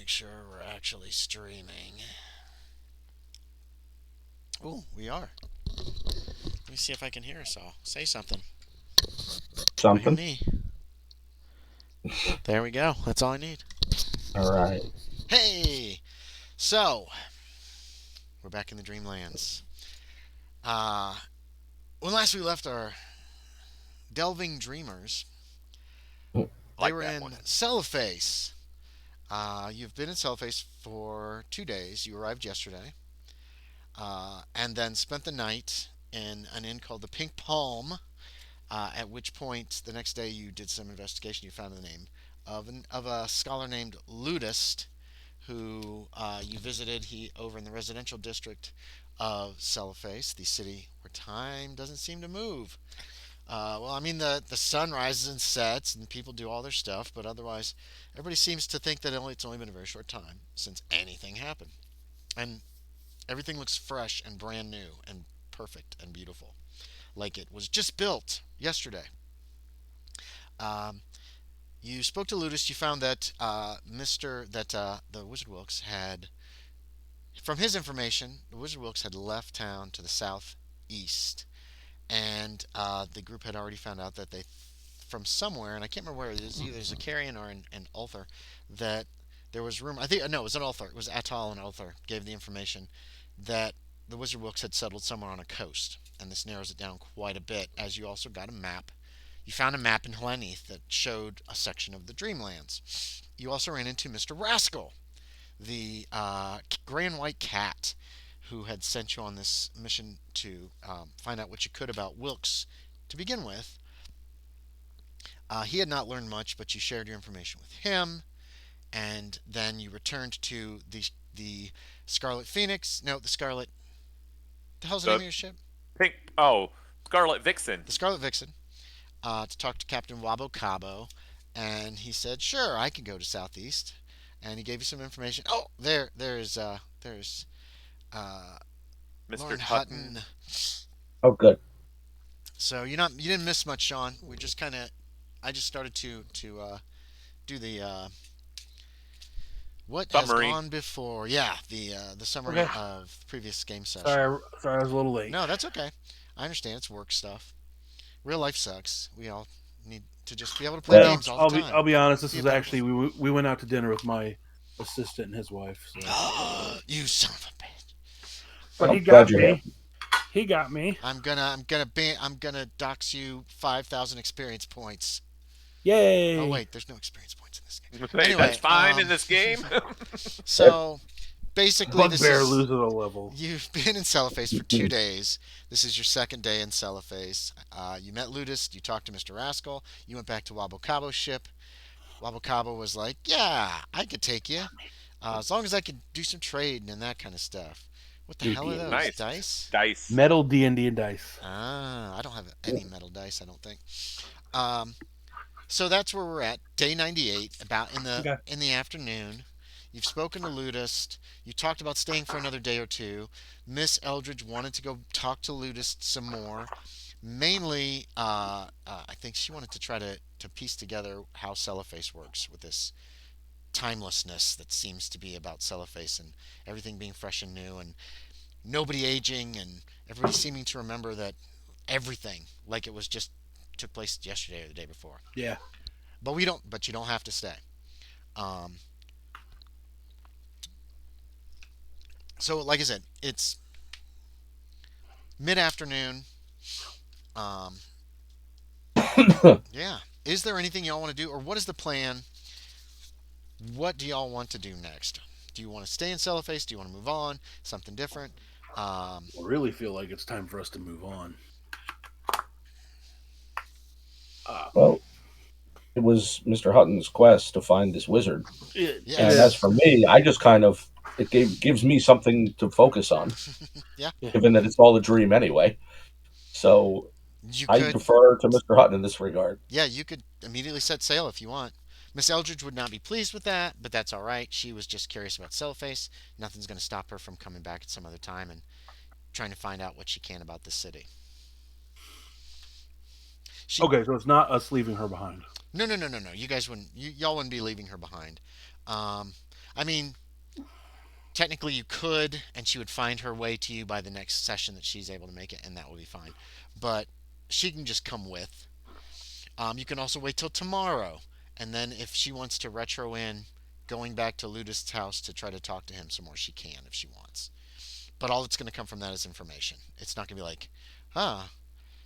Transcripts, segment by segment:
make sure we're actually streaming. Oh, we are. Let me see if I can hear us all. Say something. Oh, hear Something. me. There we go. That's all I need. All right. Hey! So, we're back in the Dreamlands. Uh, when last we left our delving dreamers, they Like were that in one. Cellophase. You've been in Cellophase for 2 days. You arrived yesterday. And then spent the night in an inn called the Pink Palm. At which point, the next day, you did some investigation. You found the name of a scholar named Ludist, who you visited. He over in the residential district of Cellophase, the city where time doesn't seem to move. Well, I mean, the sun rises and sets, and people do all their stuff, but otherwise, everybody seems to think that it's only been a very short time since anything happened, and everything looks fresh and brand new and perfect and beautiful, like it was just built yesterday. Um, you spoke to Ludus. You found that Mister that the Wizard Wilkes had, from his information, the Wizard Wilkes had left town to the southeast, and the group had already found out that they, from somewhere, and I can't remember where it is, either Zakarian or in Ulthar, that there was rumor. I think no, it was in Ulthar. It was Atal and Ulthar gave the information that the Wizard Wilkes had settled somewhere on a coast, and this narrows it down quite a bit. As you also got a map. You found a map in Hlaneth that showed a section of the Dreamlands. You also ran into Mr. Rascal, the gray and white cat who had sent you on this mission to find out what you could about Wilkes to begin with. He had not learned much, but you shared your information with him, and then you returned to the Scarlet Phoenix. No, the Scarlet. The hell's the name The of your ship? pink. Oh, Scarlet Vixen. The Scarlet Vixen. To talk to Captain Wabo Cabo, and he said, "Sure, I can go to Southeast." And he gave you some information. Oh, there's Mr. Loren Hutton. Hutton. Oh, good. So you didn't miss much, Sean. We just kind of I just started to do the what has Summary. gone before. Yeah, the summary Okay. of previous game session. Sorry, I was a little late. No, that's okay. I understand it's work stuff. Real life sucks. We all need to just be able to play Well, games all I'll the time. be honest. This Be a is better actually we went out to dinner with my assistant and his wife. So. You son of a bitch. But I'm he glad got you're here. me. He got me. I'm gonna dox you 5,000 experience points. Yay! Oh wait, there's no experience points in this game. Hey, Anyway, that's fine in this game. so basically, Bugbear loses a level. you've been in Cellophase for 2 days. This is your second day in Cellophase. You met Ludus. You talked to Mr. Rascal. You went back to Wabo Cabo's ship. Wabo Cabo was like, "Yeah, I could take you, as long as I could do some trading and that kind of stuff." What the Do hell are those Nice. dice? Dice. Metal D&D and dice. I don't have any metal dice. I don't think. Um, So that's where we're at, day 98, about Okay. in the afternoon. You've spoken to Ludist. You talked about staying for another day or two. Miss Eldridge wanted to go talk to Ludist some more. Mainly, I think she wanted to try to piece together how Cellophase works with this timelessness that seems to be about Cellophase and everything being fresh and new and nobody aging and everybody seeming to remember that everything like it was just took place yesterday or the day before. Yeah. But we don't. But you don't have to stay. Um, so, like I said, it's mid afternoon. Um, yeah. Is there anything y'all want to do, or what is the plan? What do y'all want to do next? Do you want to stay in Cellophase? Do you want to move on? Something different? Um, I really feel like it's time for us to move on. Well, it was Mr. Hutton's quest to find this wizard. It Yeah. And is. as for me, I just kind of gives me something to focus on, yeah. given that it's all a dream anyway. So You I could. defer to Mr. Hutton in this regard. Yeah. You could immediately set sail if you want. Miss Eldridge would not be pleased with that, but that's all right. She was just curious about Cellophase. Nothing's going to stop her from coming back at some other time and trying to find out what she can about the city. She Okay, so it's not us leaving her behind. No. You guys wouldn't. Y'all wouldn't be leaving her behind. Um, I mean, technically you could, and she would find her way to you by the next session that she's able to make it, and that will be fine. But she can just come with. You can also wait till tomorrow, and then if she wants to retro in, going back to Ludist's house to try to talk to him some more, she can if she wants. But all that's going to come from that is information. It's not going to be like, ah,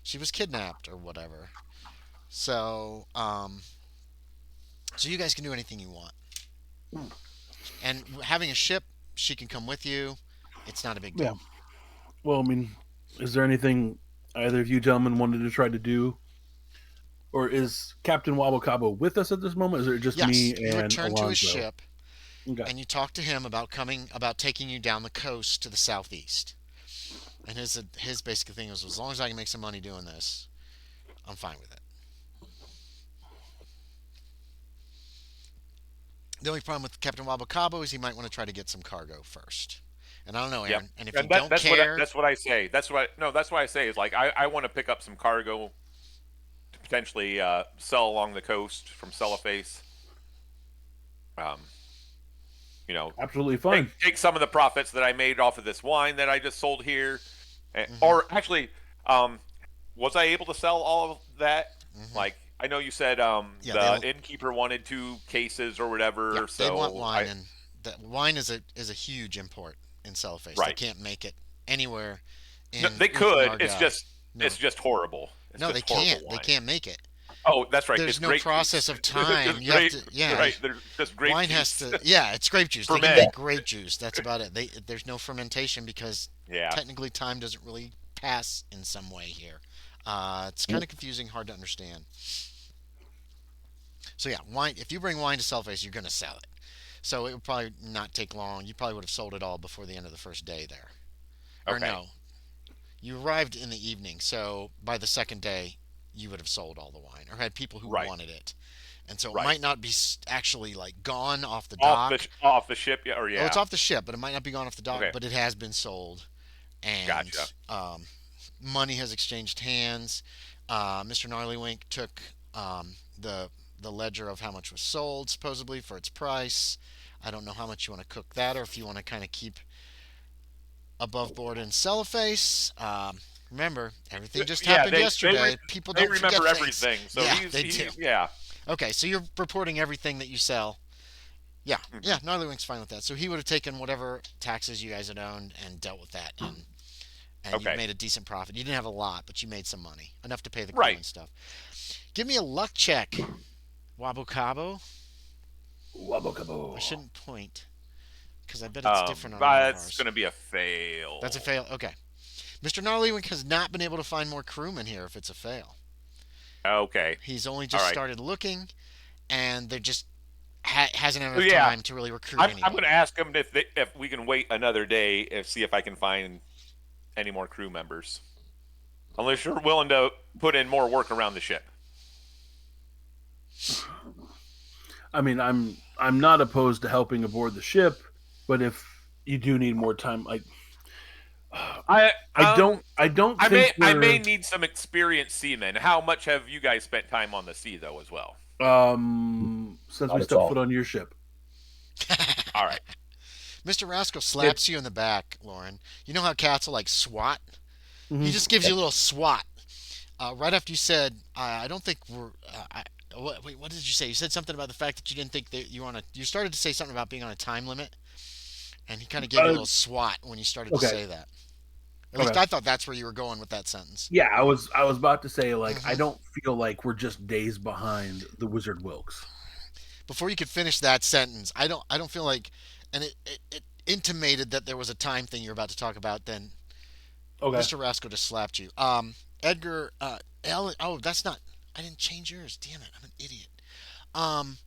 she was kidnapped or whatever. So, so you guys can do anything you want. And having a ship, she can come with you. It's not a big Yeah. deal. Well, I mean, is there anything either of you gentlemen wanted to try to do? Or is Captain Wabo Cabo with us at this moment? Is it just Yes, me you and return Alonzo? to his ship, Okay. and you talk to him about taking you down the coast to the southeast. And his basic thing was, as long as I can make some money doing this, I'm fine with it. The only problem with Captain Wabo Cabo is he might want to try to get some cargo first. And I don't know, Aaron. Yep. And if you And don't care, that's what I say. That's what I say is like I want to pick up some cargo to potentially sell along the coast from Celloface. Um, you know, Absolutely fine. take some of the profits that I made off of this wine that I just sold here, mm-hmm, or actually, was I able to sell all of that? mm-hmm. Like I know you said Yeah, the innkeeper wanted 2 cases or whatever, yeah, they want so wine, and that wine is a huge import in Celloface. They right. can't make it anywhere in No, they could. Uthenarga. No, It's just horrible. It's no, just they horrible can't. They wine. can't make it. Oh, that's right. There's It's no grape process juice. of time. Just You have grape, to, yeah. right? There's just grape Wine juice. has to, yeah, it's grape juice. They can Ferment. make grape juice. That's about it. There's no fermentation because Yeah. technically time doesn't really pass in some way here. It's kind of confusing, hard to understand. So yeah, wine. If you bring wine to Cellface, you're gonna sell it. So it would probably not take long. You probably would have sold it all before the end of the first day there. Or Okay. no, you arrived in the evening, so by the second day, you would have sold all the wine or had people who Right. wanted it. And so it Right. might not be actually like gone off the dock. Off the ship, yeah, or Oh, yeah. it's off the ship, but it might not be gone off the dock. Okay. But it has been sold, and Gotcha. money has exchanged hands. Mr. Gnarlywink took the ledger of how much was sold, supposedly for its price. I don't know how much you want to cook that, or if you want to kind of keep above board and sell a face. Remember, everything just Yeah, happened they yesterday. People They don't forget remember things. everything, so Yeah, he's they do. yeah. Okay, so you're reporting everything that you sell. Yeah, Mhm. yeah, Gnarlywink's fine with that. So he would have taken whatever taxes you guys had owned and dealt with that, and you Okay. made a decent profit. You didn't have a lot, but you made some money, enough to pay the crew Right. and stuff. Give me a luck check, Wabo Cabo. Wabo Cabo. I shouldn't point because I bet it's different on all of That's ours. gonna be a fail. That's a fail. Okay, Mr. Gnarlywink has not been able to find more crewmen here. If it's a fail, Okay. he's only just All right. started looking, and they're just hasn't had enough Yeah. time to really recruit I'm anyone. gonna ask him if we can wait another day and see if I can find any more crew members. Unless you're willing to put in more work around the ship. I mean, I'm not opposed to helping aboard the ship, but if you do need more time, like I don't think I may need some experienced seamen. How much have you guys spent time on the sea though as well? since Not we at stepped all. foot on your ship. All right. Mr. Rascal slaps you in the back, Loren. You know how cats will like swat? Mhm. He just gives you a little swat. Right after you said, I don't think we're. Wait, what did you say? You said something about the fact that you didn't think that you were on a. You started to say something about being on a time limit, and he kind of gave you a little swat when you started to say that. At least Okay. I thought that's where you were going with that sentence. Yeah, I was about to say like I Mhm. don't feel like we're just days behind the Wizard Wilkes. Before you could finish that sentence, I don't feel like, and it intimated that there was a time thing you're about to talk about. Then Okay. Mr. Rascal just slapped you. Edgar, oh, that's not. I didn't change yours. Damn it, I'm an idiot. Um,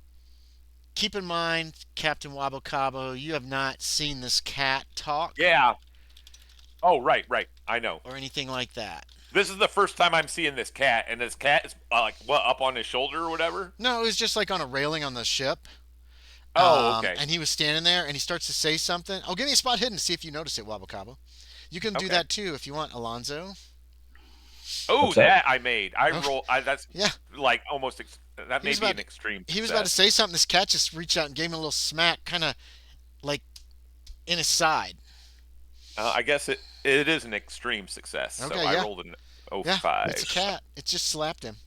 keep in mind, Captain Wabo Cabo, you have not seen this cat talk Yeah. Oh, right. I know. or anything like that. This is the first time I'm seeing this cat, and this cat is like what up on his shoulder or whatever. No, it was just like on a railing on the ship. Oh, okay. And he was standing there, and he starts to say something. Oh, give me a spot hidden to see if you notice it, Wabo Cabo. You can do Okay. that too if you want, Alonzo. Oh, What's that? that I made. I Oh. roll. That's Yeah. like almost. That He may was be about an extreme. He was about to say something. This cat just reached out and gave him a little smack, kind of like in his side. I guess it is an extreme success. So Okay, I yeah, rolled an yeah. It's a 05. cat. It just slapped him.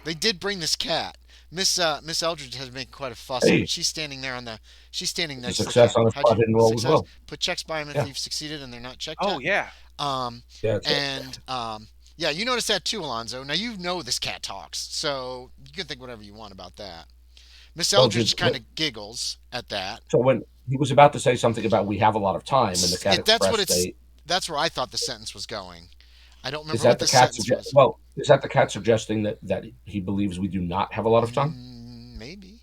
They did bring this cat. Miss Eldridge has been quite a fuss of it. Hey, She's standing there on the. She's standing it's a next to the success cat. on a How'd spot you hidden roll as success? well. Put checks by them if Yeah, you've succeeded and they're not checked Oh yet. yeah. Um, yeah, it's and yeah, you noticed that too, Alonzo. Now you know this cat talks, so you can think whatever you want about that. Miss well, did Eldridge kind of giggles at that. so when he was about to say something about we have a lot of time, and the cat That's what expressed it's. a That's where I thought the sentence was going. I don't is remember what that the the cat sentence was. well, is that the cat suggesting that he believes we do not have a lot of time? Maybe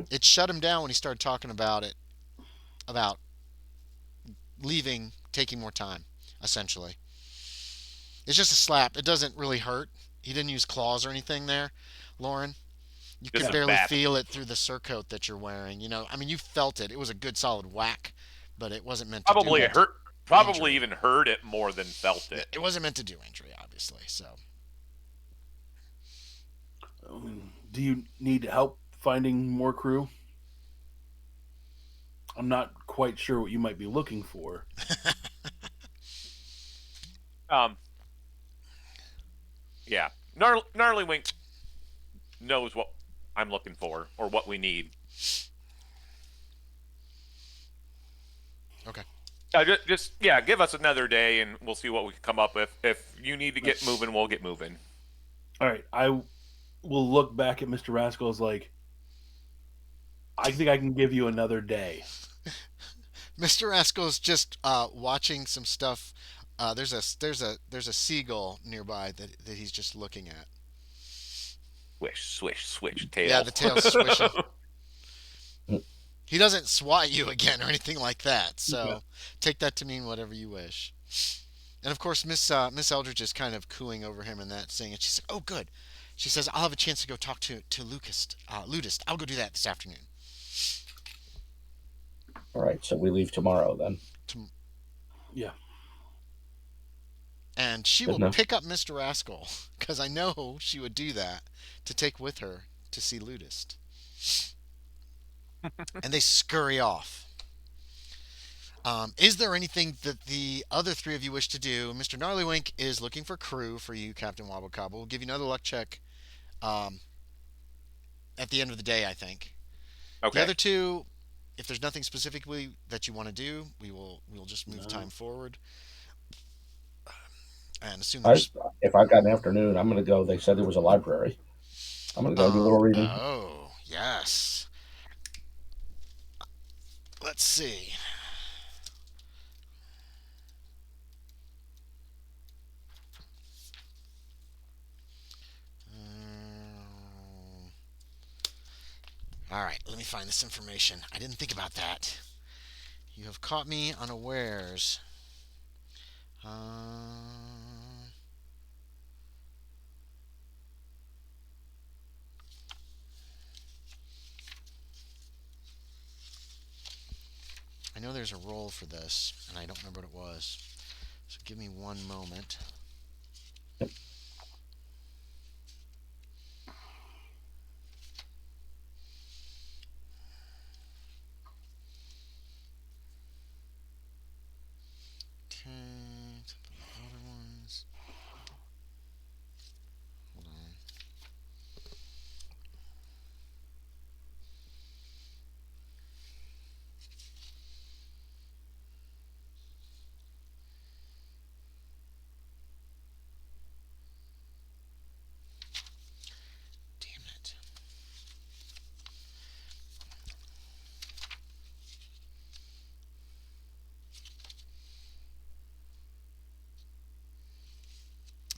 it shut him down when he started talking about it, about leaving, taking more time. Essentially, it's just a slap. It doesn't really hurt. He didn't use claws or anything there, Loren. You Just could a barely bap. feel it through the surcoat that you're wearing. I mean, you felt it. It was a good solid whack, but it wasn't meant to do Probably hurt. Probably injury. even heard it more than felt Yeah, it. it wasn't meant to do injury, obviously. So, Do you need help finding more crew? I'm not quite sure what you might be looking for. Um. Yeah. Gnarly Wink knows what I'm looking for or what we need. okay. Just yeah, give us another day and we'll see what we can come up with. If you need to get moving, we'll get moving. All right, I will look back at Mr. Rascal as like, I think I can give you another day. Mr. Rascal's just watching some stuff. There's a seagull nearby that he's just looking at. Swish, swish, swish, Yeah, tail. the tail's swishing. He doesn't swat you again or anything like that. Yeah. So take that to mean whatever you wish. And of course, Miss Eldridge is kind of cooing over him and that, saying, and she said, "Oh, good." She says, "I'll have a chance to go talk to Ludist. I'll go do that this afternoon." All right, so we leave tomorrow then. To, Yeah. and she Good will enough. pick up Mr. Rascal because I know she would do that to take with her to see Ludist. And they scurry off. Is there anything that the other three of you wish to do? Mr. Gnarlywink is looking for crew for you, Captain Wabo Cabo. We'll give you another luck check um, at the end of the day, I think. The Okay. other two, if there's nothing specifically that you want to do, we'll just move No. time forward and assume I there's. if I've got an afternoon, I'm going to go. They said there was a library. I'm going to go do a little reading. Oh yes. Let's see. Um, all right, let me find this information. I didn't think about that. You have caught me unawares. Um, I know there's a role for this, and I don't remember what it was. So give me one moment. Okay, the other ones. Hold on. Damn it.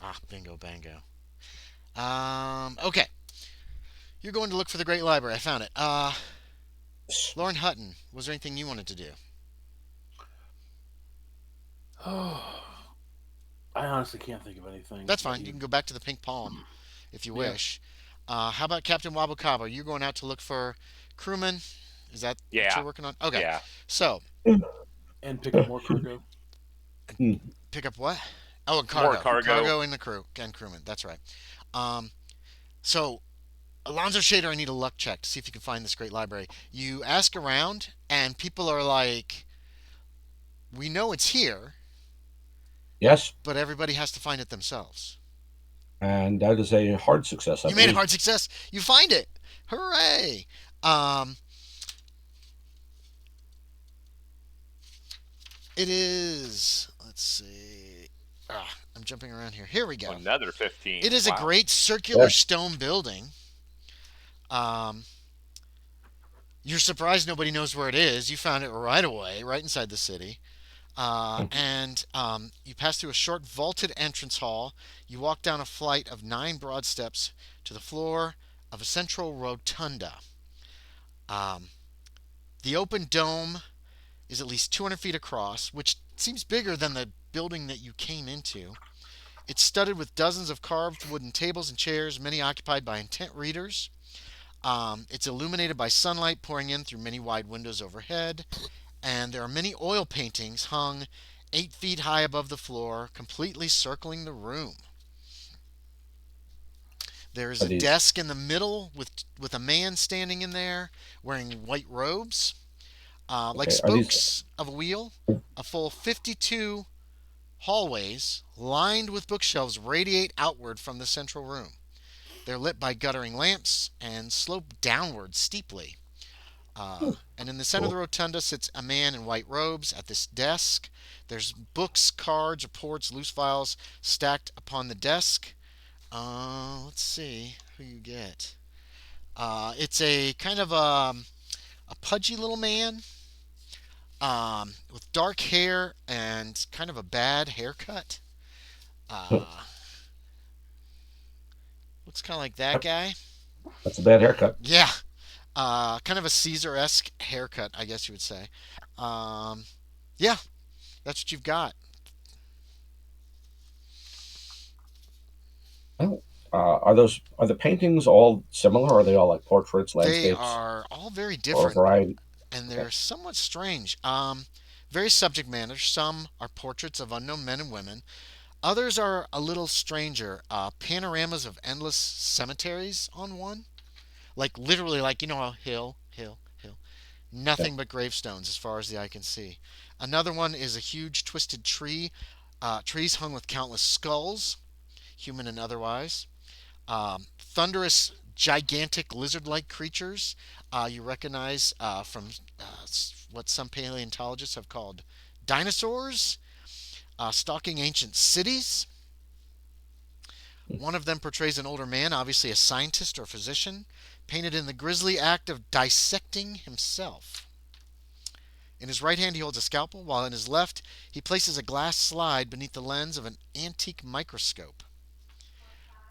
Ah, bingo, bango. Okay. You're going to look for the Great Library. I found it. Lauren Hutton, was there anything you wanted to do? Oh, I honestly can't think of anything. That's fine. You can go back to the Pink Palm if you Yeah. wish. How about Captain Wabo Cabo? You're going out to look for crewmen? Is that what Yeah. you're working on? Okay. Yeah. So, And pick up more cargo. pick up what? Oh, and More cargo. cargo. Cargo and the crew and crewmen. That's right. Um, so Alonzo Shaeder, I need a luck check to see if you can find this great library. You ask around, and people are like, "We know it's here, Yes, but everybody has to find it themselves." and that is a hard success, I You made a believe. hard success. You find it. Hooray! Um, it is. Let's see. I'm jumping around here. Here we go. Another 15. It is a Wow. great circular Yeah. stone building. Um, you're surprised nobody knows where it is. You found it right away, right inside the city. And you pass through a short vaulted entrance hall. You walk down a flight of 9 broad steps to the floor of a central rotunda. Um, the open dome is at least 200 feet across, which seems bigger than the building that you came into. It's studded with dozens of carved wooden tables and chairs, many occupied by intent readers. It's illuminated by sunlight pouring in through many wide windows overhead, and there are many oil paintings hung 8 feet high above the floor, completely circling the room. There is Are a these desk in the middle with a man standing in there wearing white robes, like okay? Are these spokes of a wheel. A full 52 hallways lined with bookshelves radiate outward from the central room. They're lit by guttering lamps and slope downward steeply. And in the center of the cool? rotunda sits a man in white robes at this desk. There's books, cards, reports, loose files stacked upon the desk. Let's see who you get. It's a kind of a pudgy little man with dark hair and kind of a bad haircut. Uh, looks kind of like that guy. That's a bad haircut. Yeah, kind of a Caesar-esque haircut, I guess you would say. Um, yeah, that's what you've got. Oh, are the paintings all similar? Or are they all like portraits, They landscapes, are all very or a different, variety? and Okay. they're somewhat strange. Very subject matter. Some are portraits of unknown men and women. Others are a little stranger. Panoramas of endless cemeteries on one, like literally, like a hill, hill, hill. Yeah. Nothing but gravestones as far as the eye can see. Another one is a huge twisted tree. Trees hung with countless skulls, human and otherwise. Thunderous, gigantic lizard-like creatures you recognize from what some paleontologists have called dinosaurs, stalking ancient cities. One of them portrays an older man, obviously a scientist or physician, painted in the grisly act of dissecting himself. In his right hand, he holds a scalpel, while in his left, he places a glass slide beneath the lens of an antique microscope.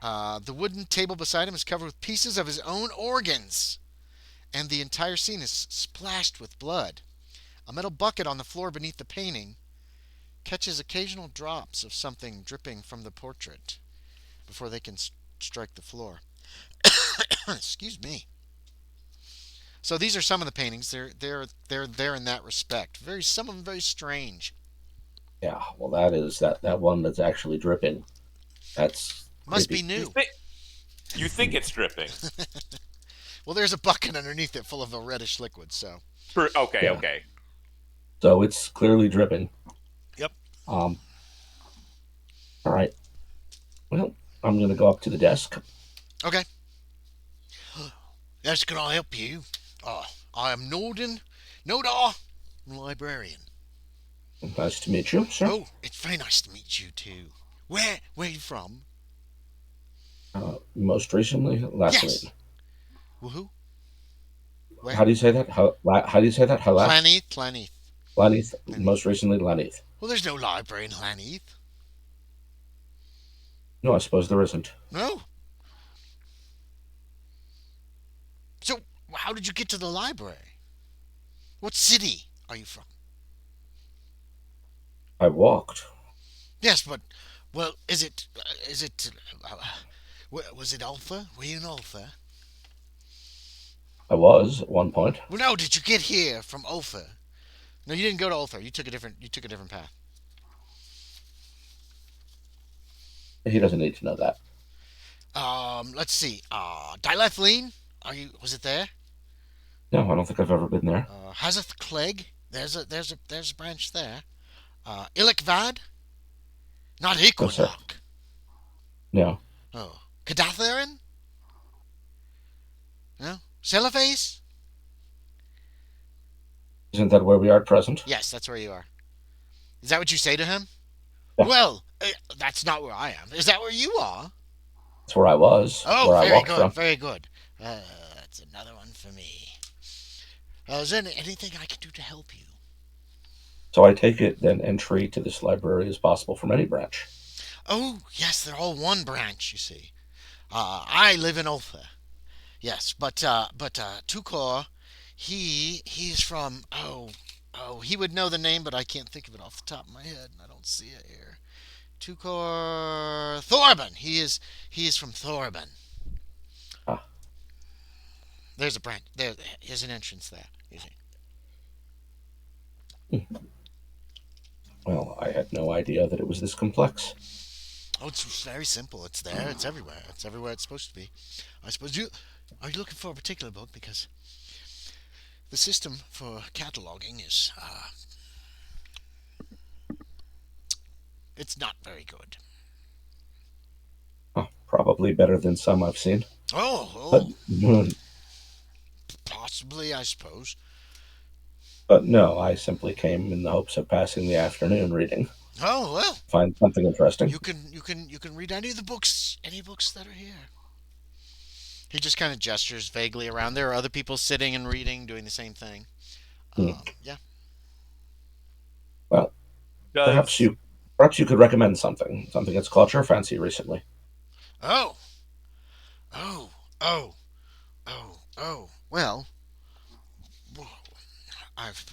The wooden table beside him is covered with pieces of his own organs, and the entire scene is splashed with blood. A metal bucket on the floor beneath the painting catches occasional drops of something dripping from the portrait before they can strike the floor. Excuse me. So these are some of the paintings. They're there in that respect. Some of them very strange. Yeah. Well, that one that's actually dripping. That's Must be creepy. You new. think you think it's dripping? Well, there's a bucket underneath it full of a reddish liquid. So Okay, Yeah. okay. So it's clearly dripping. yep. Um. All right. Well, I'm gonna go up to the desk. Okay. That's gonna help you. I am Nodar, librarian. Nice to meet you, sir. Oh, it's very nice to meet you too. Where are you from? Most recently, last Yes. night. Woohoo. How Where? do you say that? How do you say that? Halath? Llanith, Llanith, Lanith. Llanith. Most recently, Lanith. Well, there's no library in Llanith. No, I suppose there isn't. No. So, how did you get to the library? What city are you from? I walked. Yes, but well, is it? Was it Alpha? Were you in Alpha? I was at one point. Well, no. Did you get here from Alpha? No, you didn't go to Alpha. You took a different. You took a different path. He doesn't need to know that. Let's see. Dilethline, was it there? No, I don't think I've ever been there. Hazath Clegg, there's a branch there. Ilikvad, not No, sir. Equinox. No. Oh, Kadatherin, no. Celephase, Isn't that where we are at present? yes, that's where you are. Is that what you say to him? Yeah, Well, that's not where I am. Is that where you are? that's where I was, Oh, where I very walked good, from. very good. That's another one for me. Is there anything I can do to help you? So I take it then entry to this library is possible from any branch. Oh, yes, they're all one branch, you see. I live in Ulfa. Yes, but Tukor, he's from he would know the name, but I can't think of it off the top of my head, and I don't see it here. Tukor Thorben. He is from Thorben. Ah, There's a branch. There's an entrance there. You see. well, I had no idea that it was this complex. Oh, it's very simple. It's there. It's everywhere. It's everywhere it's supposed to be. I suppose you are you looking for a particular book because the system for cataloging is it's not very good. Oh, probably better than some I've seen. Oh, But oh, possibly, I suppose. but no, I simply came in the hopes of passing the afternoon reading. Oh well, Find something interesting. you can read any books that are here. He just kind of gestures vaguely around. There are other people sitting and reading, doing the same thing. Hmm. Yeah. Well, perhaps Does you perhaps you could recommend something that's caught your fancy recently. Oh, oh, oh, oh. Well,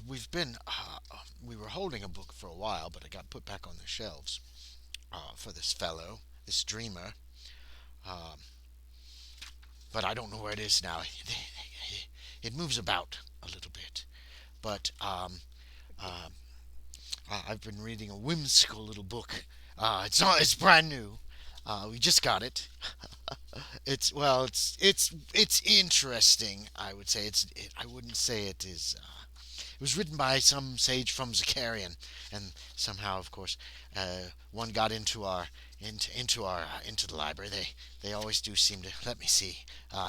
we've been we were holding a book for a while, but it got put back on the shelves for this fellow, this dreamer. Um, but I don't know where it is now. It moves about a little bit, but um, I've been reading a whimsical little book. It's brand new. We just got it. It's interesting. I would say I wouldn't say it is. It was written by some sage from Zakarian, and somehow, of course, one got into the library. They always do seem to. Let me see.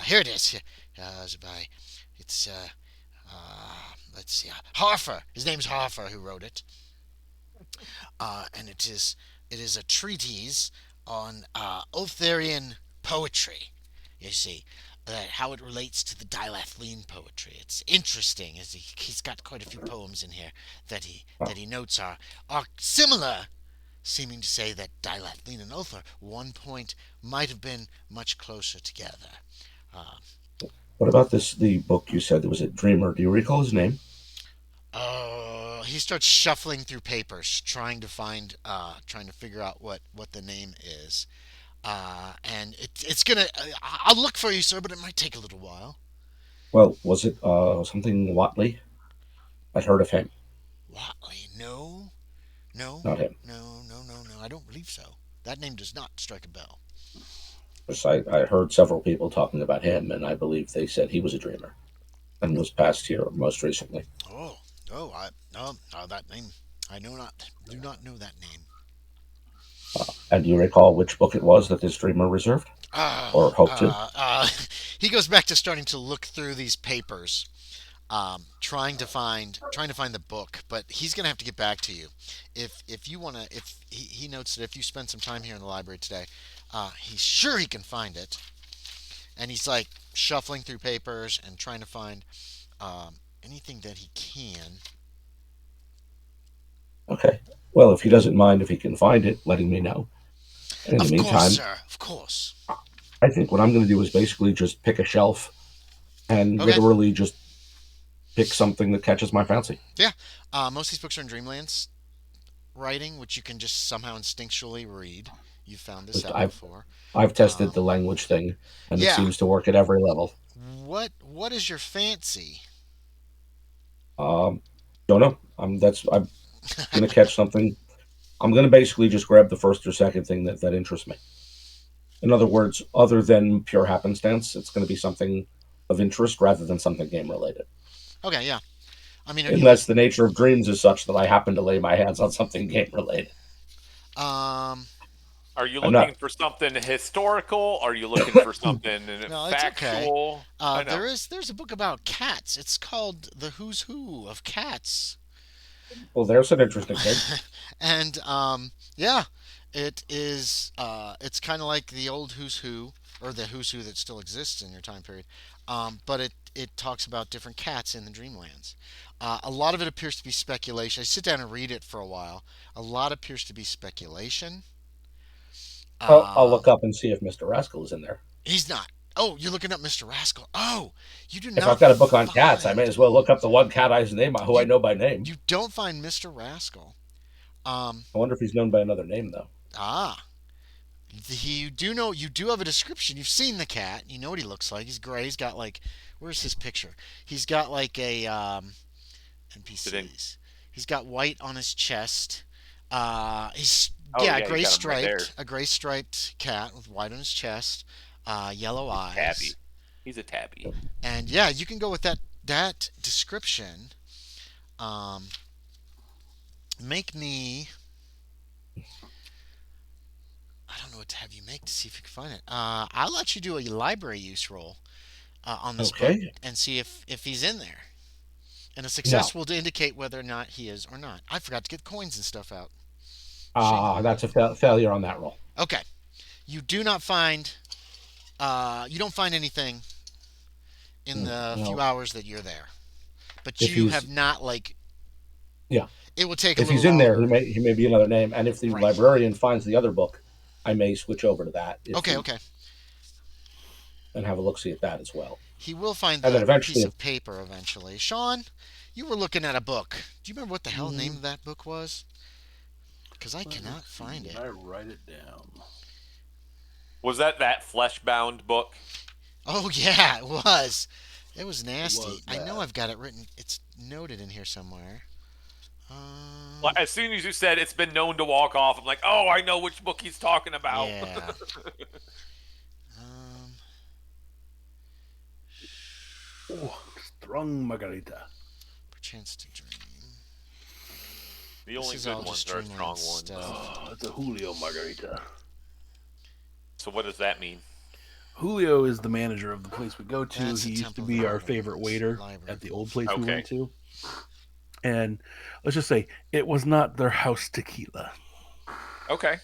Here it is. It's by. It's let's see. Harfer. His name's Harfer, who wrote it. And it is a treatise on Ultharian poetry. You see, how it relates to the Dilathline poetry. It's interesting, as he's got quite a few poems in here that he notes are similar, seeming to say that Dilathline and Ulthar, one point, might have been much closer together. Uh, What about the book you said that was a dreamer? Do you recall his name? he starts shuffling through papers, trying to figure out what the name is. And it's gonna. I'll look for you, sir, but it might take a little while. Well, was it something Watley? I'd heard of him. Watley? No, no, Not him. no. I don't believe so. That name does not strike a bell. 'Cause I heard several people talking about him, and I believe they said he was a dreamer and was passed here most recently. Oh, I no, that name. I do not know that name. And do you recall which book it was that this dreamer reserved Uh, or hoped to? uh, uh, he goes back to starting to look through these papers, trying to find the book. But he's gonna have to get back to you. If you wanna, if he notes that if you spend some time here in the library today, he's sure he can find it. And he's like shuffling through papers and trying to find anything that he can. Okay. Well, if he doesn't mind if he can find it, letting me know. And in the Of course, meantime, sir. Of course. I think what I'm going to do is basically just pick a shelf and Okay. literally just pick something that catches my fancy. Yeah. Most of these books are in Dreamlands writing, which you can just somehow instinctually read. You found this Just out before. I've tested Um, the language thing, and it yeah. seems to work at every level. What is your fancy? Um, don't know. I'm going to catch something. I'm going to basically just grab the first or second thing that interests me. In other words, other than pure happenstance, it's going to be something of interest rather than something game related. Okay, yeah. I mean, are you Unless the nature of dreams is such that I happen to lay my hands on something game related. um Are you I'm looking not. for something historical? Are you looking for something no, it's okay. factual? I know. There's a book about cats. It's called The Who's Who of Cats. Well, there's an interesting thing. And yeah, it is it's kind of like the old Who's Who, or the Who's Who that still exists in your time period. But it talks about different cats in the Dreamlands. A lot of it appears to be speculation. I sit down and read it for a while. A lot appears to be speculation. I'll Uh, look up and see if Mr. Rascal is in there. he's not. Oh, you're looking up Mr. Rascal. Oh, you do If I've not got a book on cats, I may find as well look up the one cat Eye's name, who I you know by name. you don't find Mr. Rascal. Um, I wonder if he's known by another name, though. ah, you do know, you do have a description. You've seen the cat. You know what he looks like. He's gray. He's got like, where's his picture? He's got like a Sitting. NPCs. He's got white on his chest. He's Oh yeah, yeah, you got him right there. a gray striped cat with white on his chest, yellow He's eyes, tabby. He's a tabby. and yeah, you can go with that description. Um, make me. I don't know what to have you make to see if you can find it. I'll let you do a library use roll on this book Okay. and see if he's in there. And a No. success will indicate whether or not he is or not. I forgot to get coins and stuff out. That's a failure on that roll. Okay, you do not find. You don't find anything in the few Well, hours that you're there, but if you he's have not like. yeah, It will take a if little he's in there, longer. he may be another name. And if the Right. librarian finds the other book, I may switch over to that Okay. Okay. and have a look see at that as well. He will find And then the piece eventually, of paper eventually. Sean, you were looking at a book. Do you remember what the hell the name Mhm. of that book was? Because I Let me cannot see. find Did it. I write it down? Was that flesh-bound book? Oh yeah, it was. It was nasty. was I know that. I've got it written. It's noted in here somewhere. Like, as soon as you said it's been known to walk off, I'm like, oh, I know which book he's talking about. Yeah. Um, Oh, strong margarita. perchance to dream. The This only is good all ones just are Dreamland strong ones. stuff. Oh, it's a Julio margarita. So what does that mean? Julio is the manager of the place we go to. That's He the used to Temple of be the our Immortals favorite waiter library. at the old place we Okay. went to. And let's just say it was not their house tequila. Okay.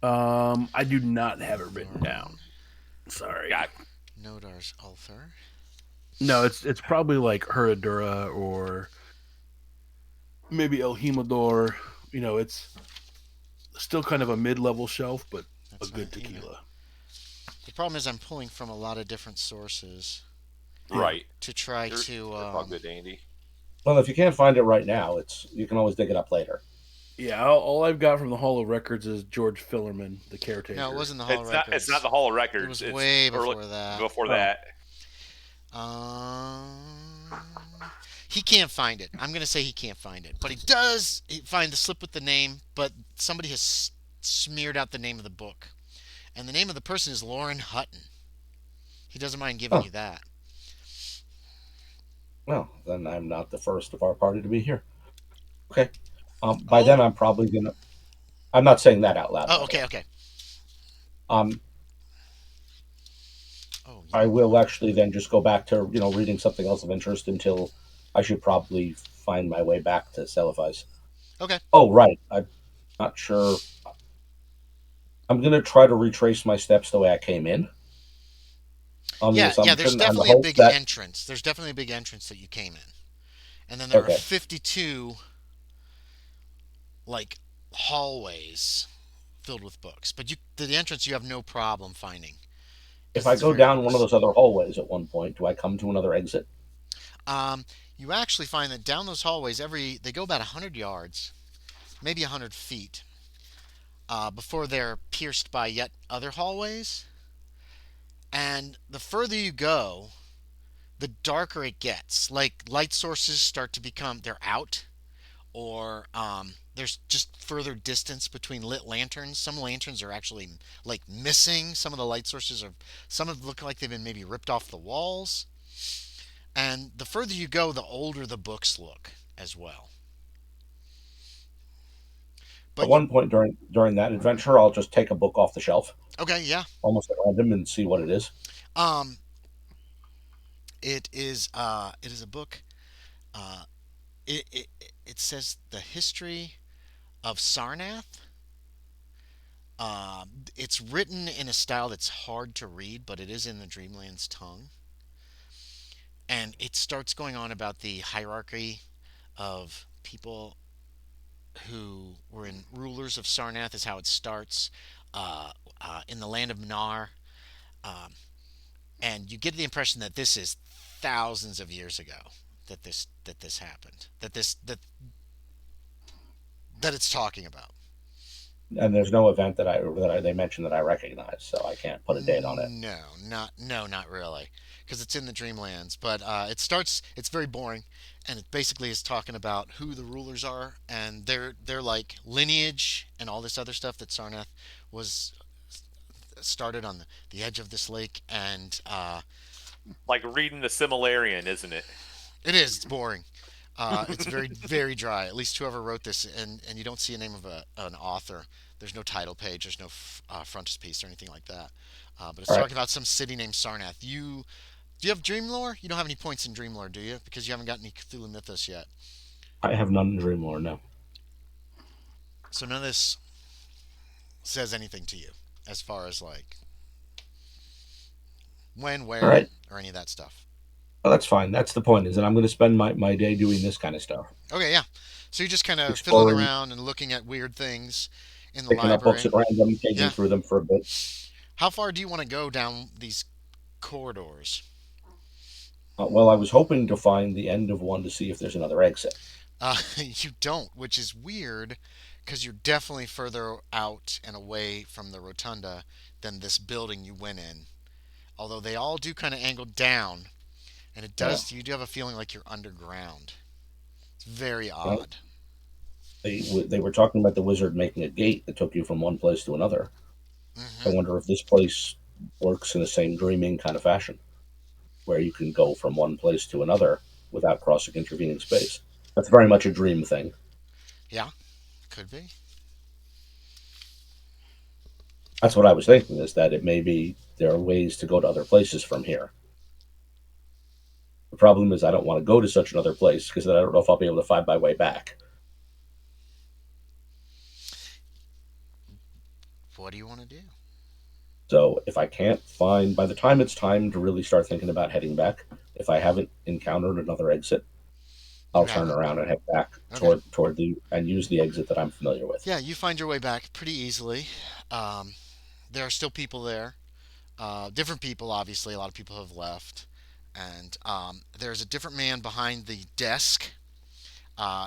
I do not have it written down. Sorry. Got Nodar's Ulthar. No, it's probably like Herradura or maybe El Jimador. You know, it's still kind of a mid-level shelf, but That's a good not even- tequila. The problem is I'm pulling from a lot of different sources right. to try You're to. all good, Andy. well, if you can't find it right now, you can always dig it up later. Yeah, all I've got from the Hall of Records is George Fillerman, the caretaker. No, it wasn't the Hall of It's Records. not. It's not the Hall of Records. It was it's way early- before that. Before Oh. that. He can't find it. I'm gonna say he can't find it, but he does find the slip with the name. But somebody has smeared out the name of the book, and the name of the person is Loren Hutton. He doesn't mind giving Oh. you that. Well, then I'm not the first of our party to be here. Okay. By then, I'm probably gonna. I'm not saying that out loud. Oh, okay, okay. Um, Oh, I will actually then just go back to reading something else of interest until I should probably find my way back to Celiphies. Okay. Oh, right. I'm not sure. I'm gonna try to retrace my steps the way I came in. On the yeah. assumption There's and the definitely a hope big that entrance. There's definitely a big entrance that you came in, and then there are Okay. 52 like hallways filled with books. But the entrance you have no problem finding. if 'Cause I it's go very down one of close. those other hallways at one point, do I come to another exit? You actually find that down those hallways, they go about 100 yards, maybe 100 feet, before they're pierced by yet other hallways. And the further you go, the darker it gets. Like light sources start to become, they're out. or there's just further distance between lit lanterns. Some lanterns are actually like missing. Some of the light sources are, some of them look like they've been maybe ripped off the walls. And the further you go, the older the books look as well. At But you, one point during that adventure, I'll just take a book off the shelf, okay, yeah. almost at random, and see what it is. Um, it is a book. Uh, it says the history of Sarnath. It's written in a style that's hard to read, but it is in the Dreamlands tongue. And it starts going on about the hierarchy of people who were in rulers of Sarnath, is how it starts in the land of Minar. Um, and you get the impression that this is thousands of years ago that this happened, that it's talking about. And there's no event they mentioned that I recognize, so I can't put a date on it. Not really, because it's in the Dreamlands. But it starts. It's very boring, and it basically is talking about who the rulers are and their like lineage and all this other stuff that Sarnath was started on the edge of this lake, and Like reading the Similarian, isn't it? it is. It's boring. It's very very dry. At least whoever wrote this, and you don't see a name of an author. There's no title page. There's no frontispiece or anything like that. But it's All right, talking about some city named Sarnath. Do you have dream lore? You don't have any points in dream lore, do you? Because you haven't got any Cthulhu Mythos yet. I have none in Dreamlore. No. So none of this says anything to you as far as like when, All where, right. or any of that stuff. Well, that's fine. That's the point. Is that I'm going to spend my day doing this kind of stuff, Okay, yeah. So you're just kind of fiddling exploring, around and looking at weird things in the picking up books library. at random, paging Yeah. through them for a bit. How far do you want to go down these corridors? Well, I was hoping to find the end of one to see if there's another exit. You don't, which is weird because you're definitely further out and away from the rotunda than this building you went in. Although they all do kind of angle down, and it Yeah. does. You do have a feeling like you're underground. It's very Well, odd. they were talking about the wizard making a gate that took you from one place to another. I Hmm. wonder if this place works in the same dreaming kind of fashion, where you can go from one place to another without crossing intervening space. That's very much a dream thing. Yeah, could be. That's what I was thinking, is that it may be there are ways to go to other places from here. The problem is I don't want to go to such another place because then I don't know if I'll be able to find my way back. What do you want to do? So if I can't find, by the time it's time to really start thinking about heading back, if I haven't encountered another exit, You I'll turn haven't. around and head back Okay. toward the and use the exit that I'm familiar with. Yeah, you find your way back pretty easily. Um, there are still people there. Different people, obviously. A lot of people have left. And there's a different man behind the desk.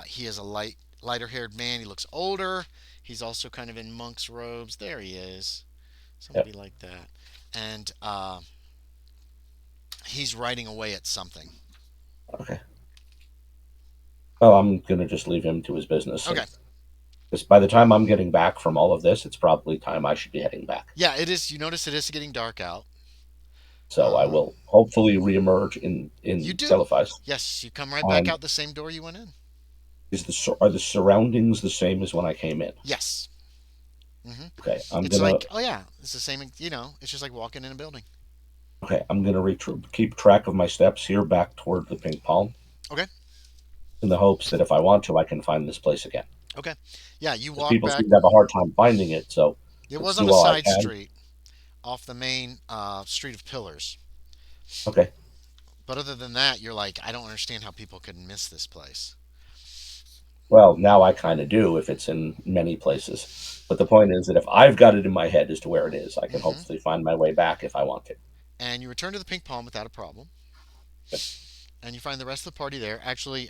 He is a lighter haired man. He looks older. He's also kind of in monk's robes. There he is. Yep. Somebody like that. And he's writing away at something. Okay. Well, I'm gonna just leave him to his business, and Okay. because by the time I'm getting back from all of this, it's probably time I should be heading back. Yeah, it is. You notice it is getting dark out. So I Um, will hopefully reemerge you in do. Telephise. Yes, you come right back And out the same door you went in. are the surroundings the same as when I came in? Yes. Hmm. Okay, It's like, oh yeah, it's the same. It's just like walking in a building. I'm gonna keep track of my steps here back toward the Pink Palm, Okay. in the hopes that if I want to, I can find this place again. Okay. Yeah, you Because walk people back. seem to have a hard time finding it, so It let's was do on a all I side can. street off the main street of pillars. Okay. But other than that, you're like, I don't understand how people could miss this place. Well, now I kind of do if it's in many places. But the point is that if I've got it in my head as to where it is, I can Hmm. hopefully find my way back if I want to. And you return to the Pink Palm without a problem. Yep. And you find the rest of the party there. Actually,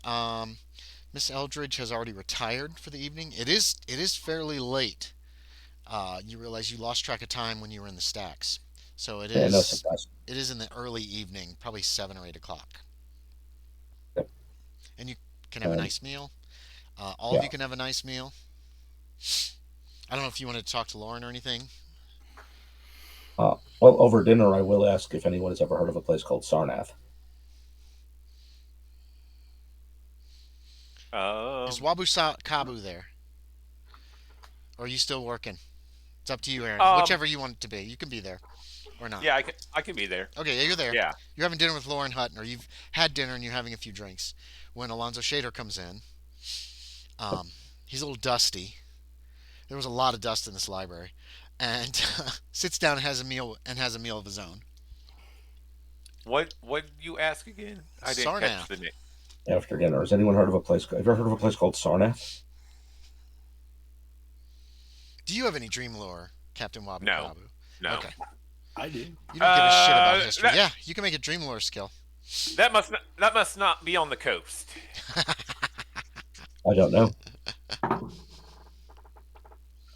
Miss Eldridge has already retired for the evening. It is fairly late. You realize you lost track of time when you were in the stacks. So it Yeah, no is surprise. it is in the early evening, probably 7 or 8 o'clock. Yep. And you can have a Um, nice meal. All of Yeah. you can have a nice meal. I don't know if you want to talk to Loren or anything. Well, over dinner, I will ask if anyone has ever heard of a place called Sarnath. Is Um, Wabu Kabu there? Or are you still working? It's up to you, Aaron. um, Whichever you want it to be. You can be there or not. yeah, I can be there. Okay, yeah, you're there. Yeah. You're having dinner with Loren Hutton, or you've had dinner and you're having a few drinks. When Alonzo Shaeder comes in, um, he's a little dusty. There was a lot of dust in this library, and sits down and has a meal of his own. What did you ask again? I didn't catch the Sarnath. name. After dinner, has anyone heard of a place? Have you ever heard of a place called Sarnath? Do you have any dream lore, Captain Wabu No, Kabu? no. Okay. I do. You don't give a shit about history. That Yeah, you can make a dream lore skill. that must not be on the coast. I don't know.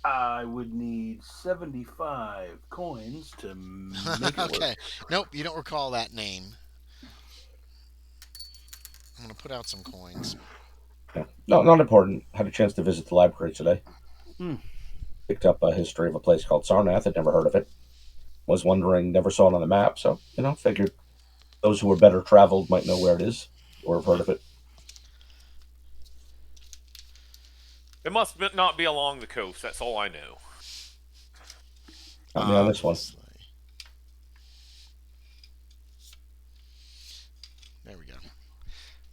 I would need 75 coins to make it Okay. work. Nope, you don't recall that name. I'm gonna put out some coins. Yeah. No, not important. Had a chance to visit the library today. Hmm. Picked up a history of a place called Sarnath. I'd never heard of it. Was wondering, never saw it on the map. So, figured those who are better traveled might know where it is or have heard of it. It not be along the coast. That's all I know. Not me on this one. Obviously. There we go.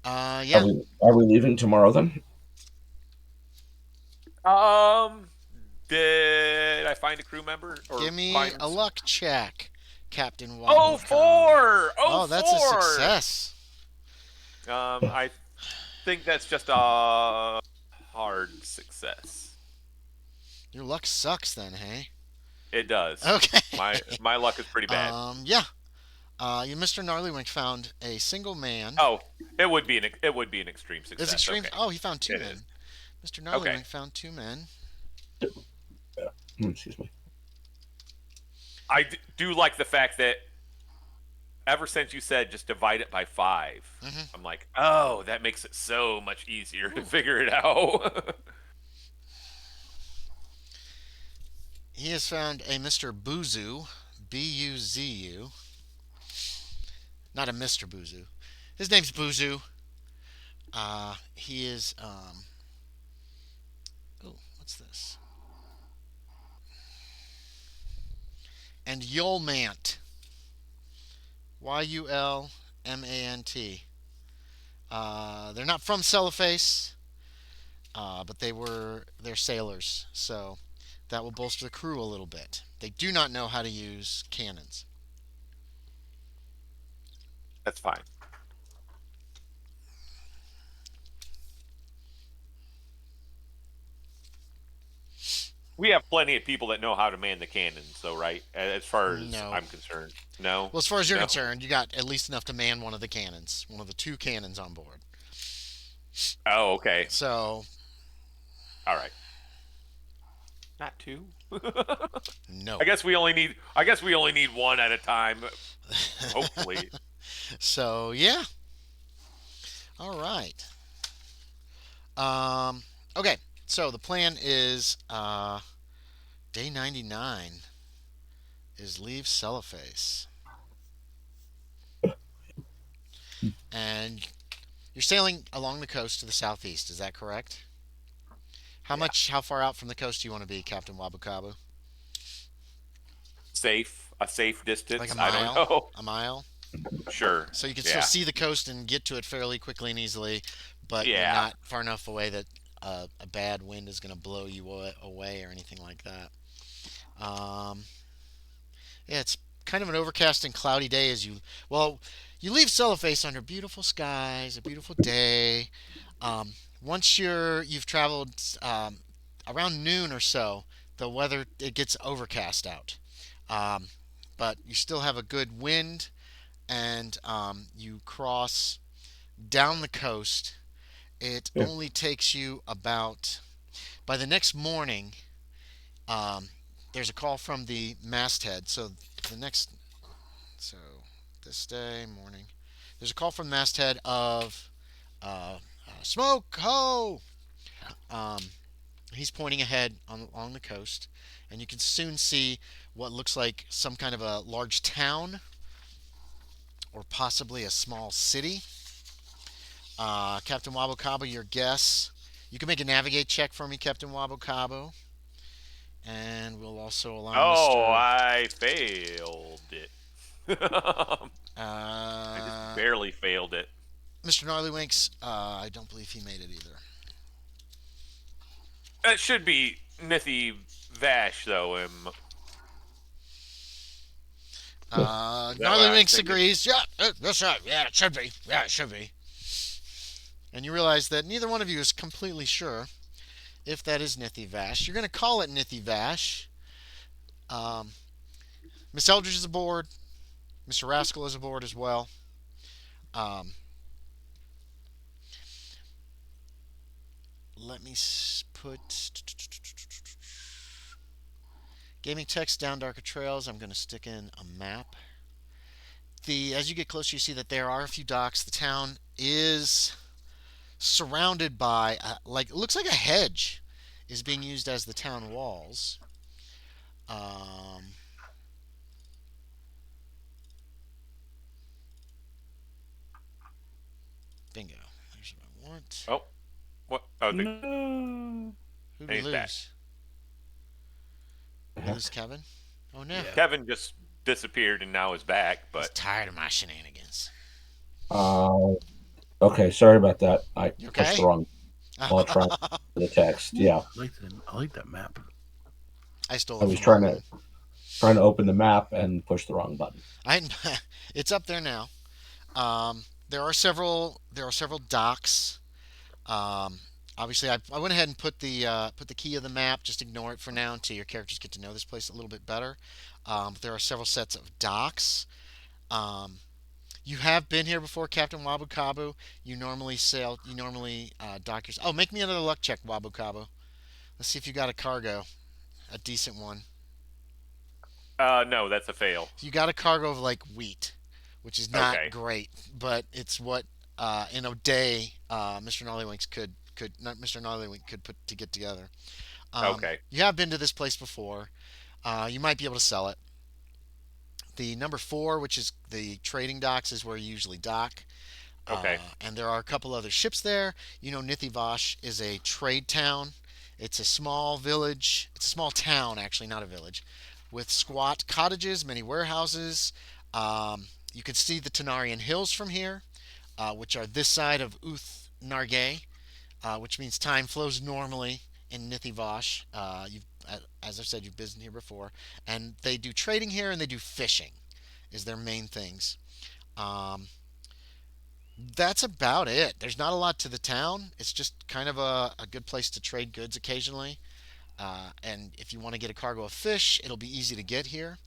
Yeah. Are we leaving tomorrow then? Um, did I find a crew member or Give me find? a luck check, Captain Wabu. Oh, four! Oh, that's a success. I think that's just a hard success. Your luck sucks then, hey? It does. Okay. My luck is pretty bad. Yeah. You, Mr. Gnarlywink, found a single man. Oh, it would be an extreme success. It's extreme. Okay. Oh, he found two It men. is. Mr. Gnarlywink Okay. found two men. Excuse me. I do like the fact that ever since you said just divide it by 5, I'm like, oh, that makes it so much easier to figure it out. He has found a Mr. Buzu, Buzu. Not a Mr. Buzu. His name's Buzu. He is oh, what's this? And Yulmant. Yulmant. They're not from Celloface, but they're sailors, so that will bolster the crew a little bit. They do not know how to use cannons. That's fine. We have plenty of people that know how to man the cannons, though, right? As far as No. I'm concerned. No? Well, as far as you're No? concerned, you got at least enough to man one of the cannons, one of the two cannons on board. Oh, okay. So, All right. Not 2? no. I guess we only need one at a time. Hopefully. So, yeah. All right. Okay. So the plan is day 99 is leave Celloface. And you're sailing along the coast to the southeast, is that correct? How far out from the coast do you want to be, Captain Wabukabu? A safe distance. Like a I mile? don't know. A mile? Sure. So you can Yeah. still see the coast and get to it fairly quickly and easily, but you're Yeah. not far enough away that a bad wind is going to blow you away or anything like that. Yeah, it's kind of an overcast and cloudy day as you leave Celloface under beautiful skies, a beautiful day. Once you've traveled around noon or so, the weather it gets overcast out, um, but you still have a good wind, and you cross down the coast. It Yeah. only takes you about by the next morning. There's a call from the masthead. The next so this day morning, there's a call from the masthead of smoke ho. Um, he's pointing ahead along the coast, and you can soon see what looks like some kind of a large town or possibly a small city. Captain Wabo Cabo, your guess. You can make a navigate check for me, Captain Wabo Cabo. And we'll also allow Oh, Mr. I failed it. I just Uh, barely failed it. Mr. Gnarlywinks. I don't believe he made it either. It should be Nithy Vash, though. That what I'm Gnarlywinks thinking? agrees. Yeah, that's right. Yeah, it should be. Yeah, it should be. And you realize that neither one of you is completely sure if that is Nithy Vash. You're going to call it Nithy Vash. Um, Miss Eldridge is aboard. Mr. Rascal is aboard as well. Um, let me put gaming text down darker trails. I'm going to stick in a map. As you get closer, you see that there are a few docks. The town is surrounded by like it looks like a hedge is being used as the town walls. Um, Bingo. There's what I want. Oh, what? Oh, No. Who and did we he's back. lose? Did we lose Kevin? Oh no. Yeah. Kevin just disappeared and now is back. He's But tired of my shenanigans. Okay, sorry about that. I You pushed okay? the wrong while trying the text. Yeah, I like that map. I stole I it was from trying Loren. to open the map and push the wrong button. It's up there now. There are several docks. Um, Obviously, I went ahead and put the key of the map. Just ignore it for now until your characters get to know this place a little bit better. But there are several sets of docks. Um, you have been here before, Captain Wabu Kabu. You normally sail. You normally dock your. Oh, make me another luck check, Wabu Kabu. Let's see if you got a cargo, a decent one. no, that's a fail. You got a cargo of like wheat, which is not Okay. great, but it's what in a day Mr. Gnarlywinks could not Mr. Gnarlywink could put to get together. Okay. You have been to this place before. You might be able to sell it. The number four, which is the trading docks, is where you usually dock. Okay. And there are a couple other ships there. You know, Nithivash is a trade town. It's a small village. It's a small town, actually, not a village, with squat cottages, many warehouses. You can see the Tanarian Hills from here, which are this side of Uth Nargay, which means time flows normally in Nithivash. As I've said, you've been here before, and they do trading here and they do fishing, is their main things. Um, that's about it. There's not a lot to the town. It's just kind of a good place to trade goods occasionally. And if you want to get a cargo of fish, it'll be easy to get here.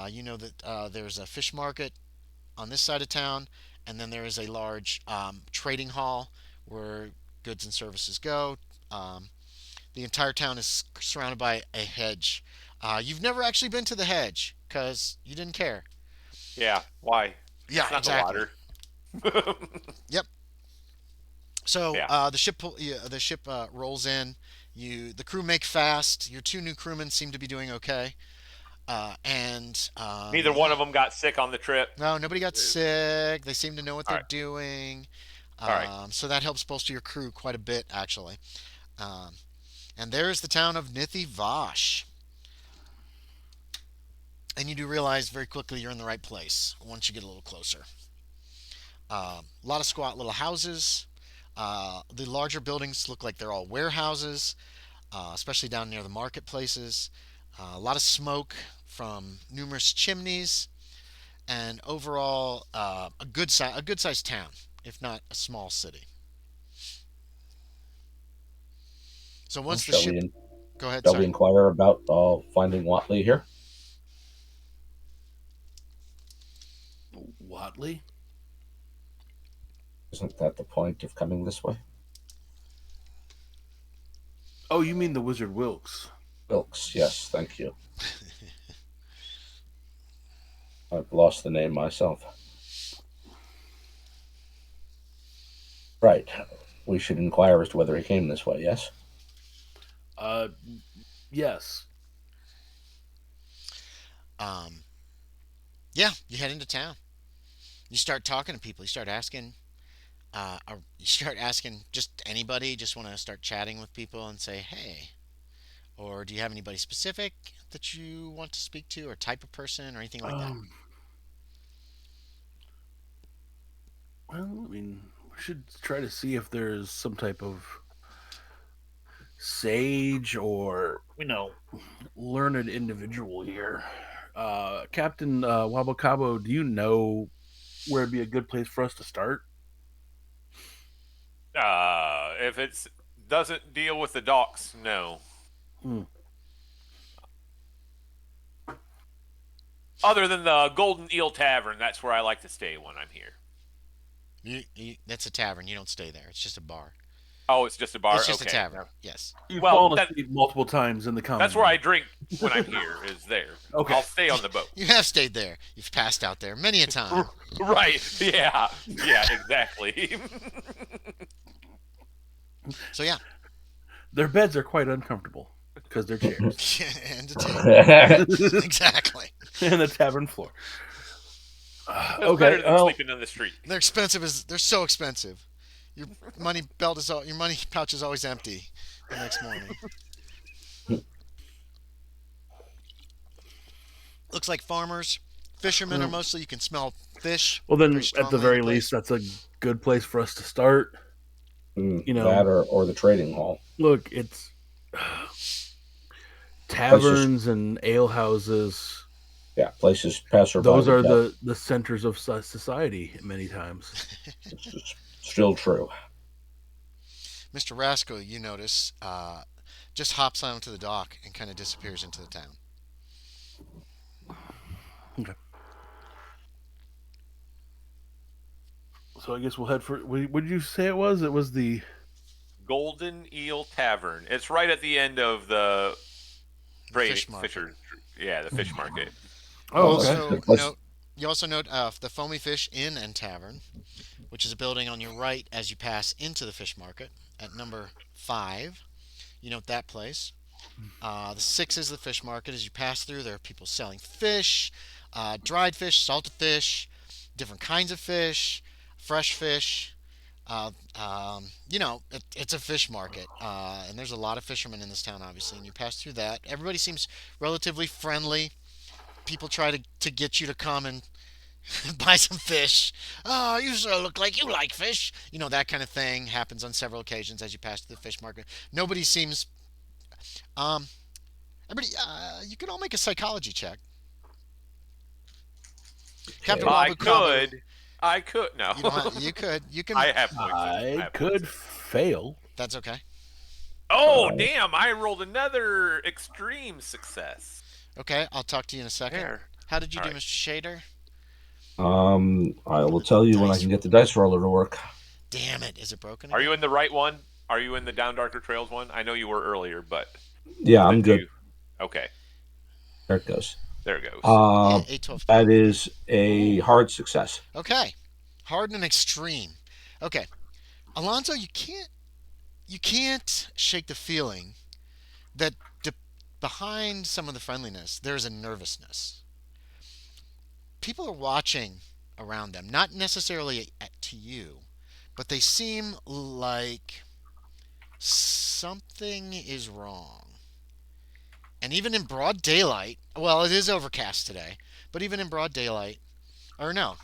You know that there's a fish market on this side of town, and then there is a large trading hall where goods and services go. Um, the entire town is surrounded by a hedge. You've never actually been to the hedge because you didn't care. Yeah. Why? Yeah, It's not the exactly. water. Yep. So Yeah. the ship rolls in. The crew make fast. Your two new crewmen seem to be doing okay. And Neither one of them got sick on the trip. no, nobody got Uh, sick. They seem to know what All they're right. doing. All right. So that helps bolster your crew quite a bit, actually. Um, and there's the town of Nithi Vash. And you do realize very quickly you're in the right place once you get a little closer. A lot of squat little houses. The larger buildings look like they're all warehouses, especially down near the marketplaces. A lot of smoke from numerous chimneys, and overall a good sized town, if not a small city. So Well, once the ship, go ahead. shall we Sorry. inquire about finding Watley here? Watley? Isn't that the point of coming this way? Oh, you mean the Wizard Wilkes? Wilkes, yes, thank you. I've lost the name myself. Right. We should inquire as to whether he came this way, yes? Uh, yes. Um, yeah, you head into town. You start talking to people. You start asking. Or you start asking just anybody. Just want to start chatting with people and say, "Hey," or do you have anybody specific that you want to speak to, or type of person, or anything like that? Um, well, I mean, we should try to see if there's some type of sage or learned individual here. Captain Wabo Cabo, do you know where would be a good place for us to start? If it's doesn't deal with the docks, no. Hmm. Other than the Golden Eel Tavern, that's where I like to stay when I'm here. That's a tavern. You don't stay there. It's just a bar. Oh, it's just a bar. It's just a Okay. tavern. Yes. You've Well, fallen asleep multiple times in the common that's where I room. drink when I'm here. Is there? Okay. I'll stay on the boat. You have stayed there. You've passed out there many a time. Right? Yeah. Yeah. Exactly. So yeah, Their beds are quite uncomfortable because they're chairs. and a table. Exactly. And the tavern floor. That's Okay. better than Well, sleeping in the street. They're expensive as they're so expensive. Your your money pouch is always empty the next morning. Looks like farmers, fishermen are mostly. You can smell fish. well, then very at strongly the in very place. least, that's a good place for us to start. That or the trading hall. Look, it's taverns and ale houses. Yeah, places passerby. Those are would the centers of society many times. It's still true. Mr. Rascal, you notice, just hops onto the dock and kind of disappears into the town. Okay. So I guess we'll head for. What did you say it was? It was the Golden Eel Tavern. It's right at the end of the Fish market. the fish market. Oh, Also okay. Good place. You also note the Foamy Fish Inn and Tavern, which is a building on your right as you pass into the fish market at number 5. You note that place. The 6 is the fish market. As you pass through, there are people selling fish, dried fish, salted fish, different kinds of fish, fresh fish. It's a fish market, and there's a lot of fishermen in this town, obviously. And you pass through that. Everybody seems relatively friendly. People try to get you to come and buy some fish. Oh, you sort of look like you like fish. That kind of thing happens on several occasions as you pass through the fish market. Nobody seems. Um, everybody, you can all make a psychology check. Captain I Wabu Cabo, could. I could. No. you could. You can. I have points. I could fail. That's okay. Oh, damn. I rolled another extreme success. Okay, I'll talk to you in a second. There. How did you do, All right. Mr. Shaeder? I will tell you when I Dice can get the dice roller to work. Damn it! Is it broken? Are again? you in the right one? Are you in the Down Darker Trails one? I know you were earlier, but. Yeah, I'm good. Okay. There it goes. There it goes. Yeah, 8, 12. That is a hard success. Okay, hard and extreme. Okay, Alonzo, you can't shake the feeling that behind some of the friendliness, there's a nervousness. People are watching around them, not necessarily to you, but they seem like something is wrong. And even in broad daylight, well, it is overcast today, but even in broad daylight, or no,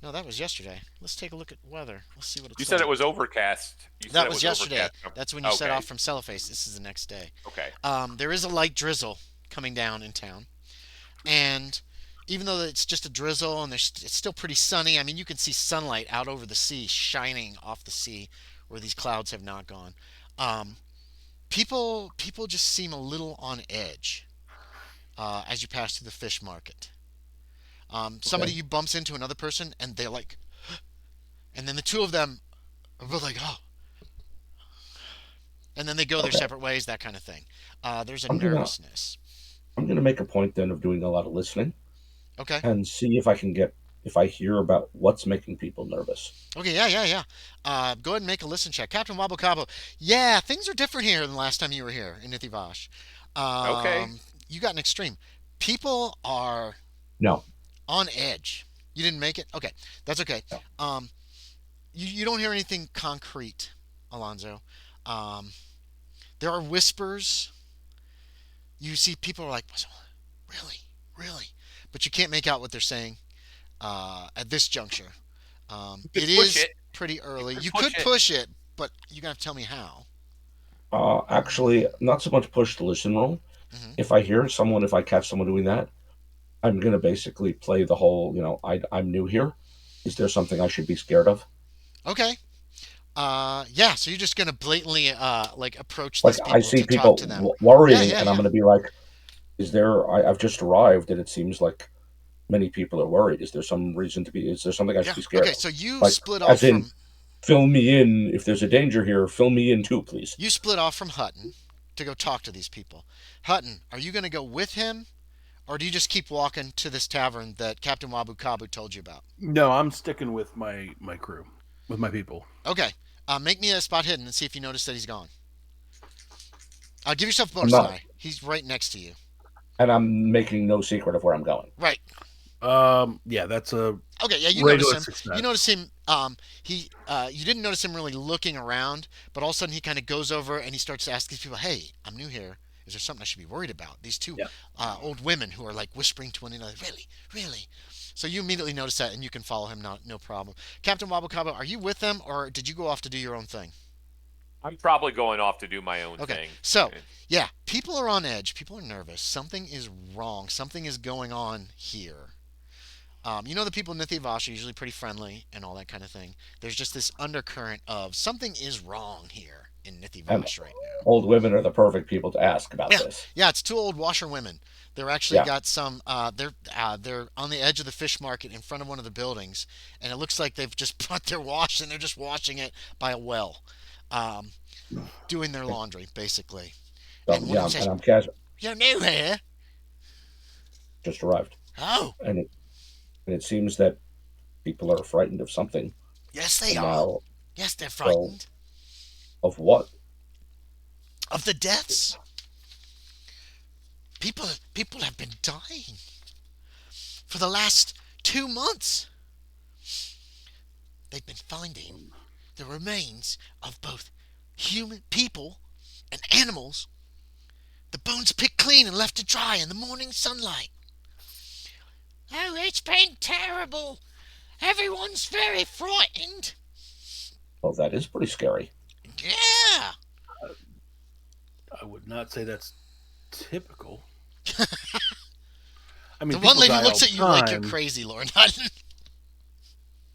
that was yesterday. Let's take a look at weather. Let's see what it's You like. said it was overcast. That was yesterday. Overcast. That's when you set Okay. off from Celloface. This is the next day. Okay. There is a light drizzle coming down in town, and even though it's just a drizzle and it's still pretty sunny, I mean you can see sunlight out over the sea shining off the sea where these clouds have not gone. Um, people just seem a little on edge as you pass through the fish market. Somebody you bumps into another person and they're like, and then the two of them are both like, oh, and then they go their separate ways, that kind of thing. There's a nervousness. I'm going to make a point then of doing a lot of listening Okay. and see if I can get if I hear about what's making people nervous. Okay, yeah. Go ahead and make a listen check. Captain Wabo Cabo. Yeah, things are different here than the last time you were here in Ithivash. Okay. You got an extreme. People are No, on edge. You didn't make it? Okay, that's okay. no. Um, you don't hear anything concrete, Alonzo. Um, there are whispers. You see people are like, really, really, but you can't make out what they're saying at this juncture. You It could push is it. pretty You early. could You push could it. push it, but you're gonna have to tell me how. Actually, not so much push the listen roll. Hmm. If I catch someone doing that, I'm gonna basically play the whole, I'm new here. Is there something I should be scared of? Okay. Yeah. So you're just gonna blatantly like approach Like these I people see to talk people to them. Yeah, worrying, yeah, and I'm yeah. gonna be like, I've just arrived, and it seems like many people are worried. Is there some reason to be? Is there something I should Yeah. be scared Okay. of? So you Like, split off as in, from fill me in if there's a danger here. Fill me in too, please. Hutton to go talk to these people. Hutton, are you gonna go with him, or do you just keep walking to this tavern that Captain Wabu Kabu told you about? No, I'm sticking with my crew, with my people. Okay. Make me a spot hidden and see if you notice that he's gone. Give yourself a I'm bonus not, die. He's right next to you. and I'm making no secret of where I'm going. Right. Yeah, that's a Okay, yeah, you notice regular him. You success. notice him. You didn't notice him really looking around, but all of a sudden he kind of goes over and he starts to ask these people, "Hey, I'm new here. Is there something I should be worried about?" These two Yeah. old women who are like whispering to one another, "Really, really." So you immediately notice that, and you can follow him, no problem. Captain Wabukaba, are you with them, or did you go off to do your own thing? I'm probably going off to do my own Okay, thing. so yeah, people are on edge. People are nervous. Something is wrong. Something is going on here. You know, the people in Nithivash are usually pretty friendly and all that kind of thing. There's just this undercurrent of something is wrong here in And Nithivash right now. old women are the perfect people to ask about Yeah, this. yeah, it's two old washerwomen. They're actually Yeah. got some. They're on the edge of the fish market in front of one of the buildings, and it looks like they've just brought their wash and they're just washing it by a well, um, doing their laundry basically. So And one of yeah, them and says, I'm casual. "You're new here." Just arrived, Oh, and it seems that people are frightened of something. yes, they And are. now, Yes, they're so frightened of what? of the deaths. People have been dying for the last 2 months. They've been finding the remains of both human people and animals. The bones picked clean and left to dry in the morning sunlight. Oh, it's been terrible. Everyone's very frightened. Well, that is pretty scary. Yeah. I would not say that's typical. I The mean, one people lady die all looks the at you like you're time. crazy, Loren. I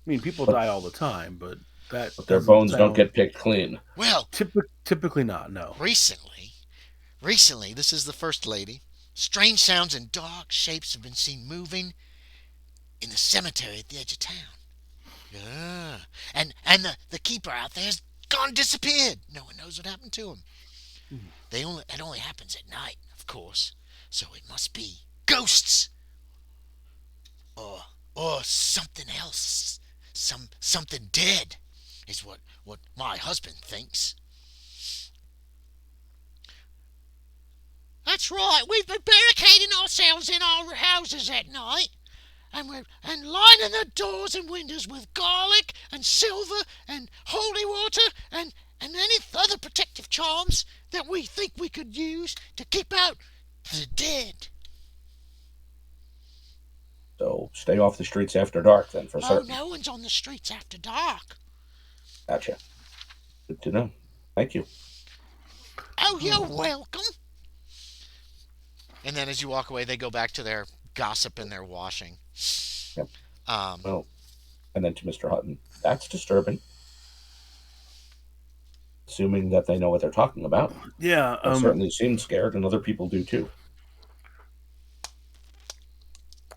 mean, people But, die all the time, but that but their doesn't bones don't sound get picked clean. Well, typically not. No. recently, this is the first lady. Strange sounds and dark shapes have been seen moving in the cemetery at the edge of town. Yeah. And the keeper out there has gone disappeared. No one knows what happened to him. It only happens at night, of course. So it must be ghosts or something else. Something dead is what my husband thinks. That's right. We've been barricading ourselves in our houses at night. And lining the doors and windows with garlic and silver and holy water and any other protective charms that we think we could use to keep out the dead. So stay off the streets after dark, then, for Oh, certain. no one's on the streets after dark. Gotcha. Good to know. Thank you. Oh, you're welcome. And then as you walk away, they go back to their gossip and their washing. Yep. Um, Well, and then to Mr. Hutton, that's disturbing. Assuming that they know what they're talking about. Yeah. They certainly seem scared, and other people do too.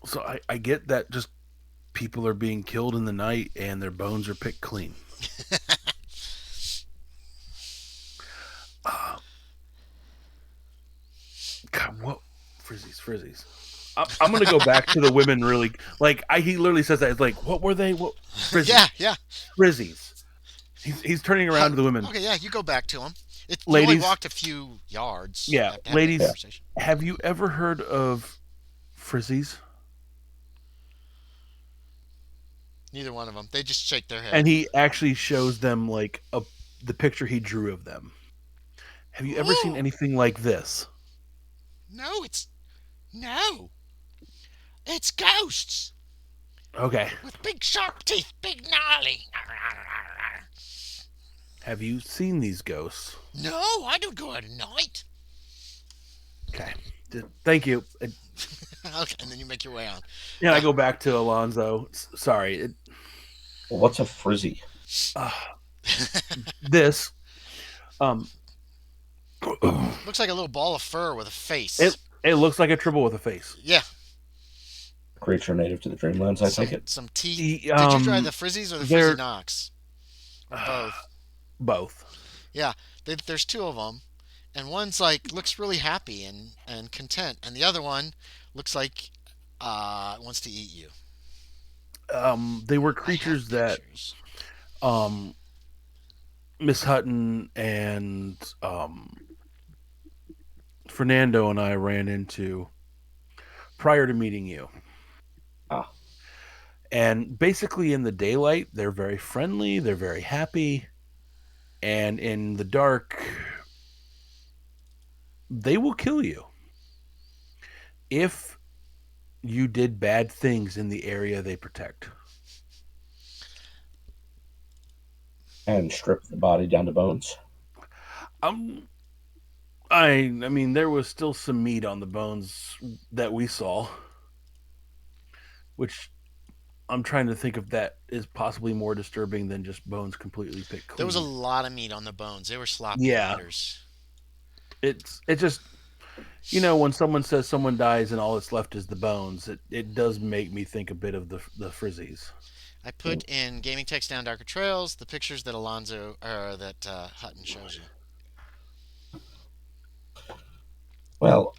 So I get that just people are being killed in the night and their bones are picked clean. God, what frizzies? I'm going to go back to the women really. Like, he literally says that. It's like, what were they? What? Frizzies. Yeah. Frizzies. He's turning around to the women. Okay, yeah, you go back to him. You Ladies, only walked a few yards. yeah, After ladies, that conversation. have you ever heard of Frizzies? Neither one of them. They just shake their head. And he actually shows them like the picture he drew of them. Have you ever seen anything like this? No. It's ghosts. Okay. With big sharp teeth, big gnarly. Have you seen these ghosts? No, I don't go out at night. Okay. Thank you. Okay, and then you make your way on. Yeah, I go back to Alonzo. Sorry. What's a frizzy? This. Looks like a little ball of fur with a face. It looks like a tribble with a face. Yeah. Creature native to the Dreamlands, I take it. Some teeth. Did you try the frizzies or the frizzy knocks? Or both? Both. Yeah. There's two of them. And one's like, looks really happy and content. And the other one looks like wants to eat you. They were creatures that Miss Hutton and Fernando and I ran into prior to meeting you. And basically in the daylight, they're very friendly, they're very happy. And in the dark, they will kill you if you did bad things in the area they protect. And strip the body down to bones. I mean, there was still some meat on the bones that we saw, which I'm trying to think if that is possibly more disturbing than just bones completely picked clean. There was a lot of meat on the bones. They were sloppy eaters. It's just, when someone says someone dies and all that's left is the bones, it does make me think a bit of the frizzies. I put in Gaming Text Down Darker Trails the pictures that Hutton shows you. Well,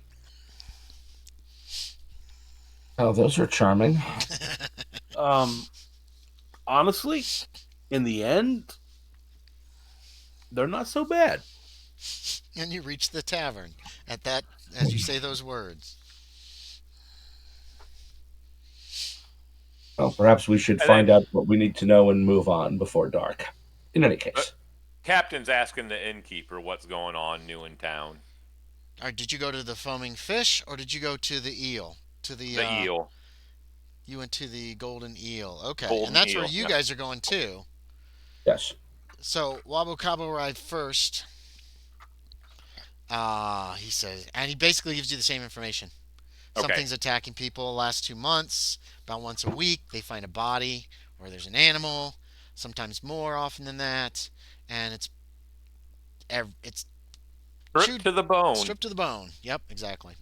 those are charming. Honestly, in the end, they're not so bad. And you reach the tavern at that, as you say those words. Well, perhaps we should find out what we need to know and move on before dark. In any case. Captain's asking the innkeeper what's going on new in town. All right, did you go to the foaming fish or did you go to the eel? The eel. You went to the golden eel. Okay. Golden and that's eel, where you guys are going too. Yes. So Wabo Cabo arrived first. He says, and he basically gives you the same information. Something's attacking people the last 2 months. About once a week, they find a body or there's an animal. Sometimes more often than that, and it's stripped to the bone. Stripped to the bone. Yep, exactly.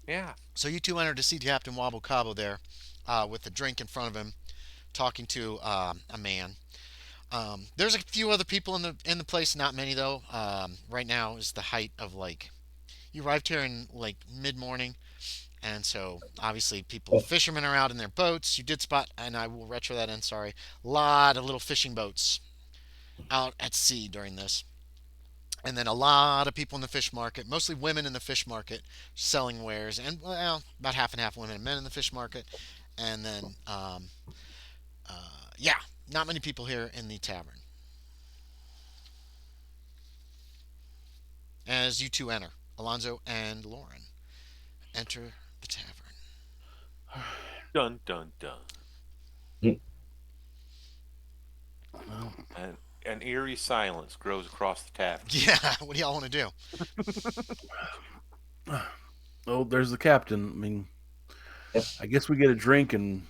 Yeah. So you two entered to see Captain Wabo Cabo there, with a drink in front of him, talking to a man. There's a few other people in the place, not many though. Right now is the height of you arrived here in mid morning, and so obviously fishermen are out in their boats. You did spot, and I will retro that in. Sorry, a lot of little fishing boats out at sea during this, and then a lot of people in the fish market, mostly women in the fish market selling wares, and about half and half women and men in the fish market, and then not many people here in the tavern. As you two enter, Alonzo and Loren enter the tavern. Dun, dun, dun. And an eerie silence grows across the tavern. Yeah, what do y'all want to do? Oh, there's the captain. I mean, I guess we get a drink and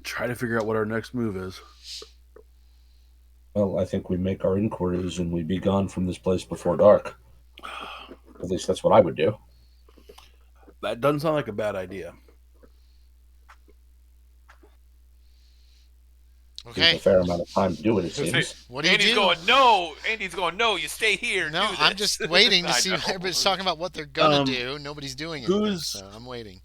try to figure out what our next move is. Well, I think we make our inquiries and we be gone from this place before dark. At least that's what I would do. That doesn't sound like a bad idea. Takes Okay. a fair amount of time to do it, it seems. What do you Andy's do? going, no. Andy's going, no. You stay here and No, do this. I'm just waiting to I see. know. Everybody's talking about what they're gonna Um, do. Nobody's doing anything, who's so I'm waiting.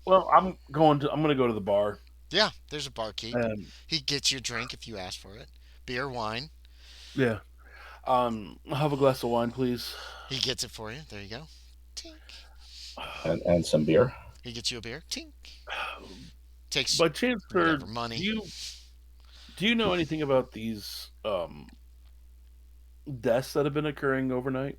well? I'm gonna go to the bar. Yeah, there's a barkeep. And He gets you a drink if you ask for it. Beer, wine. yeah. I'll have a glass of wine, please. He gets it for you. There you go. Tink. And some beer. He gets you a beer. Tink. Takes By chance, sir, whatever money. do you know anything about these deaths that have been occurring overnight?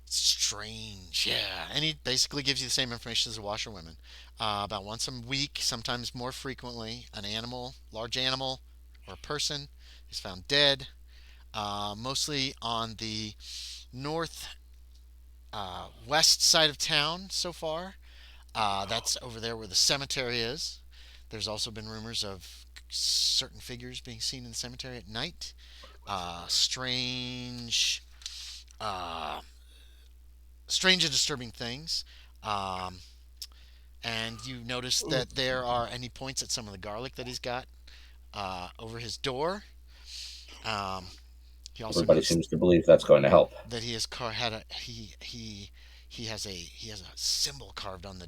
Strange, yeah. And he basically gives you the same information as the washerwomen. About once a week, sometimes more frequently, an animal, large animal, or a person is found dead. Mostly on the north west side of town so far. That's over there where the cemetery is. There's also been rumors of certain figures being seen in the cemetery at night. Strange, uh, strange and disturbing things. Um, and you notice that there are, and he points at some of the garlic that he's got over his door. Um, he also Everybody noticed seems to believe that's going to help. that he has had a he has a symbol carved on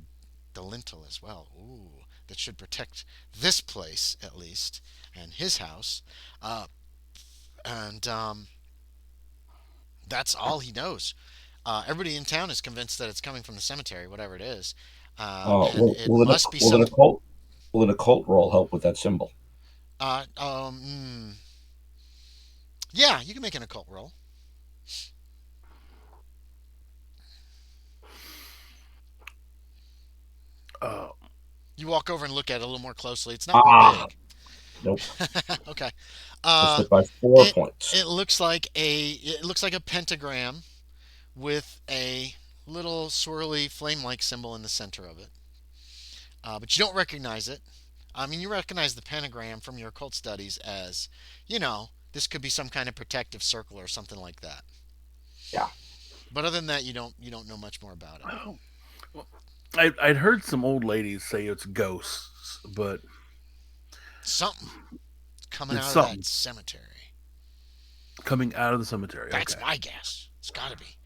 the lintel as well. Ooh, that should protect this place at least and his house. And that's all he knows. Everybody in town is convinced that it's coming from the cemetery, whatever it is, and it must be Will an some. occult roll help with that symbol? Uh, um, mm, yeah, you can make an occult roll. Uh, You walk over and look at it a little more closely. It's not Ah, real nope. big. Okay. Missed Uh, it by 4 points. it looks like a pentagram with a little swirly flame-like symbol in the center of it. But you don't recognize it. I mean, you recognize the pentagram from your occult studies as, this could be some kind of protective circle or something like that. Yeah. But other than that, you don't know much more about it. oh, well, I'd heard some old ladies say it's ghosts, but Something coming it's out of something that cemetery. coming out of the cemetery. That's Okay. my guess. It's got to be.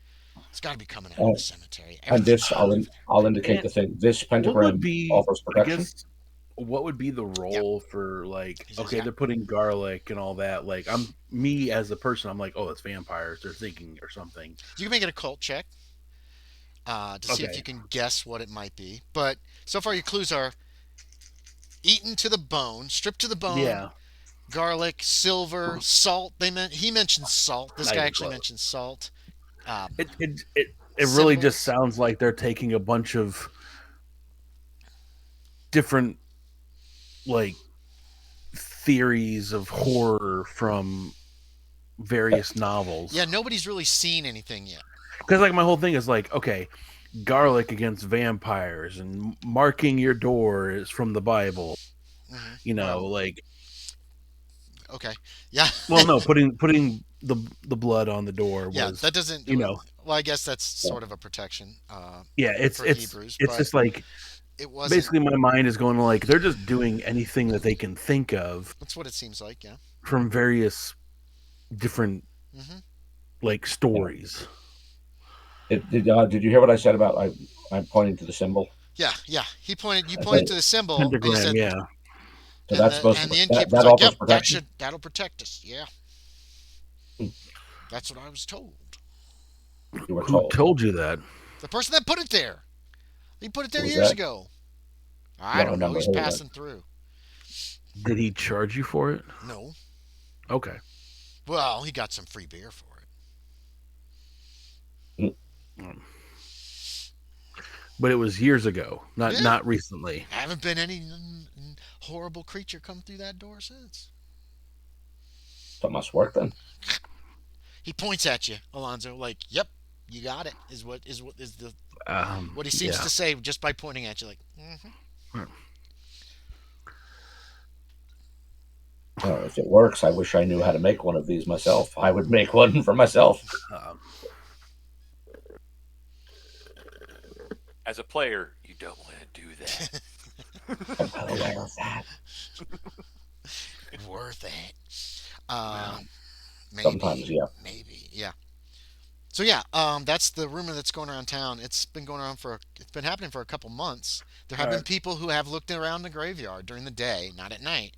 It's got to be coming out of And, the cemetery. and Everything's this, over there. I'll indicate And the thing. This what would pentagram be, offers I protection. guess, what would be the Yep. role for like? He says, Okay, yeah. they're putting garlic and all that. Like, I'm me as a person. I'm like, oh, it's vampires. They're thinking or something. You can make an occult check to see if you Okay. can guess what it might be. But so far, your clues are eaten to the bone, stripped to the bone, Yeah, garlic, silver, salt. He mentioned salt. This not guy even actually close. mentioned salt. It really just Symbols. sounds like they're taking a bunch of different like theories of horror from various novels. Yeah, nobody's really seen anything yet. Because like my whole thing is like, okay, garlic against vampires and marking your door is from the Bible. Well, Like, okay, yeah, well, no, putting the blood on the door yeah. was, That doesn't. Well, I guess that's sort of a protection yeah, for Hebrews, it's but just like it wasn't. basically my mind is going like they're just doing anything that they can think of That's what it seems like. Yeah. from various different hmm like stories. Did you hear what I said about I'm pointing to the symbol? Yeah, yeah. You I pointed think to the symbol, and he Pentagram, said, yeah. so. and That's the supposed and to the innkeeper's that like, offers "Yep, protection. that'll protect us." Yeah, that's what I was told. You were Who told. told you that? The person that put it there, he put it there Who was years that? ago. I Don't don't know. remember He's who passing through. Did he charge you for it? No. Okay. Well, he got some free beer for it. Mm. But it was years ago, Yeah. not recently. Haven't been any horrible creature come through that door since. So it must work then. He points at you, Alonzo, like, "Yep, you got it." Is what he seems Yeah. to say just by pointing at you, like, If it works, I wish I knew how to make one of these myself. I would make one for myself. Um, As a player, you don't want to do that. I'm well aware of that. worth it. Uh, Wow. Sometimes, maybe, yeah. maybe, yeah. So yeah, that's the rumor that's going around town. It's been going around it's been happening for a couple months. There have All been right. people who have looked around the graveyard during the day, not at night.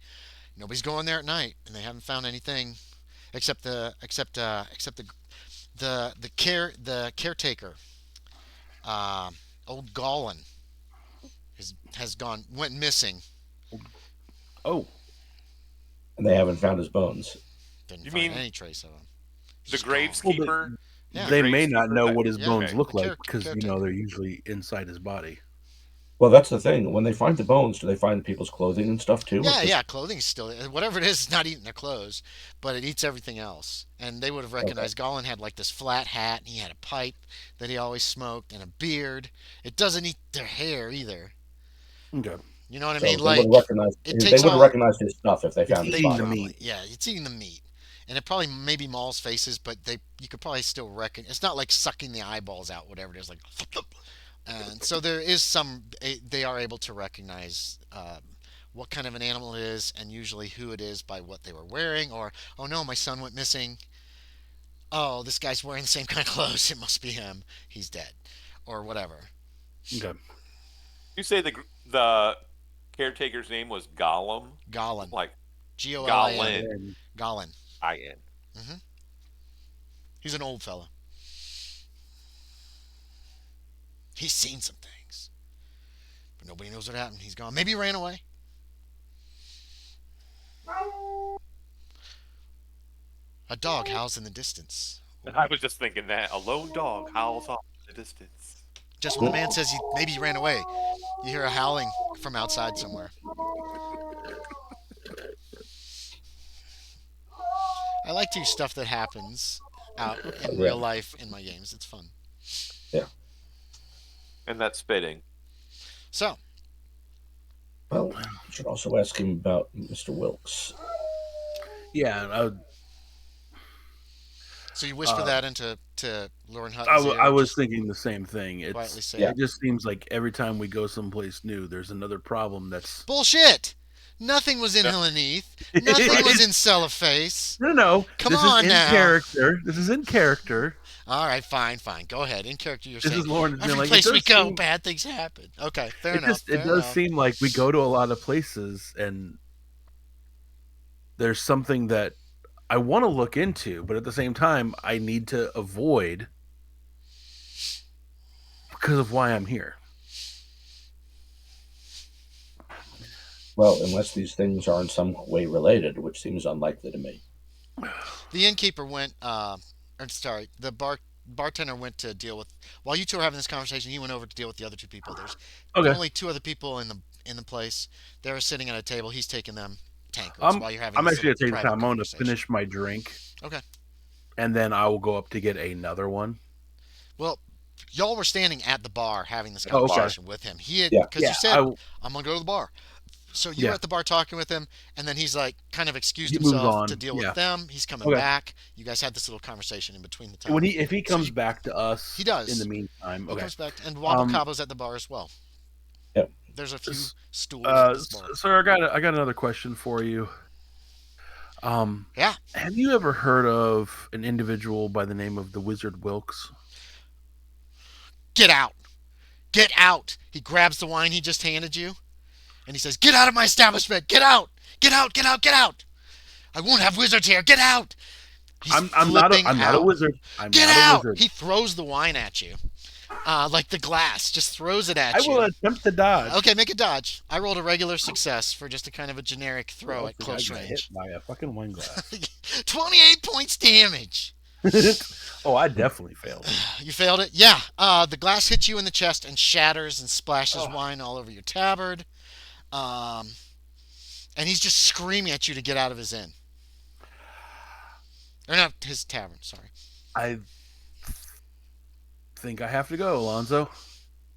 Nobody's going there at night, and they haven't found anything except the caretaker, uh, old Gollin, has gone went missing. Oh, And they haven't found his bones. Didn't You find mean any trace of him. He's the just gone. well, graveskeeper? Yeah, they may not Graveskeeper? know what his yeah. bones Okay. look The like because caretaker. they're usually inside his body. Well, that's the thing. When they find the bones, do they find people's clothing and stuff too, or Yeah, just yeah. Clothing's still whatever it is. It's not eating their clothes, but it eats everything else. And they would have okay? recognized Gollin had like this flat hat, and he had a pipe that he always smoked, and a beard. It doesn't eat their hair either. Okay. You know what I mean? So they would have Like recognized. it They takes would have all. recognized his stuff if they It's found his eating the body. meat. Yeah, it's eating the meat, and it probably maybe mauls faces, but you could probably still reckon it's not like sucking the eyeballs out, whatever it is, like. And so there is they are able to recognize what kind of an animal it is, and usually who it is by what they were wearing, or oh no, my son went missing. Oh, this guy's wearing the same kind of clothes. It must be him. He's dead, or whatever. Okay. You say the caretaker's name was Gollum, Gollin, like Golin, Gollin, Gollin. I-N. hmm He's an old fella. He's seen some things, but nobody knows what happened. He's gone. Maybe he ran away. A dog howls in the distance. I was just thinking that a lone dog howls off in the distance. Just when the man says maybe he ran away, you hear a howling from outside somewhere. I like to use stuff that happens out in Yeah, real life in my games. It's fun. yeah. And that's spitting. So, Well, you should also ask him about Mr. Wilkes. Yeah. so you whisper Uh, that into Loren Hutton's ear. I was Just thinking the same thing. quietly say Yeah. it. It just seems like every time we go someplace new, there's another problem that's Bullshit! Nothing was in Yeah. Helleneath. Nothing was in Celloface. No. Come This on is in now. character. This is in character. All right, fine. Go ahead. In character, you're This saying is Lauren being every like, place it we does go, seem, bad things happen. Okay, fair it enough. just it Fair does enough. seem like we go to a lot of places and there's something that I want to look into, but at the same time, I need to avoid because of why I'm here. Well, unless these things are in some way related, which seems unlikely to me. The innkeeper went. Sorry, the bartender went to deal with. While you two were having this conversation, he went over to deal with the other two people. There's Okay. only two other people in the place. They were sitting at a table. He's taking them tankards while you're having. I'm this actually little going to take the private time. I'm going to conversation. finish my drink. Okay. And then I will go up to get another one. Well, y'all were standing at the bar having this Oh, okay. conversation with him. He had Yeah. because Yeah, you said I, I'm gonna go to the bar. So you were Yeah. at the bar talking with him, and then he's like kind of excused He moves himself on. to deal Yeah. with them. He's coming Okay. back. You guys had this little conversation in between the time. when if he So comes back to us, he does. in the meantime. He Okay. comes back, and Wabo Um, Cabo's at the bar as well. Yep. There's a few S- stools at this bar. Sir, I got another question for you. Yeah. Have you ever heard of an individual by the name of the Wizard Wilkes? Get out! Get out! He grabs the wine he just handed you, and he says, "Get out of my establishment! Get out! Get out! Get out! Get out! I won't have wizards here! Get out!" He's I'm not flipping a out. wizard. I'm Get not out! a wizard. He throws the wine at you, like the glass. Just throws it at I you. will attempt to dodge. Okay, make a dodge. I rolled a regular success for just a kind of a generic throw I at think close I got hit range. by a fucking wine glass. 28 points damage. Oh, I definitely failed. You failed it? Yeah. The glass hits you in the chest and shatters and splashes Oh. wine all over your tabard. And he's just screaming at you to get out of his inn. Or not his tavern, sorry. I think I have to go, Alonzo.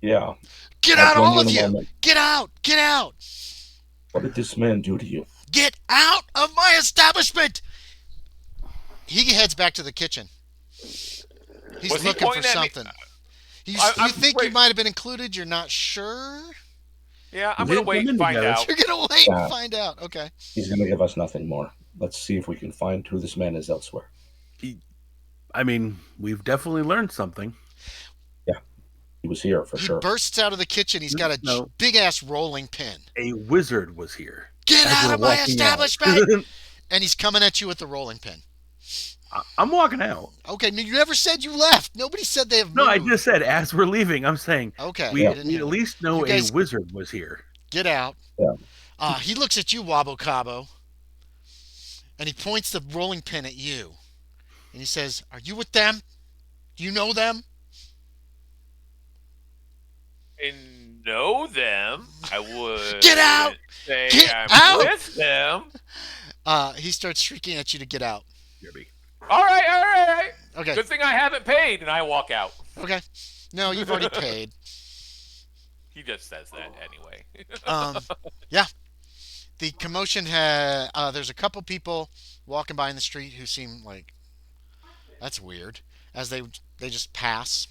Yeah. Get I'll out, join all you of in a you! moment. Get out! Get out! What did this man do to you? Get out of my establishment! He heads back to the kitchen. He's Was he looking for pointing at me? something. You I'm think you wait. might have been included? You're not sure? Yeah, I'm They gonna didn't wait come and in find together. out. You're gonna wait Yeah. and find out. Okay. He's going to give us nothing more. Let's see if we can find who this man is elsewhere. I mean, we've definitely learned something. Yeah, he was here for He sure. bursts out of the kitchen. He's got a No. big ass rolling pin. A wizard was here. Get as out we're of my walking out. establishment! And he's coming at you with the rolling pin. I'm walking out. Okay, you never said you left. Nobody said they have moved. No, I just said as we're leaving. I'm saying Okay, we I didn't hear at that. least know You guys- a wizard was here. Get out. Yeah. He looks at you, Wabo Cabo, and he points the rolling pin at you. And he says, "Are you with them? Do you know them?" And know them. I would Get out! say Get I'm out! with them. He starts shrieking at you to get out. All right. Okay. Good thing I haven't paid, and I walk out. Okay. No, you've already paid. He just says that anyway. Yeah. The commotion there's a couple people walking by in the street who seem like that's weird as they just pass.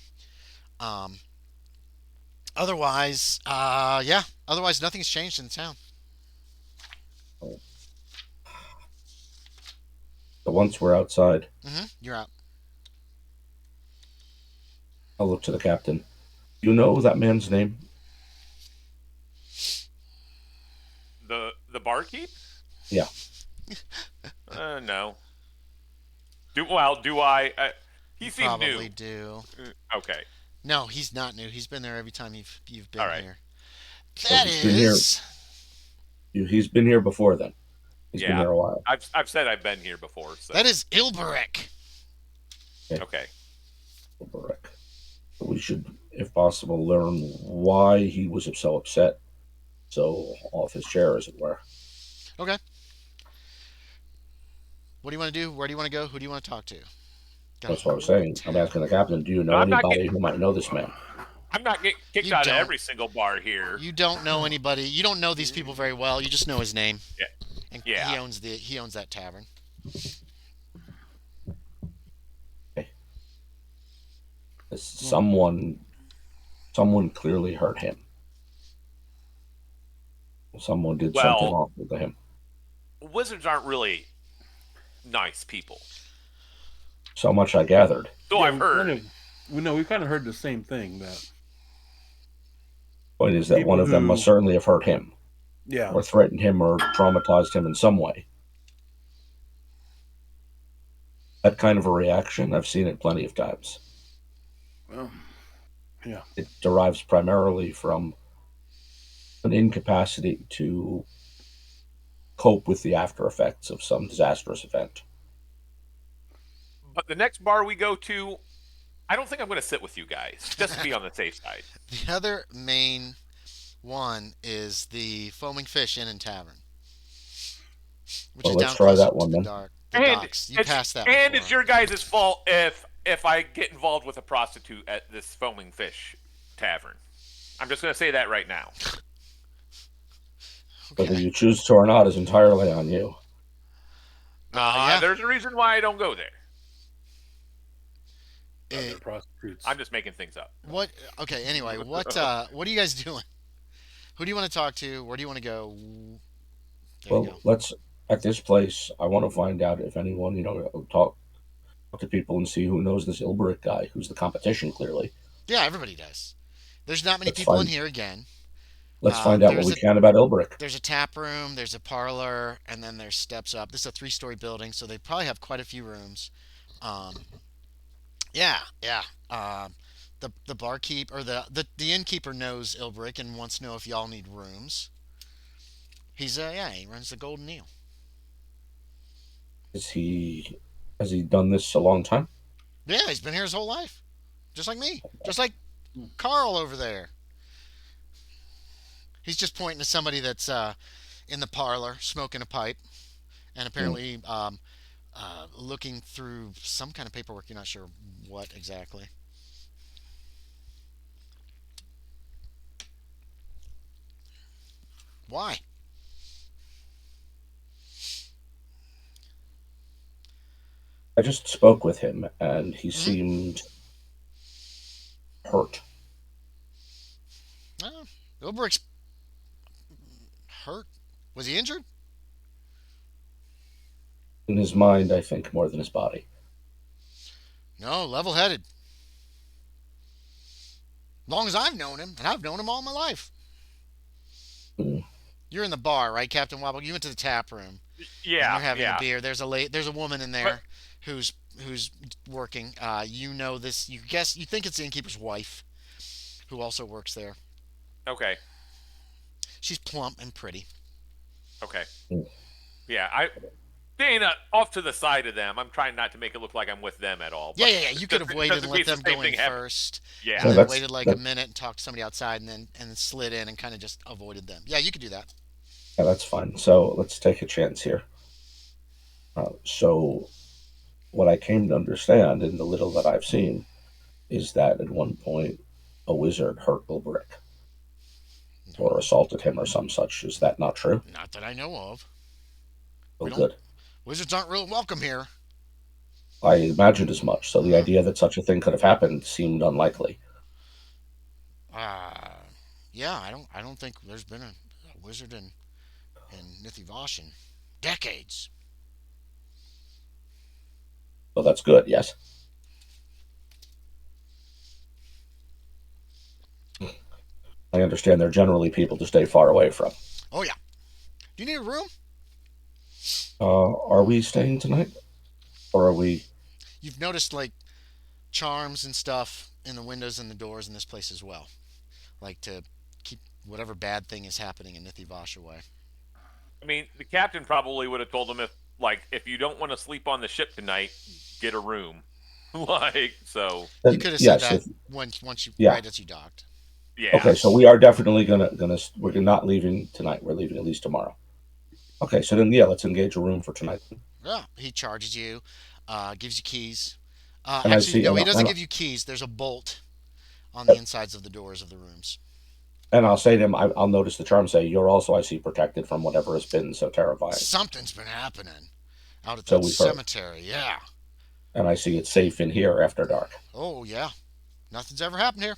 Otherwise, otherwise nothing's changed in the town. So once we're outside, You're out. I'll look to the captain. You know that man's name? The barkeep? Yeah. No. Do I? He seemed Probably new. do. Okay. No, he's not new. He's been there every time you've been All right. here. So That he's been here. is. He's been here before then. He's been Yeah. here a while. I've said I've been here before. So. That is Ilberic. Okay. Correct. We should, if possible, learn why he was so upset, so off his chair, as it were. Okay. What do you want to do? Where do you want to go? Who do you want to talk to? That's what I was saying. I'm asking the captain, do you know I'm not anybody getting- who might know this man? I'm not getting kicked You out don't. of every single bar here. You don't know anybody. You don't know these people very well. You just know his name. Yeah. And Yeah. he owns that tavern. Someone clearly hurt him. Someone did something awful to him. Wizards aren't really nice people. So much I gathered. So I've heard. We kind of heard the same thing. That Point is that one of them must certainly have hurt him, yeah, or threatened him, or traumatized him in some way. That kind of a reaction, I've seen it plenty of times. well, yeah, It derives primarily from an incapacity to cope with the after effects of some disastrous event. But the next bar we go to, I don't think I'm going to sit with you guys, just to be on the safe side. The other main one is the Foaming Fish Inn and Tavern, which Well, is let's down try closer that to one the then. docks. You passed that. And before. it's your guys' fault if I get involved with a prostitute at this Foaming Fish Tavern. I'm just going to say that right now. Whether you choose to or not is entirely on you. Yeah. There's a reason why I don't go there. they're prostitutes. I'm just making things up. What? Okay. Anyway, what are you guys doing? Who do you want to talk to? Where do you want to go? There you Well, go. let's, at this place, I want to find out if anyone, talk to people and see who knows this Ilberic guy, who's the competition, clearly. Yeah, everybody does. There's not many Let's people in find- here again. Let's find out what there's we a- can about Ilberic. There's a tap room, there's a parlor, and then there's steps up. This is a 3-story building, so they probably have quite a few rooms. Yeah. The barkeep or the innkeeper knows Ilbrick and wants to know if y'all need rooms. He runs the Golden Eel. Has he done this a long time? Yeah, he's been here his whole life, just like me, just like Carl over there. He's just pointing to somebody that's in the parlor smoking a pipe, and apparently looking through some kind of paperwork. You're not sure what exactly. Why? I just spoke with him, and he seemed hurt. Ilbrick's hurt? Was he injured? In his mind, I think, more than his body. No, level-headed. As long as I've known him, and I've known him all my life. Hmm. You're in the bar, right, Captain Wabo? You went to the tap room, and Yeah, you're having a yeah. beer. There's a woman in But there who's working. You know this. You think it's the innkeeper's wife, who also works there. okay, She's plump and pretty. okay. Hmm. Yeah, I being off to the side of them. I'm trying not to make it look like I'm with them at all. Yeah, But yeah, yeah. You could have waited just and in let case the them same go in thing happens. first, and Yeah. No, then waited like a that, minute and talked to somebody outside, and then slid in and kind of just avoided them. Yeah, you could do that. yeah, that's fine. So let's take a chance here. So what I came to understand in the little that I've seen is that at one point a wizard hurt Ulbrich or No, assaulted him or some such. Is that not true? not that I know of. Oh, We don't. good. Wizards aren't real welcome here. I imagined as much. So the Uh, idea that such a thing could have happened seemed unlikely. uh, yeah, I don't think there's been a wizard in Nithivash in decades. Well, that's good. Yes, I understand they're generally people to stay far away from. Oh yeah. Do you need a room? Are we staying tonight, or are we? You've noticed like charms and stuff in the windows and the doors in this place as well, like to keep whatever bad thing is happening in Nithivash away. I mean, the captain probably would have told them if you don't want to sleep on the ship tonight, get a room. So. You could have said Yes. that once you Yeah. right as you docked. Yeah. Okay, so we are definitely gonna we're not leaving tonight. We're leaving at least tomorrow. Okay, so then yeah, let's engage a room for tonight. Yeah, he charges you, gives you keys. And I Actually, see, no, he doesn't give you keys. There's a bolt on the and, insides of the doors of the rooms. and I'll say to him, I'll notice the charm. Say you're also, I see, protected from whatever has been so terrifying. Something's been happening out at So that we've heard, cemetery. Yeah. and I see it's safe in here after dark. Oh yeah. Nothing's ever happened here.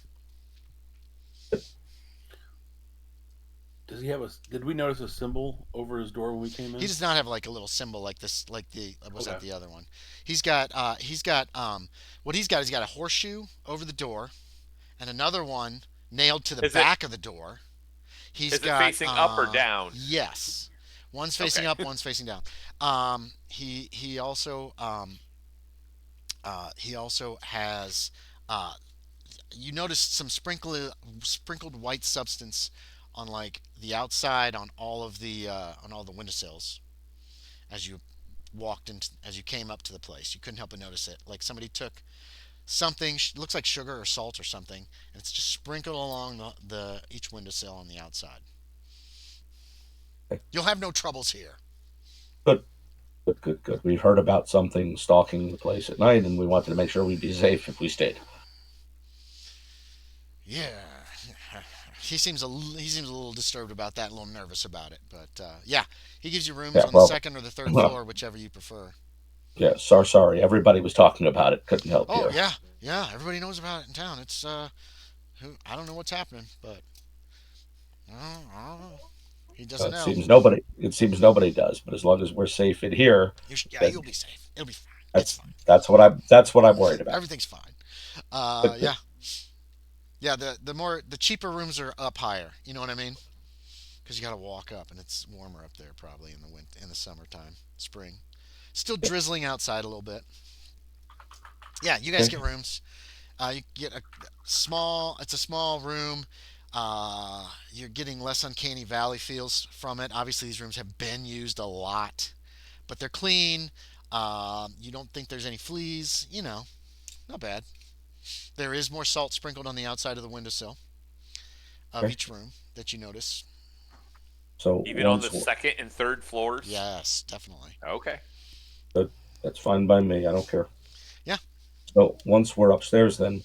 Does he have a? Did we notice a symbol over his door when we came in? He does not have like a little symbol like this, like the was Okay. that the other one? He's got what he's got. He's got a horseshoe over the door, and another one nailed to the Is it back of the door. He's is it got facing up or down? yes, one's facing Okay. up, one's facing down. He also he also has you notice some sprinkled white substance on like the outside on all the windowsills as you as you came up to the place. You couldn't help but notice it. Like somebody took something looks like sugar or salt or something, and it's just sprinkled along the each windowsill on the outside. Okay. You'll have no troubles here. Good, good, good, good. We've heard about something stalking the place at night, and we wanted to make sure we'd be safe if we stayed. Yeah, he seems a little disturbed about that, a little nervous about it. But yeah, he gives you rooms Yeah, on the well, second or the third floor, whichever you prefer. yeah. Sorry. Everybody was talking about it. Couldn't help Oh you. yeah, yeah. Everybody knows about it in town. It's I don't know what's happening, but I don't know. He doesn't know. It seems nobody does. But as long as we're safe in here, Yeah, then you'll be safe. It'll be fine. It's that's fine. that's what I'm worried about. Everything's fine. But Yeah, yeah. The cheaper rooms are up higher. You know what I mean? Because you got to walk up, and it's warmer up there probably in the summertime, spring. Still drizzling outside a little bit. Yeah, you guys okay. get rooms. You get a small. It's a small room. You're getting less uncanny valley feels from it. Obviously, these rooms have been used a lot, but they're clean. You don't think there's any fleas. Not bad. There is more salt sprinkled on the outside of the windowsill of Okay. each room that you notice. So Even on the second and third floors? Yes, definitely. Okay. that's fine by me. I don't care. Yeah. So once we're upstairs, then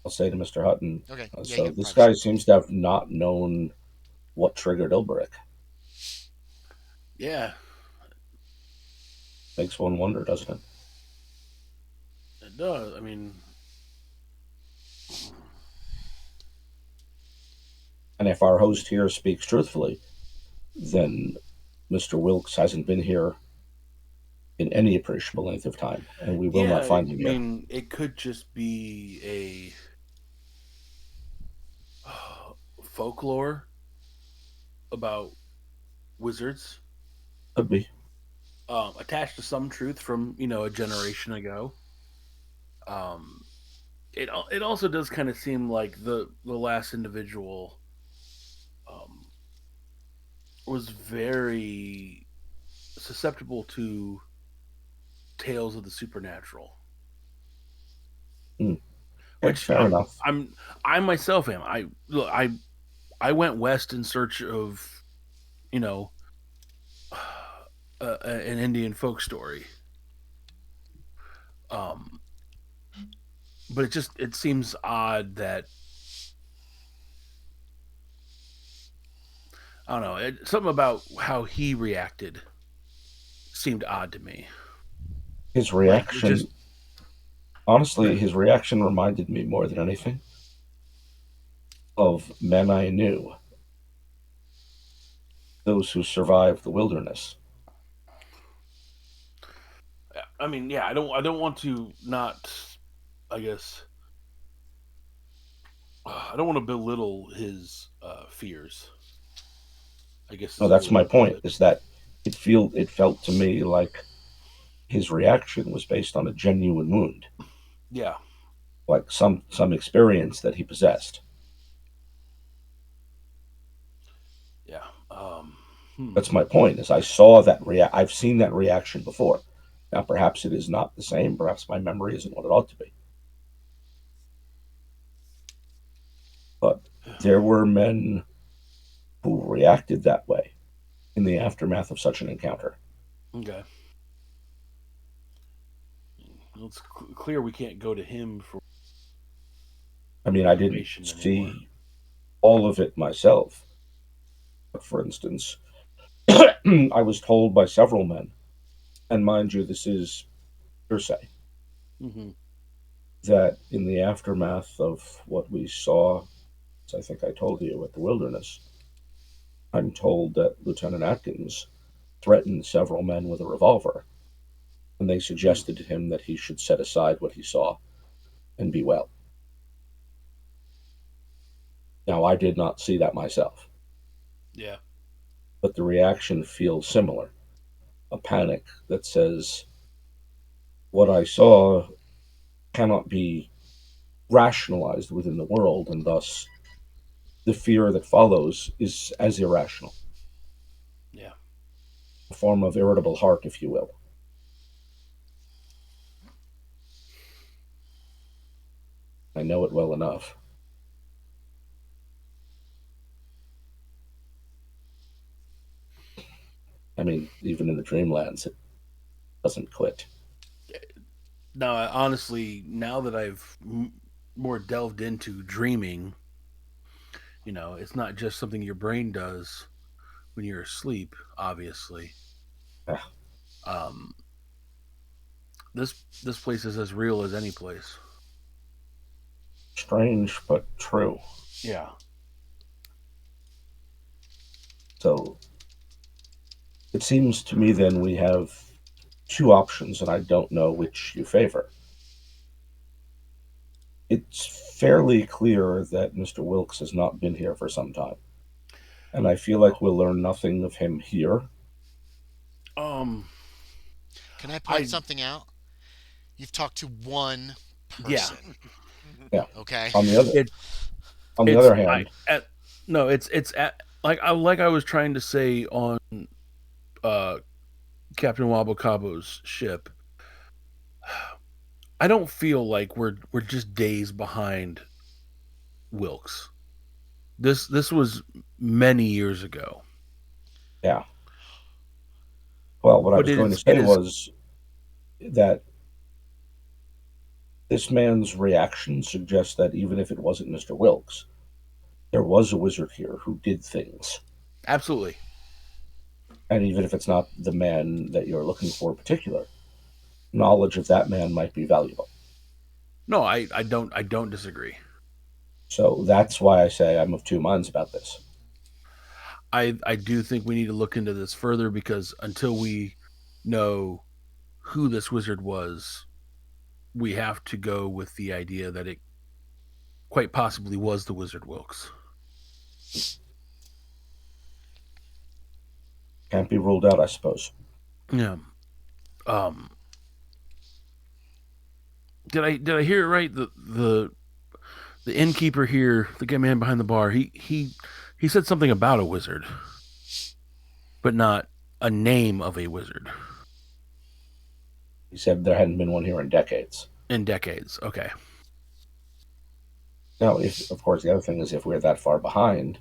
I'll say to Mr. Hutton. Okay. Yeah, you So get this privacy. guy seems to have not known what triggered Ilberic. Yeah, Makes one wonder, doesn't it? it does. I mean, And if our host here speaks truthfully, then Mr. Wilkes hasn't been here in any appreciable length of time, and we will Yeah, not find him here. it could just be a folklore about wizards, Could be. attached to some truth from a generation ago. Um, it also does kind of seem like the last individual um, was very susceptible to tales of the supernatural. Mm. Which Fair enough. I myself am. I went west in search of you know an Indian folk story. Um, but it seems odd that I don't know. Something about how he reacted seemed odd to me. His Like it reaction, just honestly, his reaction reminded me more than anything of men I knew, those who survived the wilderness. I mean, yeah, I don't want to not, I guess, I don't want to belittle his fears. I guess No, is a that's way my to put point. it. Is that it felt to me like his reaction was based on a genuine wound, Yeah, like some experience that he possessed. yeah. That's my point. Is I saw that I've seen that reaction before. Now, perhaps it is not the same. Perhaps my memory isn't what it ought to be. But there were men who reacted that way in the aftermath of such an encounter. Okay. Well, it's clear we can't go to him for I mean, I didn't information anymore. see all of it myself. But for instance, I was told by several men, and mind you, this is hearsay, Mm-hmm. that in the aftermath of what we saw, as I think I told you, at the wilderness, I'm told that Lieutenant Atkins threatened several men with a revolver, and they suggested to him that he should set aside what he saw and be well. Now, I did not see that myself, Yeah. but the reaction feels similar, a panic that says, what I saw cannot be rationalized within the world, and thus the fear that follows is as irrational, Yeah. a form of irritable heart, if you will. I know it well enough. I mean, even in the Dreamlands, it doesn't quit. Now, honestly, now that I've more delved into dreaming, it's not just something your brain does when you're asleep. Obviously, Ah, um, this place is as real as any place. strange, but true. Yeah. So it seems to me then we have two options, and I don't know which you favor. It's fairly clear that Mr. Wilkes has not been here for some time, and I feel like we'll learn nothing of him here. Um. Can I point I something out? You've talked to one yeah. person, Yeah. okay? On the other It on the it's other I hand, at no. It's at like I was trying to say on uh Captain Wabo Cabo's ship. I don't feel like we're just days behind Wilkes. This was many years ago. yeah. Well, what I But was going to it say is was that this man's reaction suggests that even if it wasn't Mr. Wilkes, there was a wizard here who did things. absolutely. And even if it's not the man that you're looking for in particular, knowledge of that man might be valuable. No, I don't disagree. So that's why I say I'm of two minds about this. I do think we need to look into this further, because until we know who this wizard was, we have to go with the idea that it quite possibly was the Wizard Wilkes. Can't be ruled out, I suppose. Yeah. Um. Did I hear it right? The innkeeper here, the man behind the bar, he said something about a wizard, but not a name of a wizard. He said there hadn't been one here in decades. In decades, okay. Now, if of course the other thing is, if we're that far behind,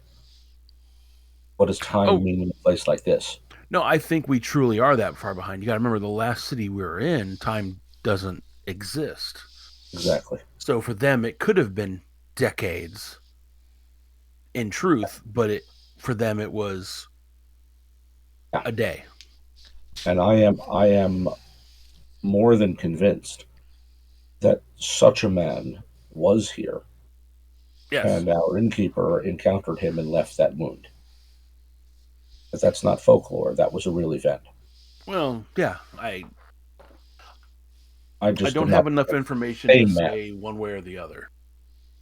what does time mean in a place like this? No, I think we truly are that far behind. You got to remember, the last city we were in, time doesn't exist. Exactly. So for them, it could have been decades in truth, but for them it was a day. And I am more than convinced that such a man was here. Yes. And our innkeeper encountered him and left that wound. But that's not folklore. That was a real event. Well, yeah, I just don't have enough information to say one way or the other.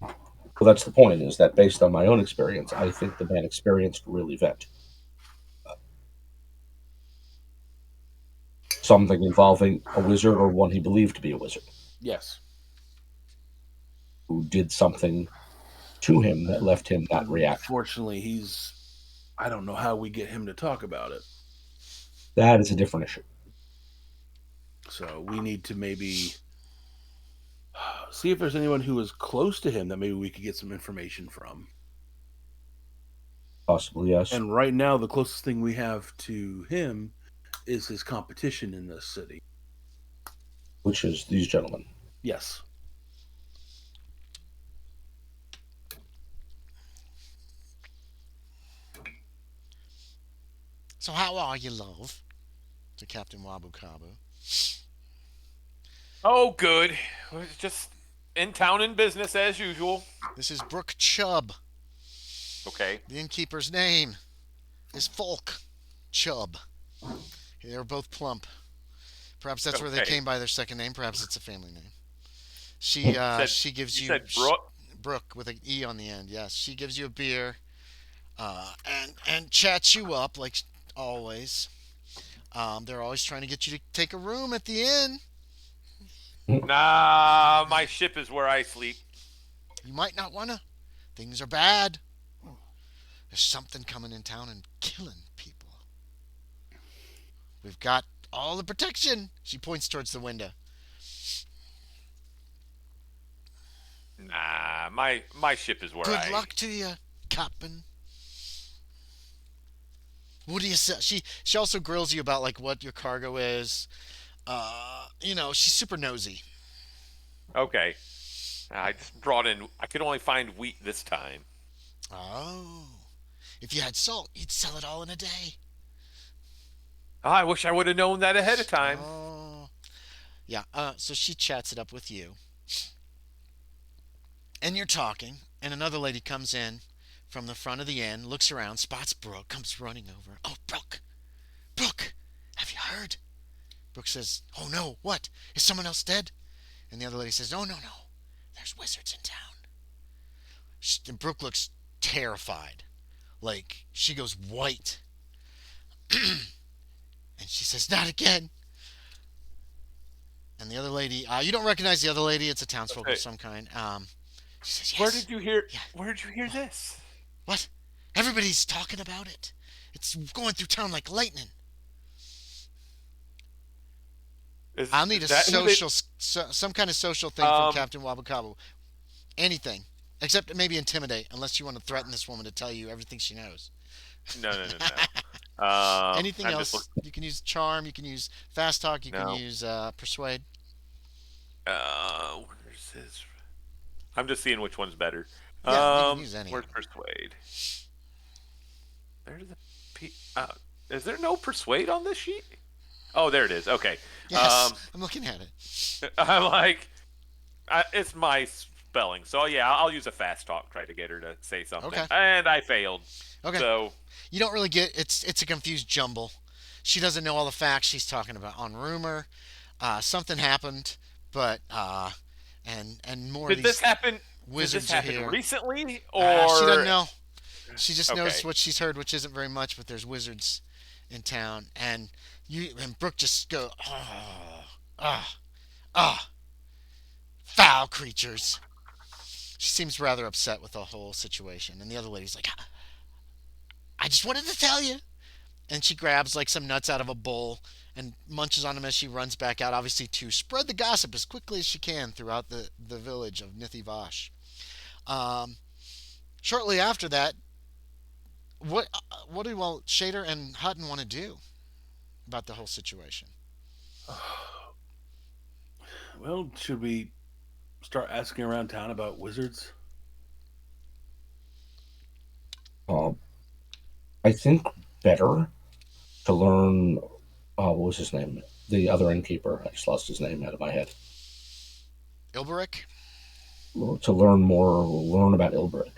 Well, that's the point, is that based on my own experience, I think the man experienced a real event. Something involving a wizard, or one he believed to be a wizard. Yes. Who did something to him that left him that reaction. Unfortunately, I don't know how we get him to talk about it. That is a different issue. So we need to maybe see if there's anyone who is close to him that maybe we could get some information from. Possibly, yes. And right now, the closest thing we have to him is his competition in this city. Which is these gentlemen. Yes. So how are you, love? To Captain Wabo Cabo. Oh, good. We're just in town in business as usual. This is Brooke Chubb. Okay. The innkeeper's name is Folk Chubb. They're both plump. Perhaps that's where they came by their second name. Perhaps it's a family name. She gives you said Brooke? Brooke with an E on the end. Yes, she gives you a beer, and chats you up like always. They're always trying to get you to take a room at the inn. Nah, my ship is where I sleep. You might not wanna. Things are bad. There's something coming in town and killing people. We've got all the protection. She points towards the window. Nah, my ship is where Good luck to you, Captain. What do you say? She also grills you about like what your cargo is. She's super nosy. Okay. I just brought in. I could only find wheat this time. Oh, if you had salt, you'd sell it all in a day. Oh, I wish I would have known that ahead of time. Oh, yeah. So she chats it up with you, and you're talking, and another lady comes in from the front of the inn, looks around, spots Brooke, comes running over. Oh, Brooke, have you heard? Brooke says, "Oh no, what? Is someone else dead?" And the other lady says, "No, there's wizards in town." And Brooke looks terrified, like she goes white, and she says, "Not again." And the other lady, you don't recognize the other lady. It's a townsfolk of some kind. She says, "Yes." Where did you hear? Yeah. Where did you hear this? What? Everybody's talking about it. It's going through town like lightning. I'll need some kind of social thing from Captain Wabakabo. Anything. Except maybe intimidate, unless you want to threaten this woman to tell you everything she knows. No. Anything else? You can use charm, you can use fast talk, you can use persuade. Where's his... I'm just seeing which one's better. Yeah, you can use any. Where's persuade? There's is there no persuade on this sheet? Oh, there it is. Okay. Yes, I'm looking at it. I'm like, it's my spelling. So yeah, I'll use a fast talk, try to get her to say something, Okay. and I failed. Okay. So You don't really get it's a confused jumble. She doesn't know all the facts she's talking about on rumor. Something happened, but and more of did this these happen? Did this wizards are happen here. recently, She doesn't or know. She just knows okay? what she's heard, which isn't very much. But there's wizards in town, and Brooke just go, oh, ah, ah, foul creatures. She seems rather upset with the whole situation, and the other lady's like, I just wanted to tell you. And she grabs like some nuts out of a bowl and munches on them as she runs back out, obviously to spread the gossip as quickly as she can throughout the village of Nithi Vash. Um, Shortly after that, what do Shaeder and Hutton want to do about the whole situation? Well, should we start asking around town about wizards? Um, I think better to learn. What was his name? The other innkeeper. I just lost his name out of my head. Ilberic? To learn about Ilbrick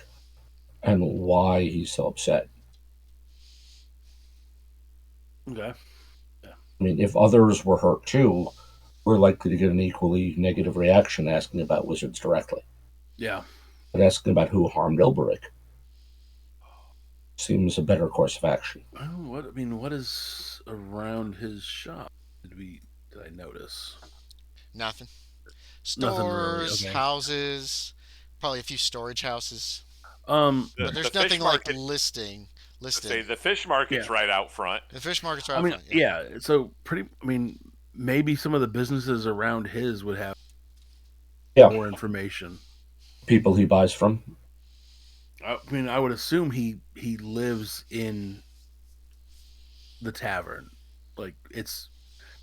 and why he's so upset. Okay. I mean, if others were hurt too, we're likely to get an equally negative reaction asking about wizards directly. Yeah. But asking about who harmed Ilberic seems a better course of action. What is around his shop? Did I notice? Nothing. Nothing really. Stores, Okay. houses, probably a few storage houses, The, but the there's fish nothing like market. listed. Say the fish market's Yeah. right out front. The fish market's right I out mean, front. yeah. So pretty. Maybe some of the businesses around his would have Yeah, more information. people he buys from. I would assume he lives in the tavern. Like it's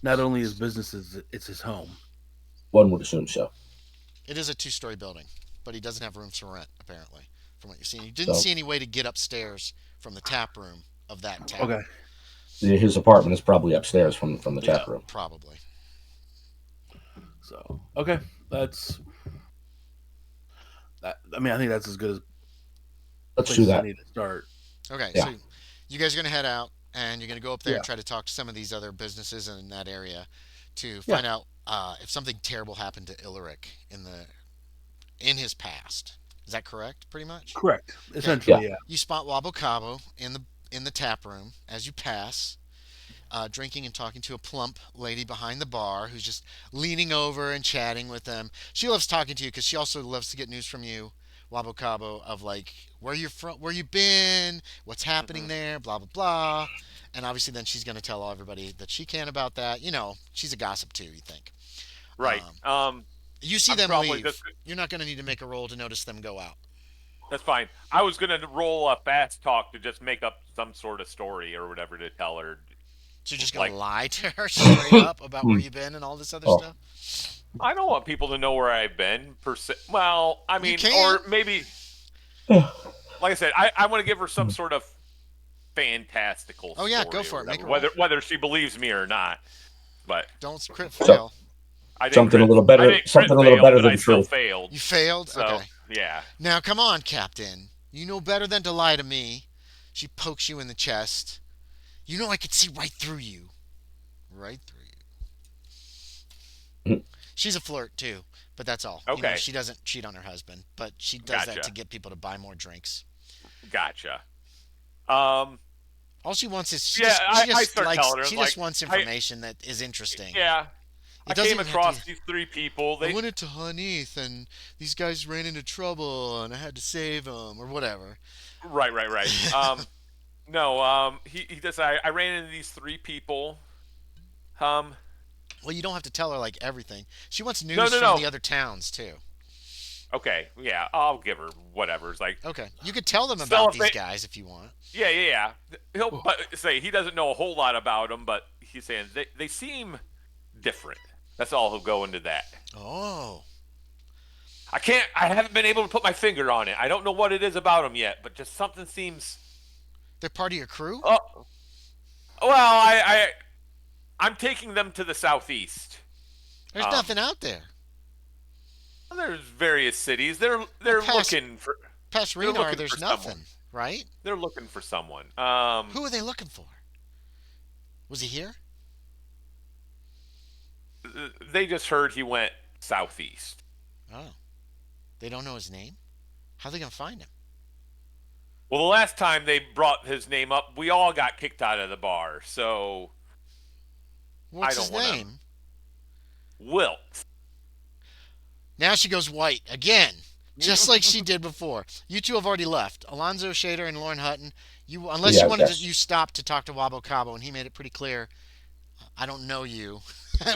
not only his business, it's his home. One would assume so. It is a two-story building, but he doesn't have rooms for rent, apparently, from what you're seeing. You didn't see any way to get upstairs from the tap room of that tavern. Okay. His apartment is probably upstairs from the tap room. Probably. So okay, that's that. I think that's as good as Let's do places I that. need to start. Okay, Yeah. so you guys are going to head out, and you're going to go up there and Yeah. try to talk to some of these other businesses in that area to find out if something terrible happened to Ilaric in his past. Is that correct? Pretty much. Correct. Essentially, yeah. You spot Wabo Cabo in the tap room as you pass, drinking and talking to a plump lady behind the bar who's just leaning over and chatting with them. She loves talking to you because she also loves to get news from you, Wabo Cabo, of like where you're from, where you've been, what's happening there, blah blah blah. And obviously, then she's going to tell everybody that she can about that. You know, she's a gossip too. You think? Right. You see I'm them probably leave. just- You're not going to need to make a roll to notice them go out. That's fine. I was gonna roll a fast talk to just make up some sort of story or whatever to tell her. So you're just going to Like- lie to her straight up about where you've been and all this other stuff? I don't want people to know where I've been per se. Well, I mean, can. or maybe, like I said, I want to give her some sort of fantastical. Oh, yeah, story go or for it. Make whatever, a roll. whether she believes me or not. But Don't crit fail. I didn't Something crit- a little better- I didn't crit something a little fail, better but than I still truth. failed. You failed? So Okay. yeah. Now, come on, Captain. You know better than to lie to me. She pokes you in the chest. You know I could see right through you. Right through you. She's a flirt, too, but that's all. You know, Okay. she doesn't cheat on her husband, but she does that Gotcha. to get people to buy more drinks. Gotcha. All she wants is Yeah, I start telling her, she like, just wants information that is interesting. Yeah. I doesn't came have to across be- these three people. I They went into Hanith and these guys ran into trouble and I had to save them or whatever. right. No. He does. I ran into these three people. Well, you don't have to tell her like everything. She wants news No. from the other towns too. Okay. Yeah. I'll give her whatever. It's like, Okay, you could tell them Sell about a these fa- guys if you want. yeah. He'll say he doesn't know a whole lot about them, but he's saying they seem different. That's all. He'll go into that. Oh, I haven't been able to put my finger on it. I don't know what it is about them yet, but just something seems. they're part of your crew. Oh. Well, I'm taking them to the southeast. There's nothing out there. There's various cities. They're Past looking for they're Renar, looking for there's someone. nothing, right? They're looking for someone. Who are they looking for? Was he here? They just heard he went southeast. Oh, they don't know his name. How are they gonna find him? Well, the last time they brought his name up, we all got kicked out of the bar. So I What's his don't want to. name? Wilt. Now she goes white again, just like she did before. You two have already left. Alonzo, Shaeder, and Loren Hutton. Unless you Yeah, wanted to, yes. you stopped to talk to Wabo Cabo, and he made it pretty clear. I don't know you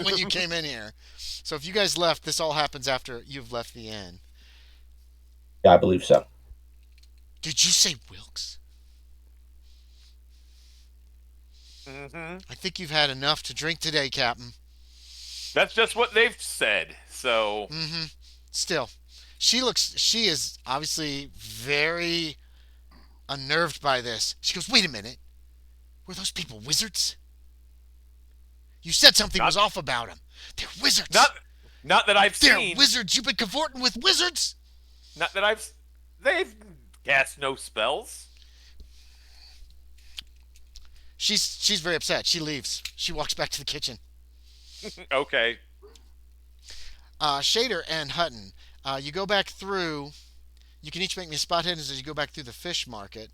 when you came in here. So if you guys left, this all happens after you've left the inn. Yeah, I believe so. Did you say Wilkes? Mm-hmm. I think you've had enough to drink today, Captain. That's just what they've said. So Mm-hmm. Still, she is obviously very unnerved by this. She goes, wait a minute. Were those people wizards? You said something not was off about them. They're wizards. not not that I've They're seen. wizards. You've been cavorting with wizards. Not that I've. They've cast no spells. She's very upset. She leaves. She walks back to the kitchen. Okay. Shaeder and Hutton, you go back through. You can each make me spot hidden as you go back through the fish market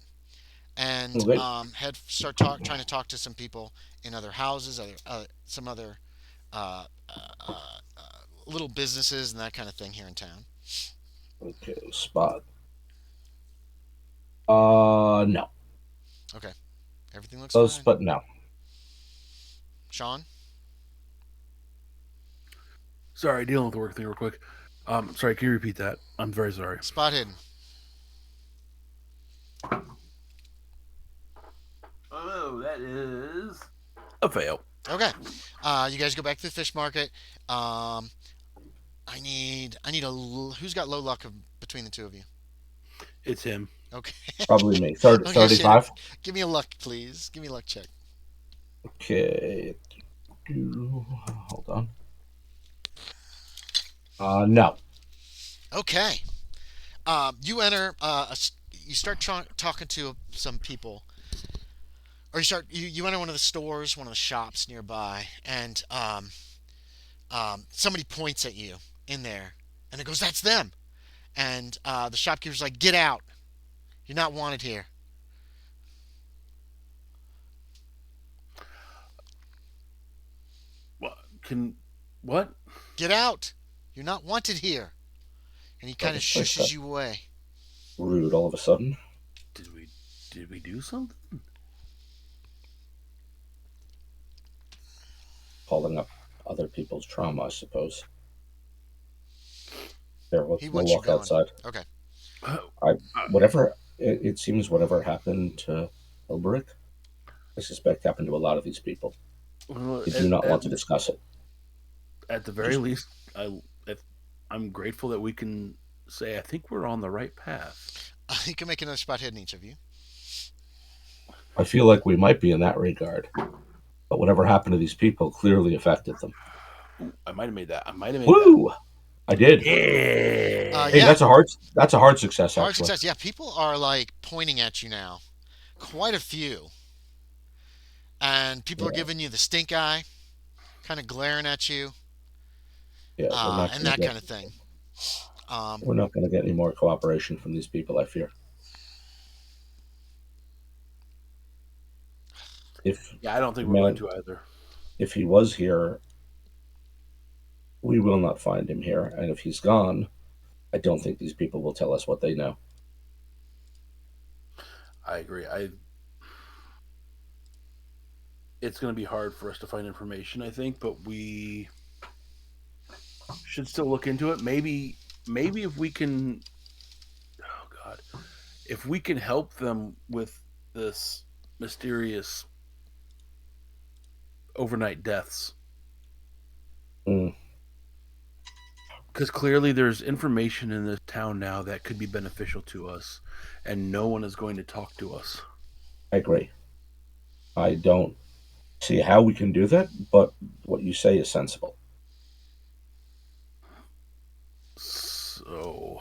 and Okay. trying to talk to some people in other houses, some other uh, uh, uh, little businesses and that kind of thing here in town. Okay, spot. No. Okay, everything looks Close, fine. but no. Sean, Sorry, dealing with the work thing real quick. Sorry, can you repeat that? I'm very sorry. spot hidden. Oh, that is a fail. Okay, you guys go back to the fish market. I need who's got low luck between the two of you. It's him. Okay. Probably me. Okay, 35. Give me a luck, please. Give me a luck check. Okay. Hold on. No. Okay. You enter. You start talking to some people, or you enter one of the stores, one of the shops nearby, and somebody points at you in there, and it goes, "That's them." And the shopkeeper's like, "Get out! You're not wanted here." What can? What? Get out! You're not wanted here. And he kind of This place shushes got you away. rude all of a sudden. Did we do something? Calling up other people's trauma, I suppose. There, He we'll wants you walk going. outside. Okay. It seems whatever happened to Hilberick, I suspect happened to a lot of these people. Well, I do not want to discuss it. at the very least, I'm grateful that we can say I think we're on the right path. You can make another spot hidden, each of you. I feel like we might be in that regard. But whatever happened to these people clearly affected them. Ooh, I might have made that. Woo! I did. Yeah. Hey, Yeah. that's a hard success, Hard actually. success. Yeah, people are like pointing at you now. Quite a few. And people are Yeah. giving you the stink eye, kind of glaring at you, Yeah, and that kind of thing. we're not going to get any more cooperation from these people, I fear. Yeah, I don't think we're going to either. If he was here, we will not find him here. And if he's gone, I don't think these people will tell us what they know. I agree. It's going to be hard for us to find information, I think, but we should still look into it. Maybe if we can, oh God, if we can help them with this mysterious overnight deaths. Mm. Because clearly there's information in this town now that could be beneficial to us, and no one is going to talk to us. I agree. I don't see how we can do that, but what you say is sensible. So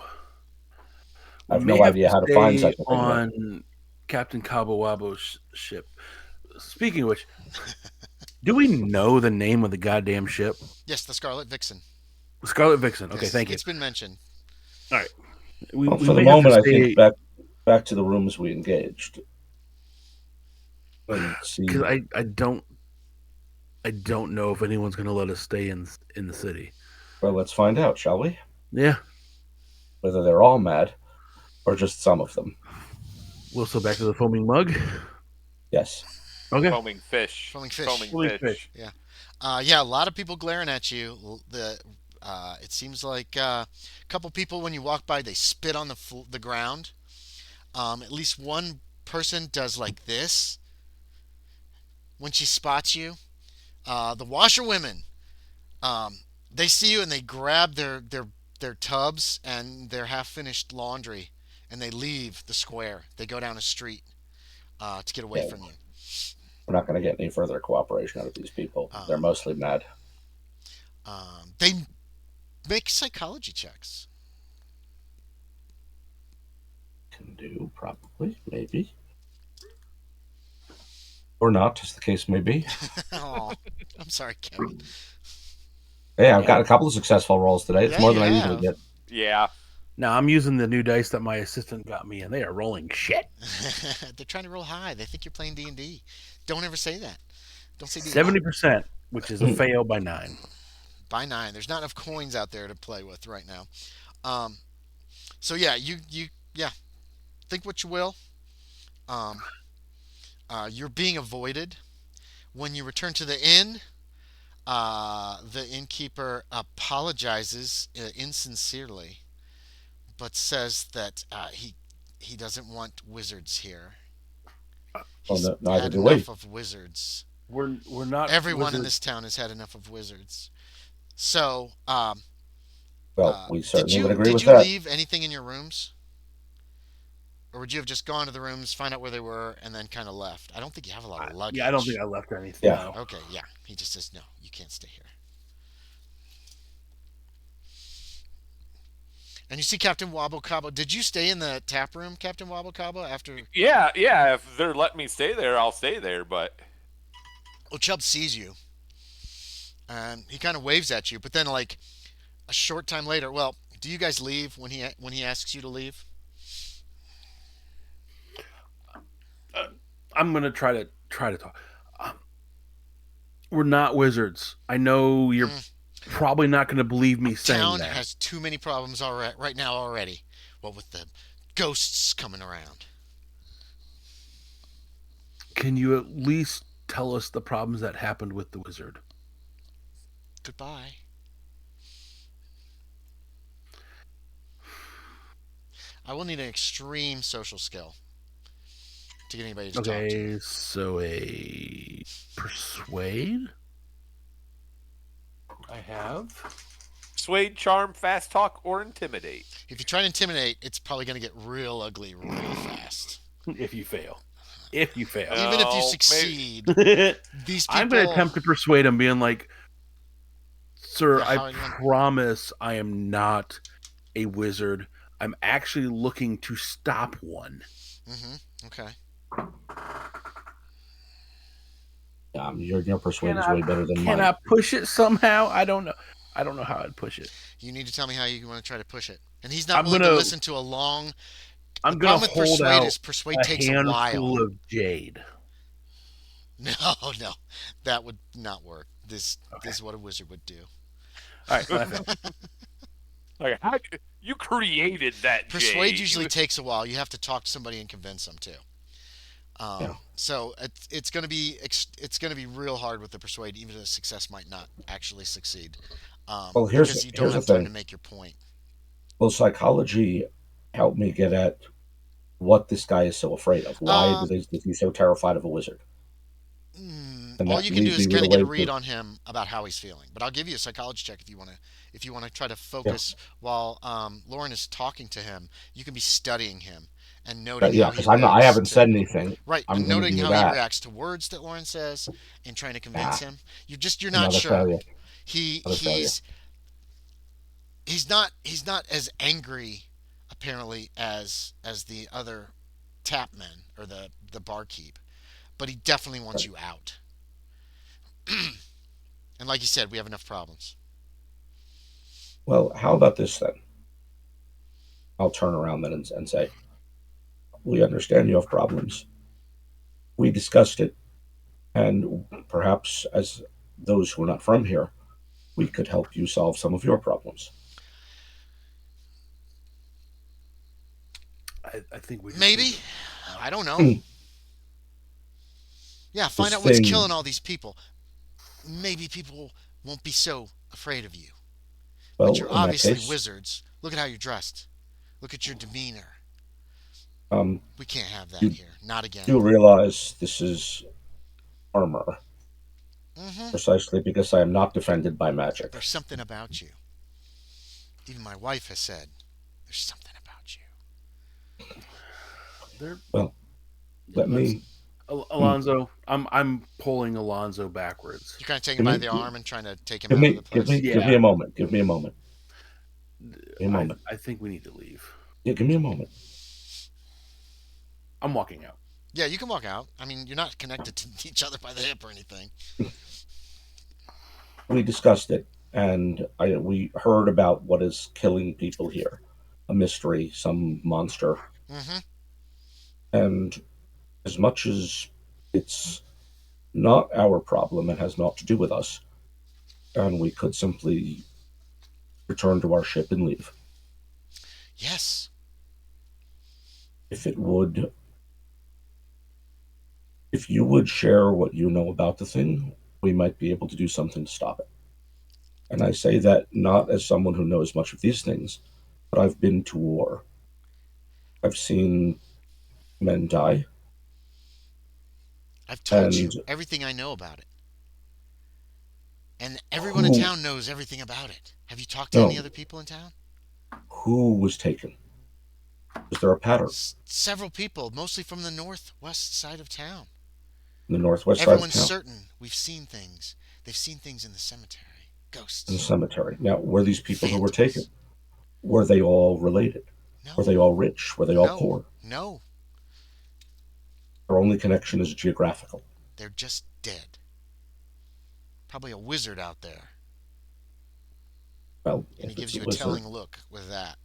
I we have may no have idea to how to find stay such a thing, though. on Captain Cabo Wabo's ship. Speaking of which, do we know the name of the goddamn ship? Yes, the Scarlet Vixen. Scarlet Vixen. Okay, Yes, thank you. it's been mentioned. All right. Well, We for the may have to moment, I think stay back to the rooms we engaged and see. because I don't know if anyone's going to let us stay in the city. Well, let's find out, shall we? Yeah. Whether they're all mad or just some of them. We'll so back to the foaming mug. Yes. Okay. Foaming fish. Foaming fish. Foaming fish. Yeah. Yeah, a lot of people glaring at you. It seems like a couple people, when you walk by, they spit on the ground. At least one person does like this when she spots you. The washerwomen, they see you and they grab their tubs and their half-finished laundry, and they leave the square. They go down a street to get away Yeah. from you. We're not going to get any further cooperation out of these people. They're mostly mad. They make psychology checks. Can do, probably, maybe. Or not, as the case may be. Oh, I'm sorry, Kevin. Hey, I've got a couple of successful rolls today. It's Yeah, more you than I have. usually get. Yeah. Now I'm using the new dice that my assistant got me, and they are rolling shit. They're trying to roll high. They think you're playing D&D. Don't ever say that. Don't say D&D. 70%, which is a fail by 9. By 9. There's not enough coins out there to play with right now. So yeah, you think what you will. You're being avoided. When you return to the inn, the innkeeper apologizes insincerely, but says that he doesn't want wizards here. He's Well, neither had do we. enough of wizards. We're not Everyone in wizards. this town has had enough of wizards. So, Well, we certainly would agree did with you that. leave anything in your rooms? Or would you have just gone to the rooms, find out where they were, and then kind of left? I don't think you have a lot of luggage. Yeah, I don't think I left anything. Yeah. No. Okay, yeah. He just says, no, you can't stay here. And you see Captain Wabo Cabo. Did you stay in the tap room, Captain Wabo Cabo, after... Yeah, yeah. If they're letting me stay there, I'll stay there. But Well, Chubb sees you. And he kind of waves at you. But then, like, a short time later... Well, do you guys leave when he asks you to leave? I'm gonna try to talk. We're not wizards. I know you're probably not gonna believe me saying Town that. has too many problems right now already. Well, with the ghosts coming around. Can you at least tell us the problems that happened with the wizard? Goodbye. I will need an extreme social skill to get anybody to talk to. Okay, so a persuade. I have. persuade, charm, fast talk, or intimidate. If you try to intimidate, it's probably going to get real ugly real fast. If you fail. Even if you Oh, succeed, these people... I'm going to attempt to persuade him, being like, sir, Yeah, I promise I am not a wizard. I'm actually looking to stop one. Okay. Your persuade is way better than mine. Can I push it somehow? I don't know. I don't know how I'd push it. You need to tell me how you want to try to push it. And he's not willing to listen to a long... I'm the going problem to with hold persuade out is persuade a takes a handful while. of jade. No, that would not work. This is what a wizard would do. All right, laugh out. Like, how you created that? Persuade Jay. usually takes a while. You have to talk to somebody and convince them too. So it's going to be real hard with the persuade. Even a success might not actually succeed. Well, because you don't here's have the time thing. to make your point. Will psychology help me get at what this guy is so afraid of? Why is he so terrified of a wizard? All you can do is kind of get a read on him about how he's feeling. But I'll give you a psychology check if you want to. If you want to try to focus while Loren is talking to him, you can be studying him and noting how he because reacts. I haven't said anything. Right, I'm noting do how that. he reacts to words that Loren says and trying to convince him. You're not Another sure. failure. He's he's not as angry apparently as the other tapmen or the barkeep, but he definitely wants Right. you out. And like you said, we have enough problems. Well, how about this then? I'll turn around then and say, we understand you have problems. We discussed it, and perhaps as those who are not from here, we could help you solve some of your problems. I think we just need Maybe. to. I don't know. Yeah, find This out what's thing, killing all these people. Maybe people won't be so afraid of you. But well, you're in that obviously case, wizards. Look at how you're dressed. Look at your demeanor. um, We can't have that you here. Not again. do realize this is armor, Mm-hmm. precisely because I am not defended by magic. There's something about you. Even my wife has said, there's something about you. There. Well, let Let's. me hmm, Alonzo, I'm pulling Alonzo backwards. You're kind of taking him give by me the arm and trying to take him give out of the me place. give me Yeah, a moment. Give me a moment. Give me a moment. I think we need to leave. Yeah, give me a moment. I'm walking out. Yeah, you can walk out. I mean, you're not connected to each other by the hip or anything. We discussed it, and we heard about what is killing people here, a mystery, some monster, Mm-hmm. and as much as it's not our problem and has not to do with us, and we could simply return to our ship and leave. Yes. If it would, if you would share what you know about the thing, we might be able to do something to stop it. And I say that not as someone who knows much of these things, but I've been to war. I've seen men die, I've told and you everything I know about it. And everyone in who town knows everything about it. Have you talked to any no, other people in town? who was taken? Was there a pattern Several people, mostly from the northwest side of town. in the northwest side of Everyone's town, certain we've seen things. They've seen things in the cemetery. in the Ghosts. cemetery? Now, were these people who were taken? Phantoms. Were they all related? Were No. they all rich? Were they all No. poor? No. Their only connection is geographical. They're just dead. Probably a wizard out there. Well, And he if it's gives a you a wizard, telling look with that.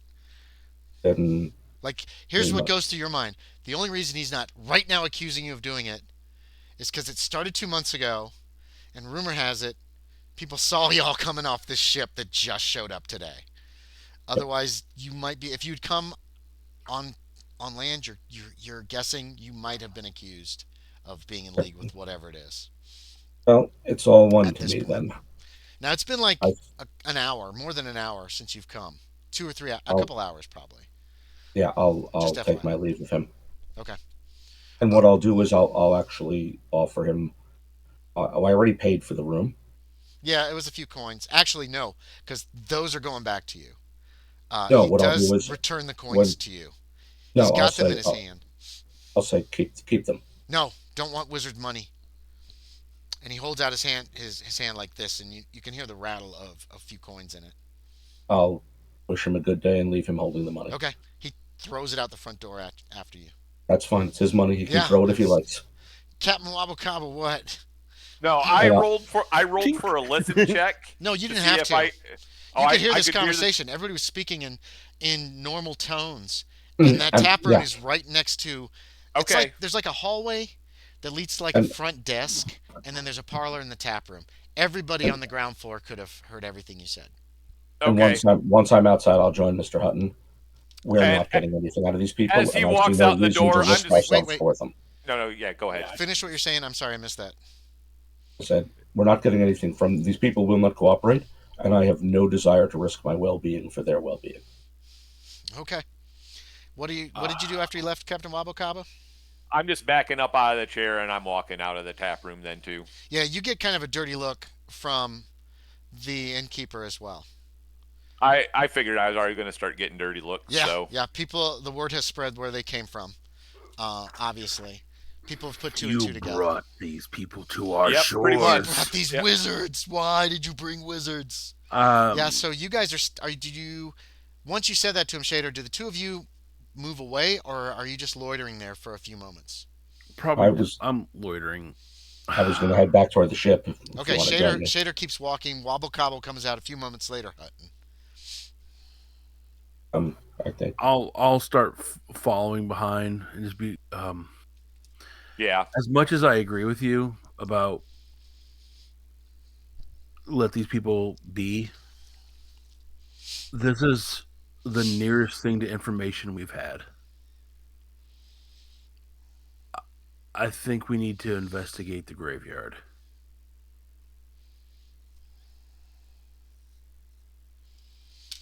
then Like, we here's what mu- goes through your mind. The only reason he's not right now accusing you of doing it is because it started 2 months ago, and rumor has it people saw y'all coming off this ship that just showed up today. Otherwise, you might be if you'd come on on land. You're guessing you might have been accused of being in league with whatever it is well, it's all one at to this me point. then. Now it's been I, like an hour, more than an hour since you've come. 2 or 3, a I'll couple hours probably. yeah, Just I'll take FYI. my leave of him. Okay. And Uh, what I'll do is I'll actually offer him. I already paid for the room. yeah, it was a few coins. Actually, no, because those are going back to you. No, He what I'll do does is return the coins when to you. He's no, I'll got them in say his hand. I'll say keep them. No, don't want wizard money. And he holds out his hand like this, and you can hear the rattle of a few coins in it. I'll wish him a good day and leave him holding the money. Okay. He throws it out the front door after you. That's fine. It's his money. He can Yeah, throw it if he it's likes. Captain Wabo Cabo. What? No, And I rolled for a listen check No, you to didn't see have if to. I. Oh, You could hear I this could hear the. conversation. Everybody was speaking in normal tones, and that and tap room yeah, is right next to. It's like Okay, there's like a hallway that leads to like a and front desk, and then there's a parlor in the tap room. Everybody and on the ground floor could have heard everything you said. and okay. once I'm outside, I'll join Mr. Hutton. We're And not getting anything out of these people, as he and I see walks no out the reason to door, I'm Shh, risk just. wait, wait, ourselves wait. for them. No, no, yeah, go ahead. Finish what you're saying. I'm sorry, I missed that. I said we're not getting anything from these people. Will not cooperate, and I have no desire to risk my well-being for their well-being. Okay. What did you do after you left, Captain Wabo Cabo? I'm just backing up out of the chair and I'm walking out of the tap room then too. Yeah, you get kind of a dirty look from the innkeeper as well. I figured I was already going to start getting dirty looks, Yeah, so yeah. People, the word has spread where they came from. Obviously, people have put two and You two together. brought these people to our yep, pretty You much. brought shores. these Yep. wizards. Why did you bring wizards? Yeah. Um, So you guys are. Did you once you said that to him, Shader? Did the two of you move away, or are you just loitering there for a few moments? I Probably just was I'm loitering. I was going to head back toward the ship if you Okay. want to join Shader me. Shader keeps walking. Wobble Cobble comes out a few moments later. Hutton. I think I'll start following behind and just be Yeah. as much as I agree with you about let these people be. This is the nearest thing to information we've had. I think we need to investigate the graveyard.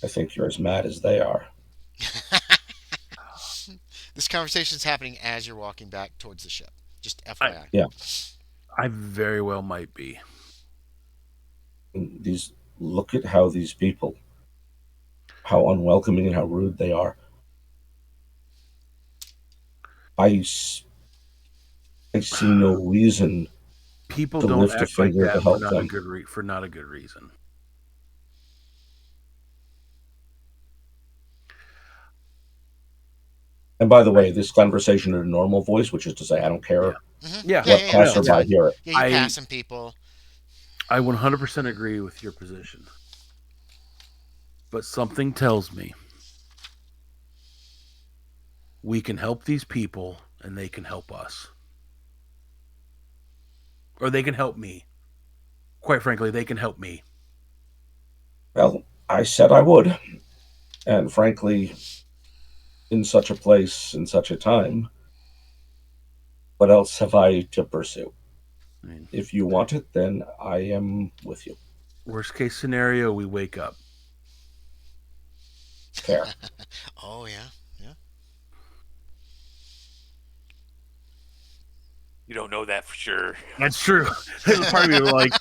I think you're as mad as they are. This conversation is happening as you're walking back towards the ship. Just I FYI. Yeah, I very well might be. and these look at how these people, how unwelcoming and how rude they are. I, s- I see no reason People to don't lift a act like finger to that for help not a them. good for not a good reason. And by the I way, this conversation in a normal voice, which is to say, I don't care yeah Mm-hmm. yeah Yeah, what yeah, yeah. yeah That's yeah. passerby fine. hear it. Yeah, you I passing people. I 100% agree with your position, but something tells me we can help these people and they can help us, or they can help me. Quite frankly, they can help me. Well, I said I would. And frankly, in such a place, in such a time, what else have I to pursue? I mean, If you want it, then I am with you. worst case scenario, we wake up. Fair. Oh yeah, yeah. You don't know that for sure. That's true. There's a part of me like,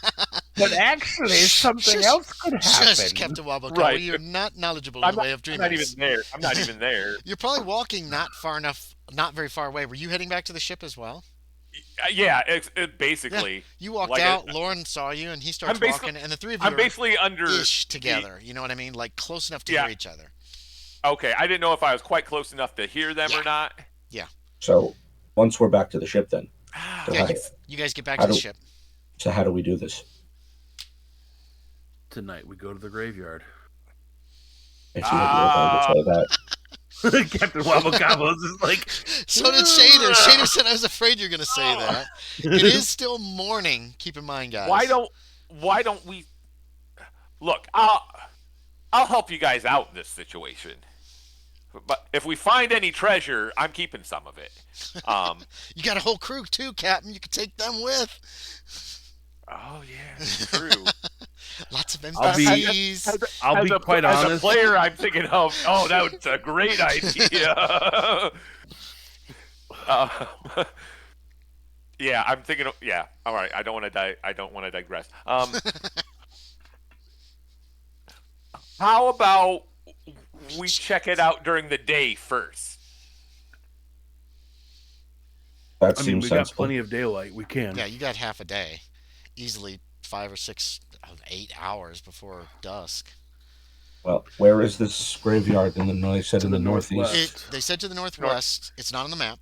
but actually, something Shush, else could shush, happen. Captain Wobble Cobble. Right. You're not knowledgeable in I'm the not. way of I'm not even Dreamlands. there. I'm not even there. You're probably walking not far enough, not very far away. Were you heading back to the ship as well? Yeah. Yeah. Basically, You walked like out. Lauren saw you, and he I'm starts basically. walking, and the three of you I'm are basically under ish the. together. You know what I mean? Like close enough to hear Yeah. each other. Okay. I didn't know if I was quite close enough to hear them Yeah, or not. yeah, So once we're back to the ship, then. So yeah. how You do you guys get back how to the do ship. how do we do this? Tonight we go to the graveyard. I figured you were going to Ah. say that. Captain Wabacabos is like, So did Shader. Shader said, "I was afraid you're going to say Oh. that." It is still morning. Keep in mind, Why guys. don't. Why don't we look? I'll help you guys out in this situation. But if we find any treasure, I'm keeping some of it. Um. You got a whole crew too, Captain. You could take them with. Oh yeah, true. Lots of I'll be NPCs. I'll be quite As a honest. player, I'm thinking of, oh, that was a great idea. uh, yeah, I'm thinking. Yeah, all right. I don't want to die. I don't want to digress. How about we check it out during the day first? That I mean, seems we got sensible. plenty of daylight. We can. Yeah, you got half a day. Easily 5 or 6, 8 hours before dusk. Well, where is this graveyard? In the I said To in the the northeast. They said to the northwest. It's not on the map.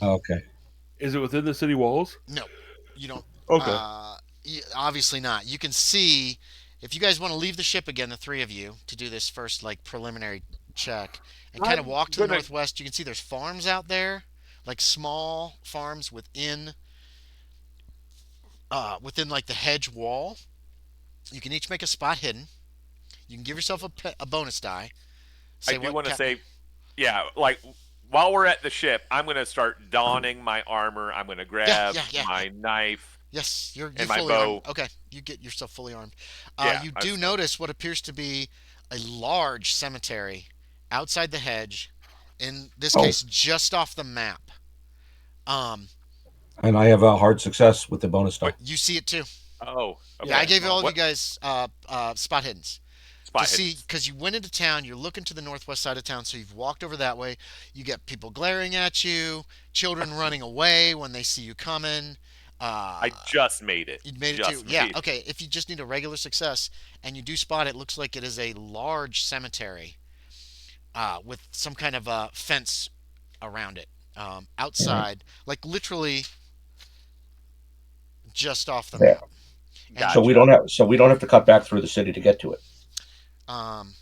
Okay. Is it within the city walls? No, you don't. Okay. Obviously not. You can see if you guys want to leave the ship again, the three of you, to do this first like preliminary check and kind of I'm walk to the gonna. northwest. You can see there's farms out there, like small farms within like the hedge wall. You can each make a spot hidden. You can give yourself a bonus die. I Say do what, want to Captain? say, yeah, like while we're at the ship, I'm gonna start donning my armor. I'm gonna Yeah, grab yeah, yeah, yeah. my knife Yes, you're and my fully armed. bow. Okay, you get yourself fully armed. Yeah, You I, do notice what appears to be a large cemetery outside the hedge. In this Oh, case, just off the map. Um, and I have a hard success with the bonus die. what? you see it too. Oh, Yeah, I okay. gave Well, all of you what guys spot hiddens to spot see hiddens? because you went into town. You're looking to the northwest side of town, so you've walked over that way. You get people glaring at you, children running away when they see you coming. Uh, I just made it. you made it too. Just Yeah. made it. Okay. If you just need a regular success and you do spot it, looks like it is a large cemetery with some kind of fence around it All right. outside, like literally just off the Yeah. map. And you, Gotcha. So we don't have to cut back through the city to get to it. um,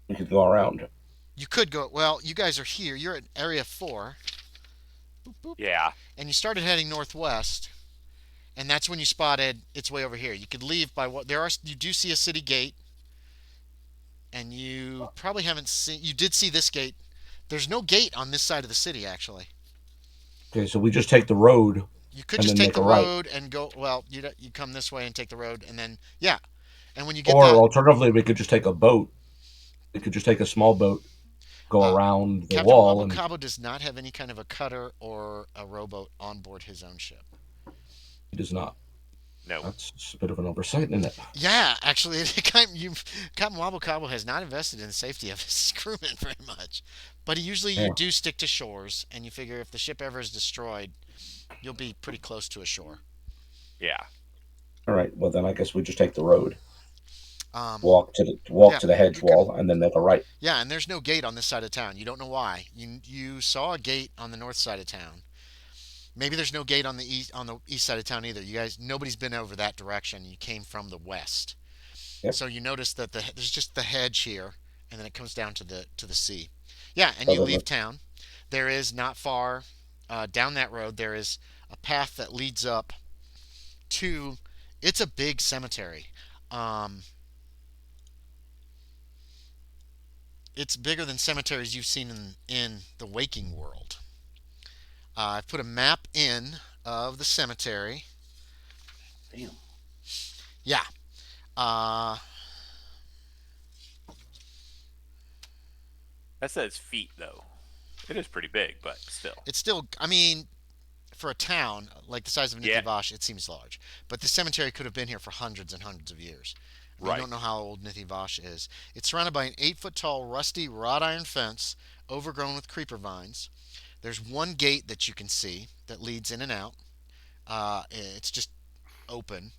We could go around. you could go. Well, you guys are here. You're at Area 4. Boop, boop, Yeah. and you started heading northwest, and that's when you spotted its way over here. You could leave by what there are. You do see a city gate, and you probably haven't seen. You did see this gate. There's no gate on this side of the city, actually. Okay, so we just take the road You could and just then take make the a right. road and go. Well, you come this way and take the road, and then yeah, and when you get Or that, alternatively, we could just take a boat. We could just take a small boat, go uh, around the Captain wall, Wabo and Cabo does not have any kind of a cutter or a rowboat on board his own ship. he does not. No. That's a bit of an oversight, isn't it? Yeah, actually, Captain Wabo Cabo has not invested in the safety of his crewmen very much. But usually you Yeah. do stick to shores, and you figure if the ship ever is destroyed, you'll be pretty close to a shore. Yeah. All right. Well, then I guess we just take the road, Um, walk yeah, to the hedge you could. wall, and then make a right. Yeah, and there's no gate on this side of town. You don't know why. You saw a gate on the north side of town. Maybe there's no gate on the east side of town either. You guys, nobody's been over that direction. You came from the west, Yep. so you notice that there's just the hedge here, and then it comes down to the sea. Yeah, and So you then leave town. There is not far down that road. There is a path that leads up to. It's a big cemetery. Um, it's bigger than cemeteries you've seen in the waking world. I've put a map in of the cemetery. Damn. Yeah. Uh, That says feet though. It is pretty big, but still. it's still. I mean, for a town like the size of Yeah. Nithivasha, it seems large. But the cemetery could have been here for hundreds and hundreds of years. We Right. don't know how old Nithivasha is. It's surrounded by an 8 foot tall, rusty wrought iron fence overgrown with creeper vines. There's one gate that you can see that leads in and out. It's just open.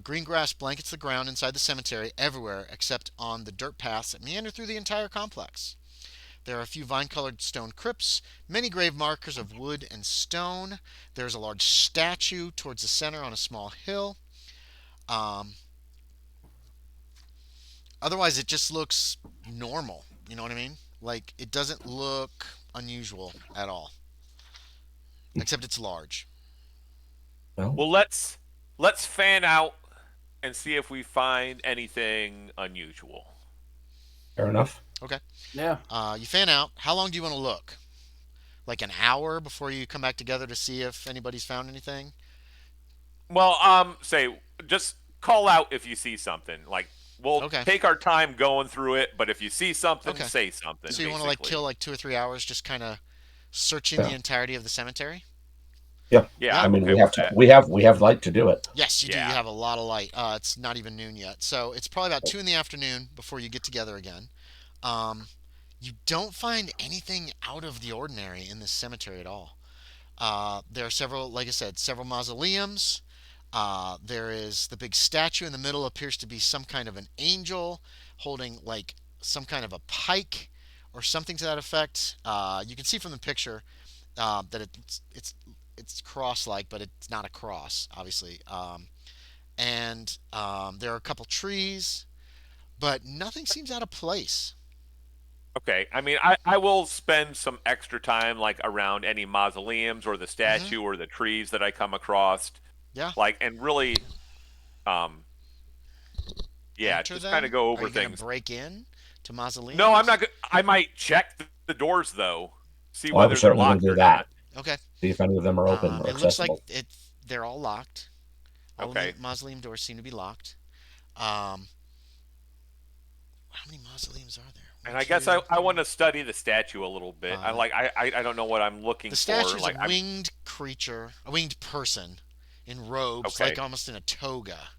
Green grass blankets the ground inside the cemetery everywhere except on the dirt paths that meander through the entire complex. There are a few vine colored stone crypts, many grave markers of wood and stone. There's a large statue towards the center on a small hill. Um, Otherwise, it just looks normal. You know what I mean? Like, it doesn't look unusual at all, except it's large. Well, Well, let's fan out and see if we find anything unusual. fair enough. Okay. Yeah. You fan out. How long do you want to look? Like an hour before you come back together to see if anybody's found anything? Well, say just call out if you see something. Like we'll Okay. take our time going through it, but if you see something, Okay. say something. So you want to like Basically. kill like 2 or 3 hours just kind of searching the Yeah. entirety of the cemetery? Yeah. Yeah, Yeah. I I'm mean, okay we have with to. that. We have light to do it. Yes, you do. You Yeah. have a lot of light. It's not even noon yet. So it's probably about 2 in the afternoon before you get together again. Um, you don't find anything out of the ordinary in this cemetery at all. There are several, like I said, several mausoleums. There is the big statue in the middle appears to be some kind of an angel holding like some kind of a pike or something to that effect. You can see from the picture that it's cross-like, but it's not a cross, obviously. And there are a couple trees, but nothing seems out of place. Okay. I mean, I will spend some extra time like around any mausoleums or the Hmm. statue or the trees that I come across. Yeah, Like and really um yeah, enter just kind of them. go Are over you going to things. break in to No, I'm mausoleums? not I might check the doors though. See Well, I was whether they're certainly going to locked do or that. not. Okay. See if any of them are open or It looks like accessible. they're all locked. All of the Okay. mausoleum doors seem to be locked. Um, how many mausoleums are there? And One, I guess two, I want three, to study the statue a little bit. I five. like I don't know what I'm looking The for. statue is a Like I'm winged creature, a winged person in robes, like okay. almost in a toga.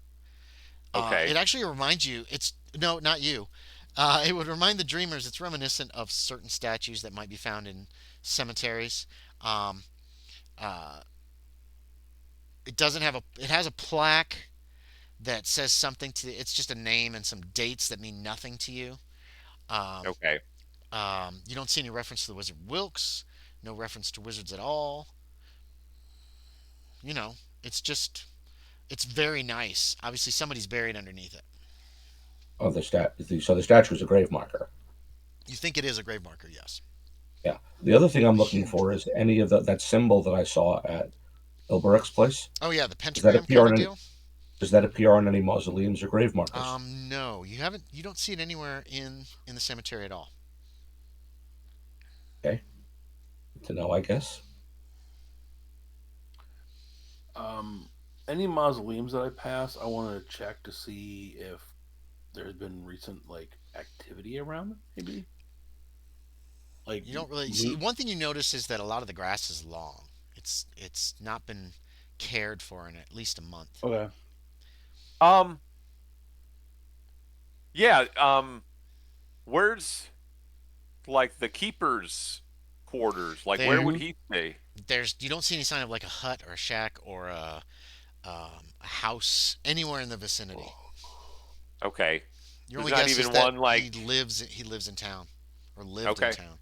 It Okay. actually reminds you. It's no, not you. It would remind the dreamers. It's reminiscent of certain statues that might be found in cemeteries. Um, uh, It doesn't have a. It has a plaque that says something to. It's just a name and some dates that mean nothing to you. Um, Okay. you don't see any reference to the Wizard Wilkes. No reference to wizards at all. You know, it's just. It's very nice. Obviously, somebody's buried underneath it. Oh, so the statue is a grave marker. You think it is a grave marker? Yes. Yeah. The other thing I'm looking Huge for one. is any of that symbol that I saw at Ilberic's place. Oh yeah, the Does that pentagram appear kind of on any? deal. Does that appear on any mausoleums or grave markers? No, you haven't. You don't see it anywhere in the cemetery at all. Okay, to know, I guess. Um, any mausoleums that I pass, I want to check to see if there's been recent like activity around them. Maybe like You don't really see. loot. One thing you notice is that a lot of the grass is long. It's not been cared for in at least a month. Okay. Um. Yeah. Where's like the keeper's quarters? Like, where There, would Hmm. he stay? you don't see any sign of like a hut or a shack or a house anywhere in the vicinity. Okay. Your There's only not guess is even that one like. he lives in town or lived in Okay. town.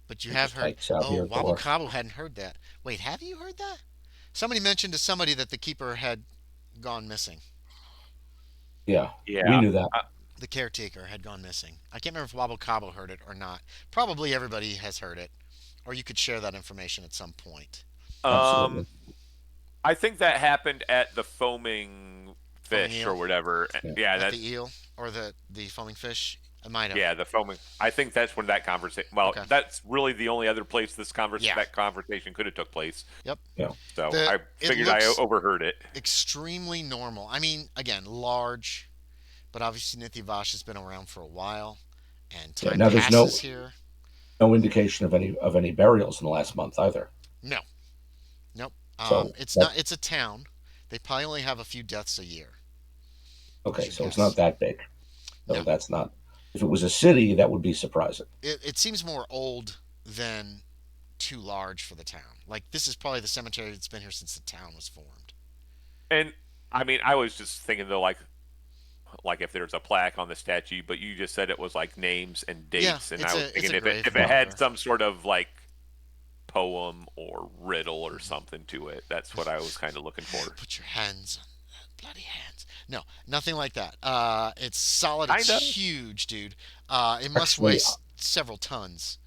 But you He have just heard. hikes out Oh, here at the Wabo wharf. Cabo hadn't heard that. Wait, have you heard that? Somebody mentioned to somebody that the keeper had gone missing. Yeah, we Yeah. knew that. The caretaker had gone missing. I can't remember if Wabo Cabo heard it or not. Probably everybody has heard it, or you could share that information at some point. Um. Absolutely. I think that happened at the foaming Foaming fish or eel whatever. Yeah. Yeah. at That. the eel or the foaming fish. I might have. Yeah. The foaming. I think that's when that conversation. Well, Okay. that's really the only other place Yeah. that conversation could have took place. Yep. Yeah. So The I it figured I looks overheard it. extremely normal. I mean, again, large, but obviously Nithya has been around for a while, and Yeah. time Now there's passes here. no indication of any burials in the last month either. No, nope. So It's that not. It's a town. They probably only have a few deaths a year. Is okay. your So it's not guess? that big. No, So that's not. If it was a city, that would be surprising. it seems more old than too large for the town. Like this is probably the cemetery that's been here since the town was formed. And I mean, I was just thinking though, like if there's a plaque on the statue, but you just said it was like names and Yeah, dates, and I was it's thinking a grave if it had marker. some sort of like poem or riddle or something to it, that's what I was kind of looking for. Put your hands on bloody hands. No, nothing like that. It's solid. Kind of. It's huge, dude. It must weigh Actually, several tons.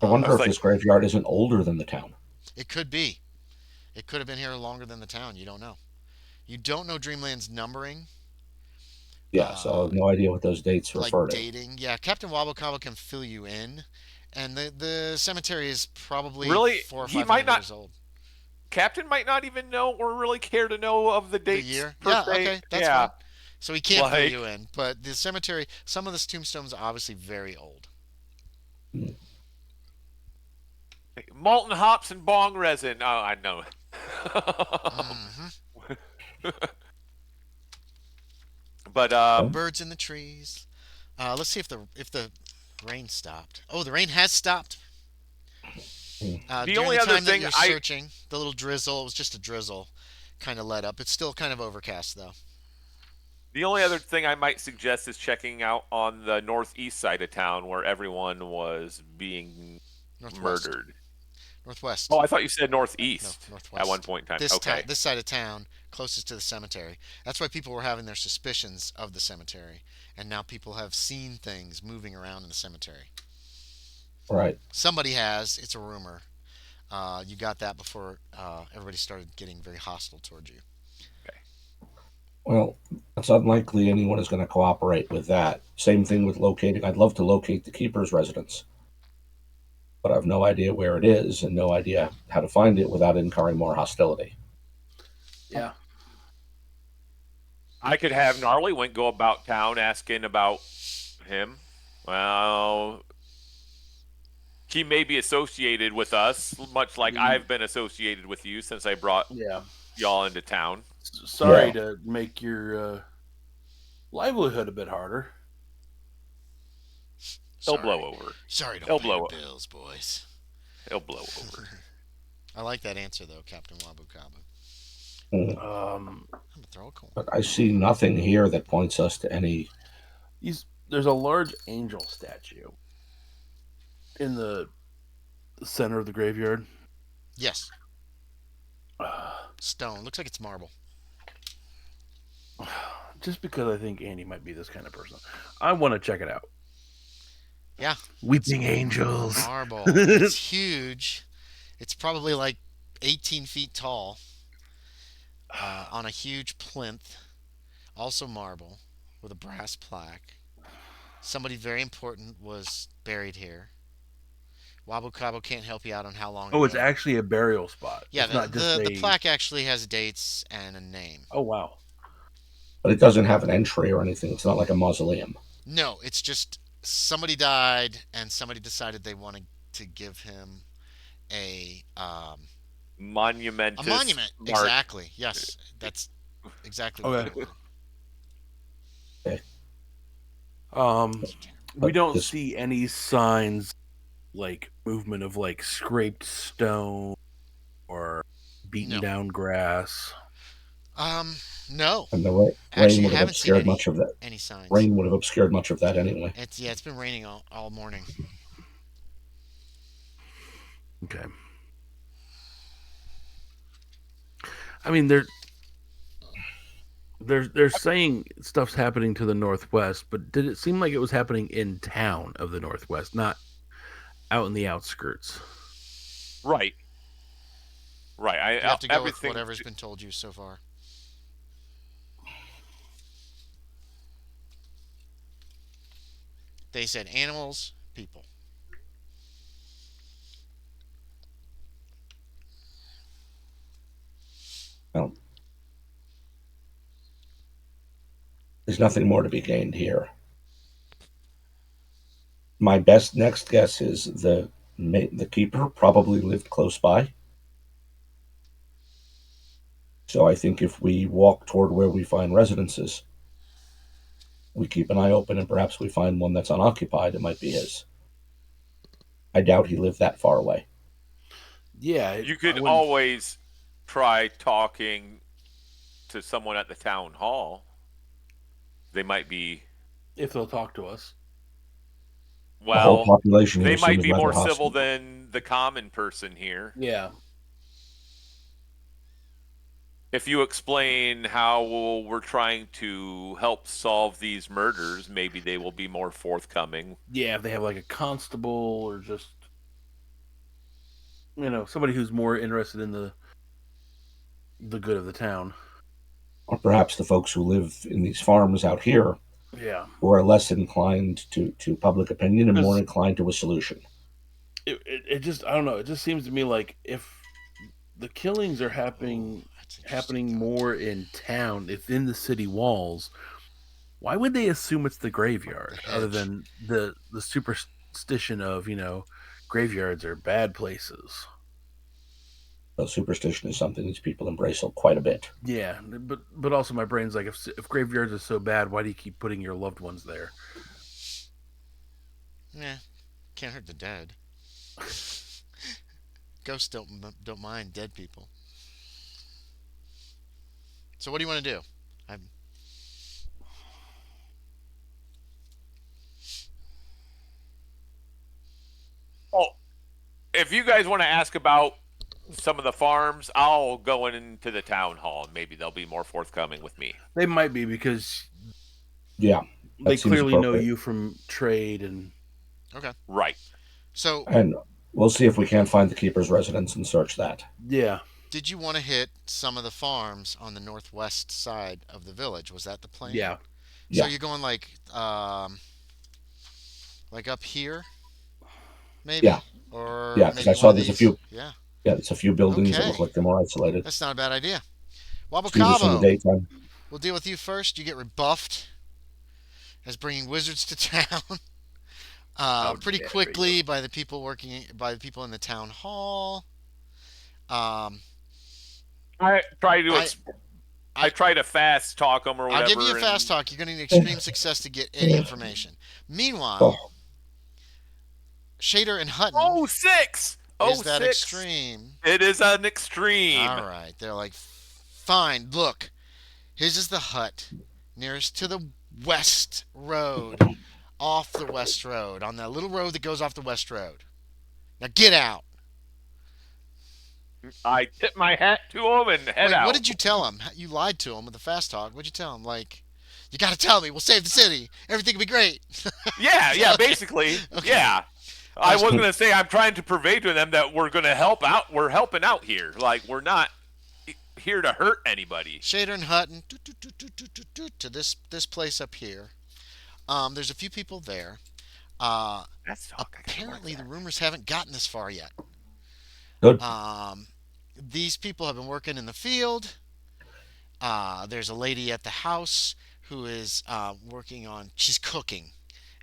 I I wonder was if Um, like, this graveyard isn't older than the town. it could be. It could have been here longer than the town. You don't know. You don't know Dreamland's numbering, Yeah. So I uh, have no idea what those dates like refer to. dating. Yeah, Captain Wabakawa can fill you in, and the cemetery is probably really, four or he five might hundred not. years old. Captain might not even know or really care to know of the The dates year? per Yeah, se. okay, that's Yeah, fine. So he can't fill like you in, but the cemetery, some of the tombstones are obviously very old. Hmm. molten hops and bong resin. Oh, I know. Hmm. But Okay. Birds in the trees. Let's see if the rain stopped. Oh, the rain has stopped. Hmm. the During the only other time that thing you're searching, the little drizzle, it was just a drizzle, kind of let up. It's still kind of overcast though. the only other thing I might suggest is checking out on the northeast side of town where everyone was being Northwest, murdered. Oh, northwest. I thought you said No, northeast at one northwest. point in time. This Okay. this side of town, closest to the cemetery. That's why people were having their suspicions of the cemetery, and now people have seen things moving around in the cemetery. Right. Somebody has. It's a rumor. You got that before everybody started getting very hostile towards you. Okay. Well, it's unlikely anyone is going to cooperate with that. Same thing with locating. I'd love to locate the keeper's residence, but I have no idea where it is and no idea how to find it without incurring more hostility. Yeah. I could have Gnarly Wink go about town asking about him. Well, he may be associated with us, much like Mm. I've been associated with you since I brought Yeah. y'all into town. Sorry Yeah. to make your livelihood a bit harder. He'll Sorry, blow over. sorry, don't He'll pay your blow. bills, boys. He'll blow over. I like that answer though, Captain Wabu Kabu. Mm. Um, I'm gonna throw a coin. But I see nothing here that points us to any. there's a large angel statue in the center of the graveyard. Yes. Stone. Looks like it's marble. Just because I think Andy might be this kind of person, I want to check it out. Yeah. Weeping angels. Marble. It's huge. It's probably like 18 feet tall. On a huge plinth. Also marble with a brass plaque. Somebody very important was buried here. Wabo Cabo can't help you out on how long Oh, it's ago. actually a burial spot. Yeah, It's not just the plaque actually has dates and a name. Oh wow. But it doesn't have an entry or anything. It's not like a mausoleum. No, it's just somebody died and somebody decided they wanted to give him a Monumentous a monument. mark. Exactly. Yes, that's exactly what Okay. they wanted. Okay. We But don't this, see any signs like movement of like scraped stone or beaten No. down grass. No. and the rain Actually, would have haven't seen obscured much of that. any signs. Rain would have obscured much of that anyway. It's been raining all morning. Okay. I mean, they're saying stuff's happening to the northwest, but did it seem like it was happening in town of the northwest, not out in the outskirts? Right. Right. You have to go with everything. whatever's been told you so far. They said animals, people. Well, there's nothing more to be gained here. My best next guess is the keeper probably lived close by. So I think if we walk toward where we find residences, we keep an eye open and perhaps we find one that's unoccupied. It might be his. I doubt he lived that far away. Yeah, You could always try talking to someone at the town hall. They might be. if they'll talk to us. The whole Well, population they here might seems be rather more hostile. civil than the common person here. Yeah. If you explain how we're trying to help solve these murders, maybe they will be more forthcoming. Yeah, if they have like a constable or just somebody who's more interested in the good of the town. Or perhaps the folks who live in these farms out here Yeah. who are less inclined to public opinion and more 'Cause- inclined to a solution. It just, I don't know, it just seems to me like if the killings are happening That's interesting. more in town, if in the city walls, why would they assume it's the graveyard The other hedge. than the superstition of graveyards are bad places? So superstition is something these people embrace quite a bit. Yeah, but also my brain's like, if graveyards are so bad, why do you keep putting your loved ones there? Yeah, can't hurt the dead. Ghosts don't mind dead people. So what do you want to do? Oh, if you guys want to ask about some of the farms, I'll go into the town hall and maybe they'll be more forthcoming with me. They might be because Yeah, they seems clearly know appropriate. you from trade and Okay. Right. So And we'll see if we can't find the keeper's residence and search that. yeah. did you want to hit some of the farms on the northwest side of the village? Was that the plan? Yeah. So Yeah. you're going like up here, maybe? Yeah. Or Yeah, because maybe I saw one of there's a these? few. Yeah, Yeah, there's a few buildings that Okay. look like they're more isolated. that's not a bad idea. Wabo Let's do this in the Cabo, daytime. we'll deal with you first. You get rebuffed as bringing wizards to town. Pretty dare quickly by the people in the town hall. Um, I try to. I- I try to fast talk them or whatever. I'll give you a fast talk. You're going to need extreme success to get any information. Meanwhile, Oh, Shaeder and Hutton Oh, 6! Oh, is that 6. extreme. It is an extreme. All right, they're like Fine. Look, his is the hut nearest to the west road, off the west road, on that little road that goes off the west road. Now get out. I tip my hat to him and head Wait, what out. did you tell him? You lied to him with the fast talk. What'd you tell him? Like, you got to tell me. We'll save the city. Everything will be great. Yeah, yeah, Okay. basically, Okay. yeah. I Uh, was gonna say I'm trying to purvey to them that we're gonna help out. We're helping out here. Like we're not here to hurt anybody. Shaeder and Hutton to this place up here. There's a few people there. Uh, That's talk. I gotta mark apparently the that. rumors haven't gotten this far yet. Good. These people have been working in the field. There's a lady at the house who is working on. She's cooking.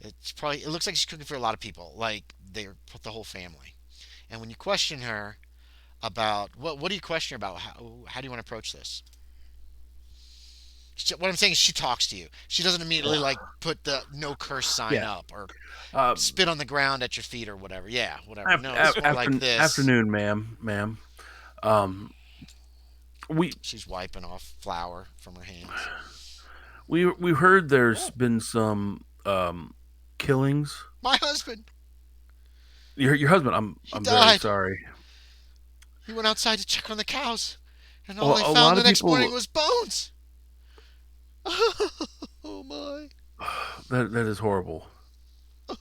It looks like she's cooking for a lot of people, like they're the whole family. And when you question her about what do you question her about? How do you want to approach this? What I'm saying is she talks to you. She doesn't immediately like put the no curse sign Yeah. up or Uh, spit on the ground at your feet or whatever. Yeah, whatever. No, it's more like this. afternoon, ma'am. Um, we She's wiping off flour from her hands. we heard there's been some killings. My husband, Your husband. he I'm very died. sorry. He went outside to check on the cows, and all Well, they a found lot the of next people. morning was bones. Oh my! That is horrible. A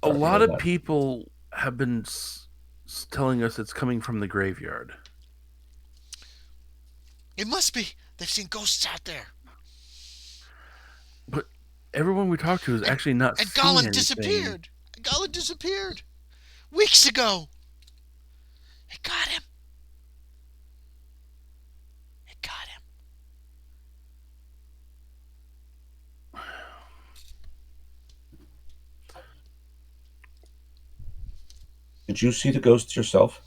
Sorry to lot hear of that. people have been telling us it's coming from the graveyard. It must be. They've seen ghosts out there. But everyone we talked to has actually not And seen Gollum anything. disappeared. Gollum disappeared weeks ago. It got him. It got him. Did you see the ghosts yourself?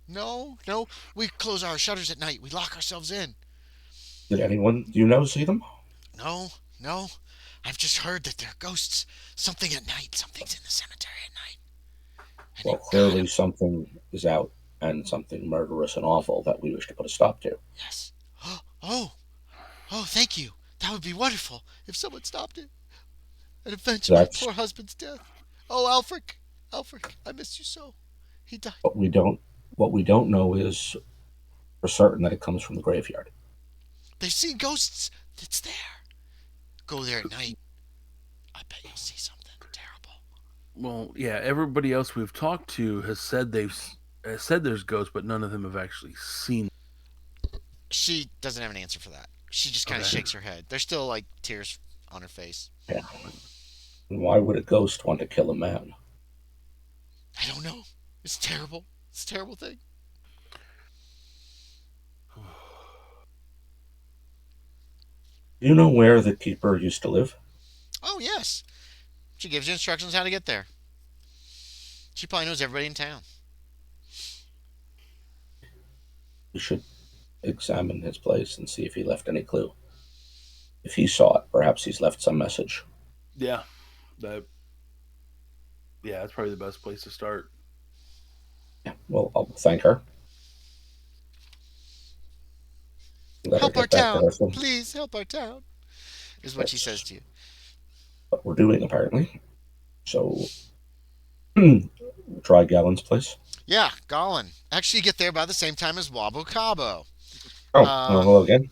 No, no. We close our shutters at night. We lock ourselves in. Did anyone do you know see them? No, no. I've just heard that there are ghosts. Something at night. Something's in the cemetery at night. And Well, it got clearly him. something is out and something murderous and awful that we wish to put a stop to. Yes. Oh, oh, thank you. That would be wonderful if someone stopped it and avenged my That's poor husband's death. Oh, Alfric. Alfric, I miss you so. He died. what we don't know is for certain that it comes from the graveyard. They've seen ghosts. It's there. Go there at night. I bet you'll see something terrible. Well, yeah, everybody else we've talked to has said has said there's ghosts, but none of them have actually seen. She doesn't have an answer for that. She just kind of Okay. shakes her head. There's still like tears on her face. Yeah. And why would a ghost want to kill a man? I don't know. It's terrible. It's a terrible thing. Do you know where the keeper used to live? Oh, yes. She gives you instructions how to get there. She probably knows everybody in town. We should examine his place and see if he left any clue. If he saw it, perhaps he's left some message. Yeah, that. Yeah, that's probably the best place to start. Yeah, well, I'll thank her. Let her Help our get back to town. her thing. Please help our town. Is what she says That's to you. what we're doing, apparently. So, try Gallon's place. Yeah, Gollin. Actually, you get there by the same time as Wabo Cabo. Oh, Uh, hello again.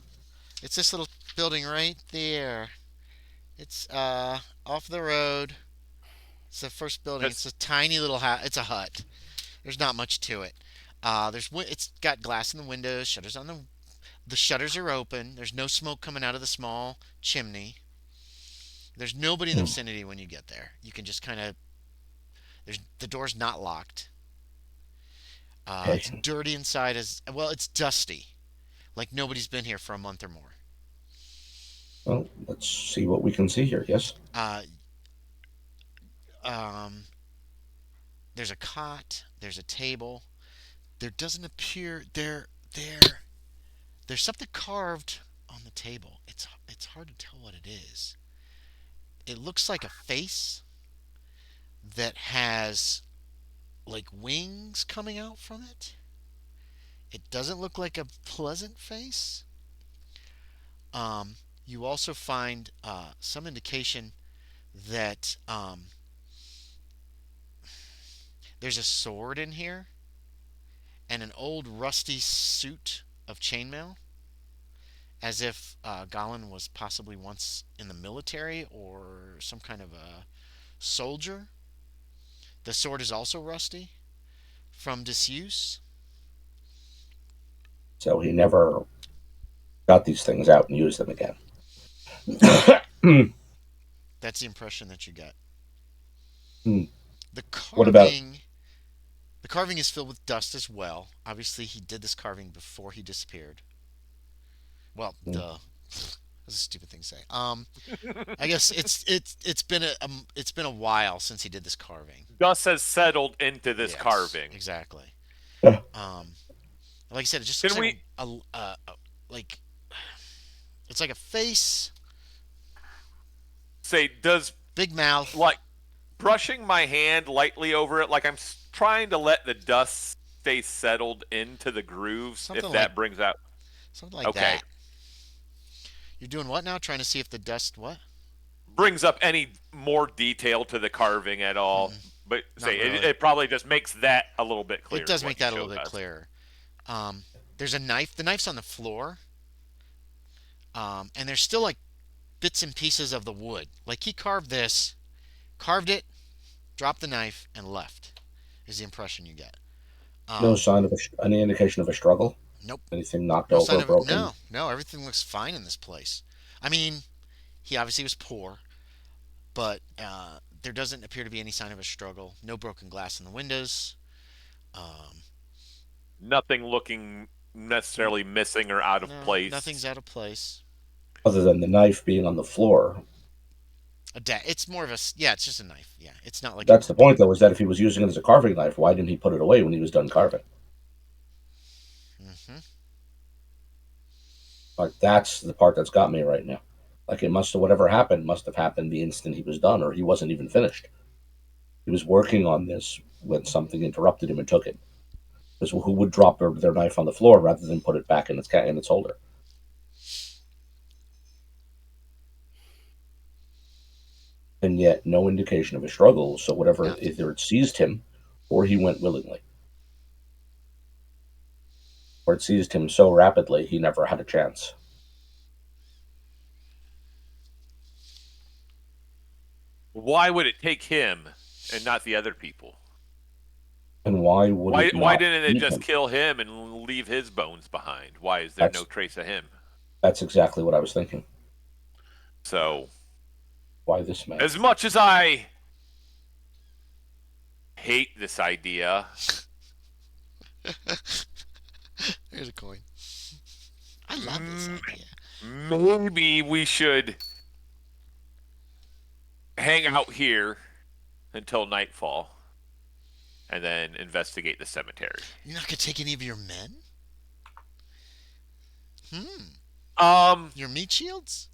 it's this little building right there. It's off the road. It's the first building. It's Just a tiny little house. It's a hut. There's not much to it. It's got glass in the windows, shutters on the shutters are open. There's no smoke coming out of the small chimney. There's nobody in the Hmm. vicinity when you get there. You can just kind of there's the door's not locked. It's Okay. dirty inside as well. It's dusty, like nobody's been here for a month or more. Well, let's see what we can see here. Yes. Uh, um, there's a cot. There's a table. There doesn't appear there's something carved on the table. It's hard to tell what it is. It looks like a face that has like wings coming out from it. It doesn't look like a pleasant face. Um, you also find some indication that there's a sword in here and an old rusty suit of chainmail, as if Gollin was possibly once in the military or some kind of a soldier. The sword is also rusty from disuse. So he never got these things out and used them again. That's the impression that you get. Hmm. The What about carving the carving is filled with dust as well. Obviously, he did this carving before he disappeared. Well, hmm, duh. That's a stupid thing to say. I guess it's been a while since he did this carving. Dust has settled into this Yes, carving. exactly. uh, Um, like I said, it just Can looks like we like it's like a face, say, does big mouth, like brushing my hand lightly over it, like I'm trying to let the dust stay settled into the grooves, something if like that brings out. something like Okay. that. You're doing what now? Trying to see if the dust what? Brings up any more detail to the carving at all. Mm, But not say really. it probably just makes that a little bit It clearer, is does what make you that a little showed bit us. clearer. There's a knife. The knife's on the floor, and there's still like bits and pieces of the wood. Like he carved this, carved it, dropped the knife, and left. Is the impression you get? no Um, sign of any indication of a struggle? nope. Anything knocked No over sign or of it. broken? No. Everything looks fine in this place. I mean, he obviously was poor, but there doesn't appear to be any sign of a struggle. No broken glass in the windows. Um, Nothing looking necessarily missing or out of no, nothing's place. out of place. Other than the knife being on the floor. It's more of a yeah. It's just a knife. Yeah, it's not like it That's the ripped. point, though, is that if he was using it as a carving knife, why didn't he put it away when he was done carving? Hmm. Like, that's the part that's got me right now. Like, it must have, whatever happened, must have happened the instant he was done, or he wasn't even finished. He was working on this when something interrupted him and took it. Because who would drop their knife on the floor rather than put it back in its holder? And yet, no indication of a struggle. So whatever, Nothing. either it seized him, or he went willingly, or it seized him so rapidly he never had a chance. Why would it take him and not the other people? And why would Why it why not didn't it eat just him? kill him and leave his bones behind? Why is there no That's trace of him? that's exactly what I was thinking. So, Why this man? as much as I hate this idea, Here's a coin. I love this mm, idea. maybe we should hang out here until nightfall and then investigate the cemetery. You're not gonna take any of your men? Hmm. Um, Your meat shields?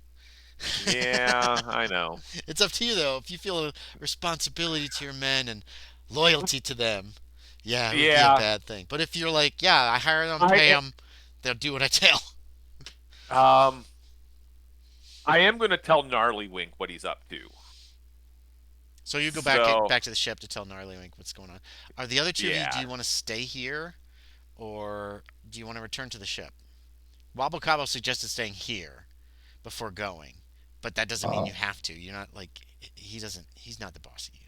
yeah, I know. It's up to you though. If you feel a responsibility to your men and loyalty to them, yeah, it would be a Yeah, bad thing. But if you're like, yeah, I hire them, pay I them, they'll do what I tell. um I am going to tell Gnarly Wink what he's up to. So you go So, back to the ship to tell Gnarlywink what's going on. Are the other two of you? Do yeah. you want to stay here, or do you want to return to the ship? Wabo Cabo suggested staying here before going, but that doesn't mean Uh, you have to. You're not like he doesn't. He's not the boss of you.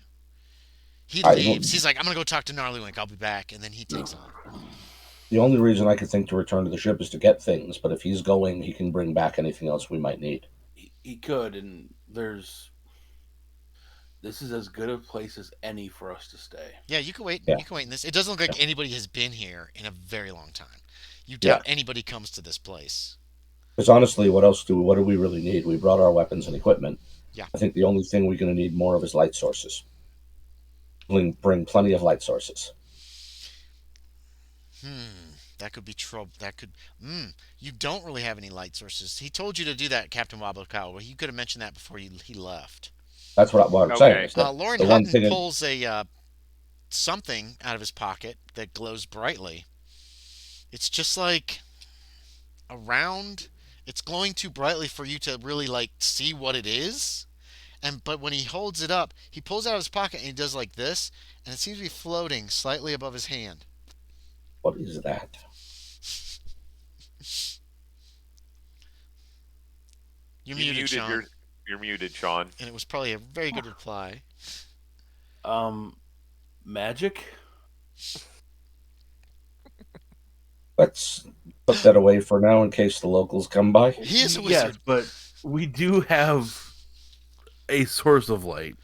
He I leaves. don't. He's like, I'm gonna go talk to Gnarlywink. I'll be back, and then he takes off. The only reason I could think to return to the ship is to get things, but if he's going, he can bring back anything else we might need. He could, and there's this is as good a place as any for us to stay. Yeah, you can wait. Yeah, You can wait in this. It doesn't look like yeah, anybody has been here in a very long time. You yeah. doubt anybody comes to this place. Because honestly, what do we really need? We brought our weapons and equipment. Yeah. I think the only thing we're going to need more of is light sources. Bring plenty of light sources. That could be trouble. That could. You don't really have any light sources. He told you to do that, Captain Wabakawa. Well, you could have mentioned that before he left. What I'm saying Okay. is that Loren the one Hutton thing. pulls a something out of his pocket that glows brightly, It's just like around. It's glowing too brightly for you to really like see what it is. And but when he holds it up, he pulls it out of his pocket and he does like this, and it seems to be floating slightly above his hand. What is that? You're You muted, muted. Sean. You're muted, Sean. And it was probably a very good reply. Um, magic. Let's put that away for now in case the locals come by. He is a Yes, wizard. but we do have a source of light.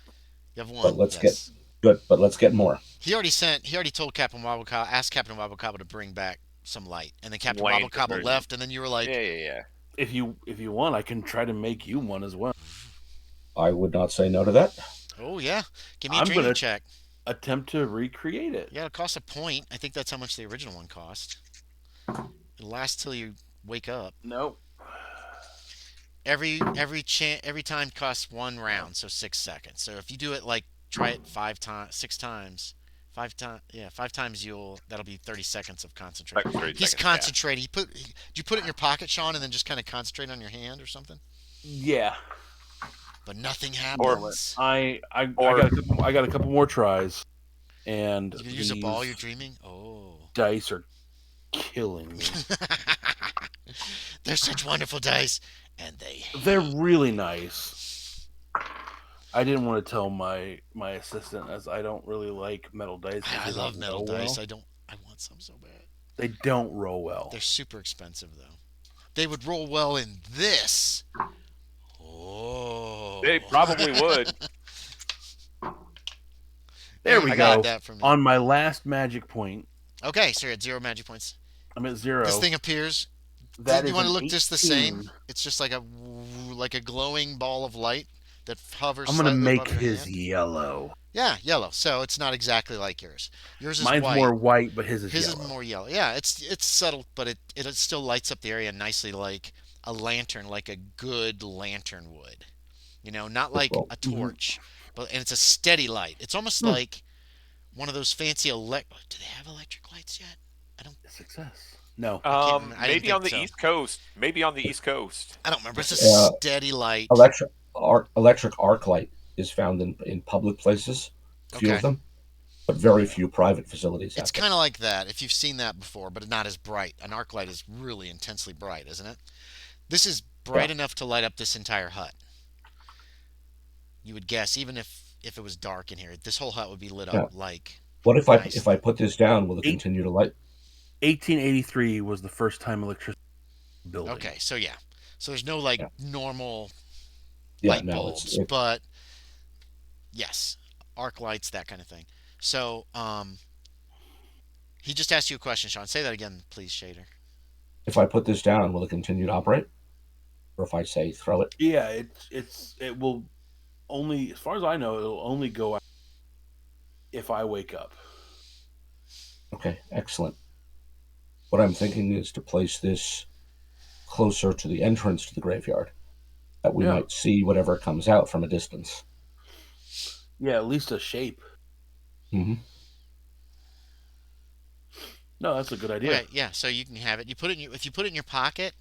You have one. But let's Yes. get good. But let's get more. He already told Captain Wabo, asked Captain Wabo to bring back some light, and then Captain Wayne Wabo left, and then you were like, yeah. If you want, I can try to make you one as well. I would not say no to that. "Oh yeah, give me a I'm dreaming gonna check." attempt to recreate it. Yeah, it costs a point. I think that's how much the original one cost. It lasts till you wake up. Nope. Every time costs 1 round, so 6 seconds. So if you do it like try it 5 times, 6 times, 5 times, yeah, 5 times that'll be 30 seconds of concentration. He's concentrating. Did you put it in your pocket, Sean, and then just kind of concentrate on your hand or something? Yeah. But nothing happens. I got a couple more tries, and You can use a ball you're dreaming. Oh, dice are killing me. they're such wonderful dice, and they're really nice. I didn't want to tell my assistant, as I don't really like metal dice. I love metal dice. I want some so bad. They don't roll well. They're super expensive though. They would roll well in this. Oh. They probably would. There we I go. got that from you. On my last magic point, Okay, so you're at 0 magic points. I'm at 0. This thing appears. That you is want to an look just the 18. same? It's just like a glowing ball of light that hovers. I'm gonna slightly make above your his hand. yellow. Yeah, yellow. So it's not exactly like yours. Yours is Mine's white. more white, but his is His yellow. is more yellow. Yeah, it's subtle, but it still lights up the area nicely, like a lantern, like a good lantern would. You know, not like a torch, and it's a steady light. It's almost like one of those fancy Do they have electric lights yet? I don't. Success. No. Maybe on the East Coast. Maybe on the East Coast. I don't remember. It's a steady light. Electric arc light is found in public places. Few of them, but very few private facilities. It's kind of like that. If you've seen that before, but not as bright. An arc light is really intensely bright, isn't it? This is bright enough to light up this entire hut. You would guess, even if it was dark in here, this whole hut would be lit up like. What if I put this down? Will it continue to light? 1883 was the first time electricity building. Okay, so yeah, so there's no normal Yeah, light bulbs, but yes, arc lights, that kind of thing. So he just asked you a question, Sean. Say that again, please, Shaeder. If I put this down, will it continue to operate? Or if I say throw it? Yeah, it will only, as far as I know, it'll only go out if I wake up. Okay, excellent. What I'm thinking is to place this closer to the entrance to the graveyard, that we might see whatever comes out from a distance. Yeah, at least a shape. Mm-hmm. No, that's a good idea. Okay, yeah, so you can have it. If you put it in your pocket.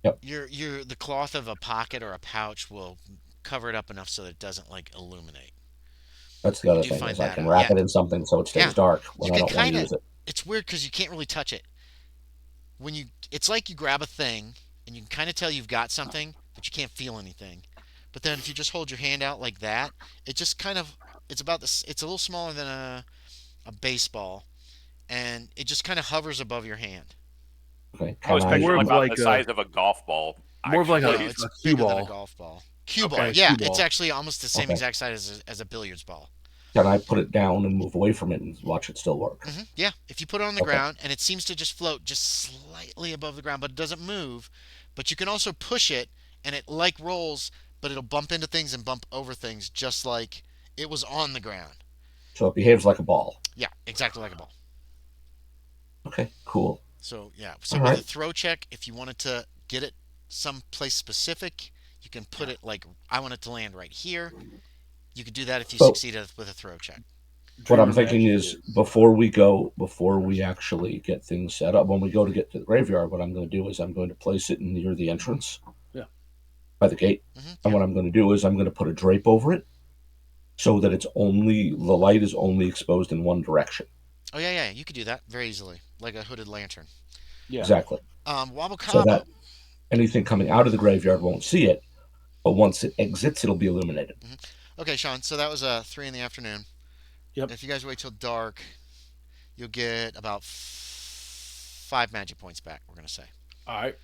Yep. The cloth of a pocket or a pouch will cover it up enough so that it doesn't illuminate. That's the other thing, is I can wrap it in something so it stays dark when I don't want to use it. It's weird because you can't really touch it. It's like you grab a thing and you can kind of tell you've got something, but you can't feel anything. But then if you just hold your hand out like that, it just kind of it's a little smaller than a baseball, and it just kind of hovers above your hand. Okay. I was picturing about the size of a golf ball. More of like a cue ball. Than a golf ball. Cue ball, yeah. Cue ball. It's actually almost the same exact size as a billiards ball. Can I put it down and move away from it and watch it still work? Mm-hmm. Yeah, if you put it on the ground and it seems to just float just slightly above the ground, but it doesn't move. But you can also push it and it rolls, but it'll bump into things and bump over things just like it was on the ground. So it behaves like a ball. Yeah, exactly like a ball. Okay, cool. So yeah, with a throw check, if you wanted to get it someplace specific, you can put it I want it to land right here. You could do that if you succeed with a throw check. What I'm Dreamer thinking magic is is. before we actually get things set up, when we go to get to the graveyard, what I'm going to do is I'm going to place it near the entrance Yeah. by the gate. And Yeah. what I'm going to do is I'm going to put a drape over it so that the light is only exposed in one direction. Oh yeah, yeah. You could do that very easily, like a hooded lantern. Yeah. Exactly. Wabo So that Cabo. anything coming out of the graveyard won't see it, but once it exits, it'll be illuminated. Okay, Sean. So that was 3 in the afternoon. Yep. If you guys wait till dark, you'll get about 5 magic points back. We're gonna say All right.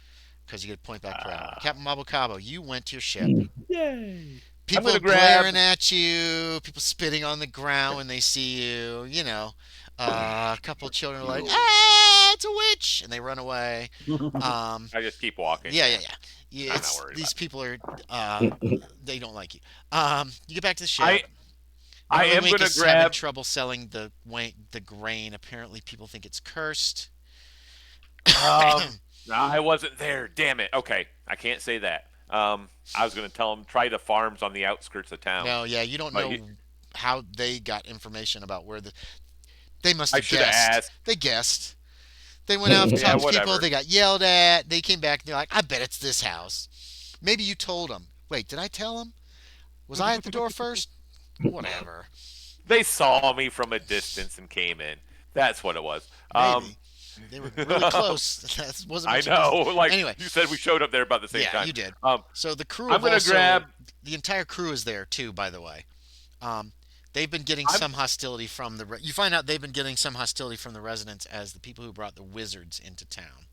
because you get a point back per hour. Ah. Captain Wabo Cabo, you went to your ship. Mm. Yay. I'm People gonna grab. glaring at you, people spitting on the ground when they see you. A couple children are like, "Ah, it's a witch," and they run away. Um, I just keep walking. yeah, yeah, yeah. Yeah, I'm not it's worried these about people are they don't like you. You get back to the it. ship. I Gnarly am Wink gonna is having grab. trouble selling the grain. Apparently, people think it's cursed. No, I wasn't there. Damn it. Okay, I can't say that. I was gonna tell him try the farms on the outskirts of town, No, yeah, you don't but know how they got information about where they must I have should have guessed. asked. They guessed. They went out, Yeah, talked to people. whatever. They got yelled at. They came back and they're like, "I bet it's this house." Maybe you told them. Wait, did I tell them? Was I at the door first? Whatever. They saw me from a distance and came in. That's what it was. Maybe they were really close. That wasn't I much of a know. Like Anyway, you said, we showed up there about the same yeah, time. you did. Um, So the crew I'm have gonna also grab. the entire crew is there too. By the way, um, they've been getting I'm some hostility from the. You find out they've been getting some hostility from the residents as the people who brought the wizards into town.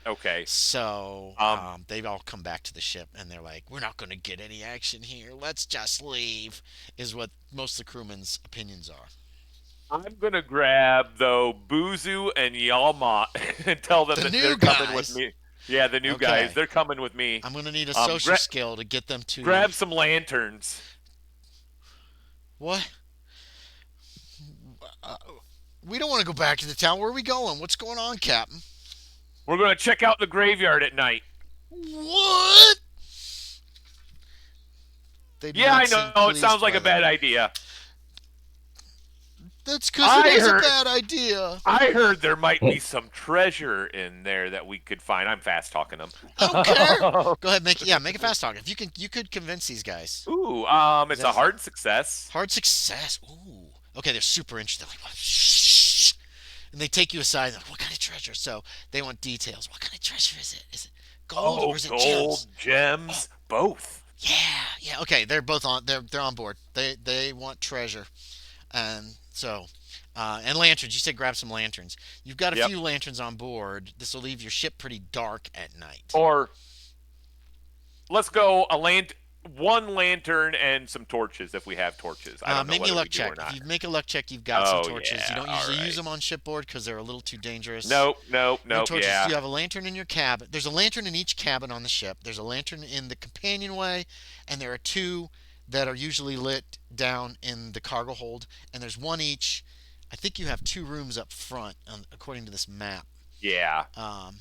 okay. So Um, they've all come back to the ship and they're like, "We're not going to get any action here. Let's just leave." Is what most of the crewmen's opinions are. I'm gonna grab though Buzu and Yalma and tell them The that they're new coming with guys. me. Yeah, the new guys. Okay, They're coming with me. I'm going to need a Um, social gra- skill to get them to grab some lanterns. what? Uh, we don't want to go back to the town. Where are we going? What's going on, Captain? We're gonna check out the graveyard at night. What? They do Yeah, I not seem know. It sounds pleased like by a bad that. idea. That's because it I is a heard. bad idea. I heard there might be some treasure in there that we could find. I'm fast talking them. I don't care. Go ahead, make a fast talk. If you could convince these guys. Ooh, it's a That's hard success. hard success. Ooh. Okay, they're super interested. They're like, shh. And they take you aside. They're like, what kind of treasure? So they want details. What kind of treasure is it? Is it gold Oh, or is it gold, gems? Oh, gems, both. yeah, yeah. Okay, they're both on. They're on board. They want treasure, and so. And lanterns. You said grab some lanterns. You've got a Yep. few lanterns on board. This will leave your ship pretty dark at night. Or let's go one lantern and some torches if we have torches. I don't know Make me a whether we luck do or check. If not. you make a luck check, you've got some Oh torches. You yeah, don't all usually use right. them on shipboard because they're a little too dangerous. Nope, nope, No nope. torches. Yeah. You have a lantern in your cabin. There's a lantern in each cabin on the ship. There's a lantern in the companionway, and there are two that are usually lit down in the cargo hold. And there's one each. I think you have two rooms up front, according to this map. Yeah. Um,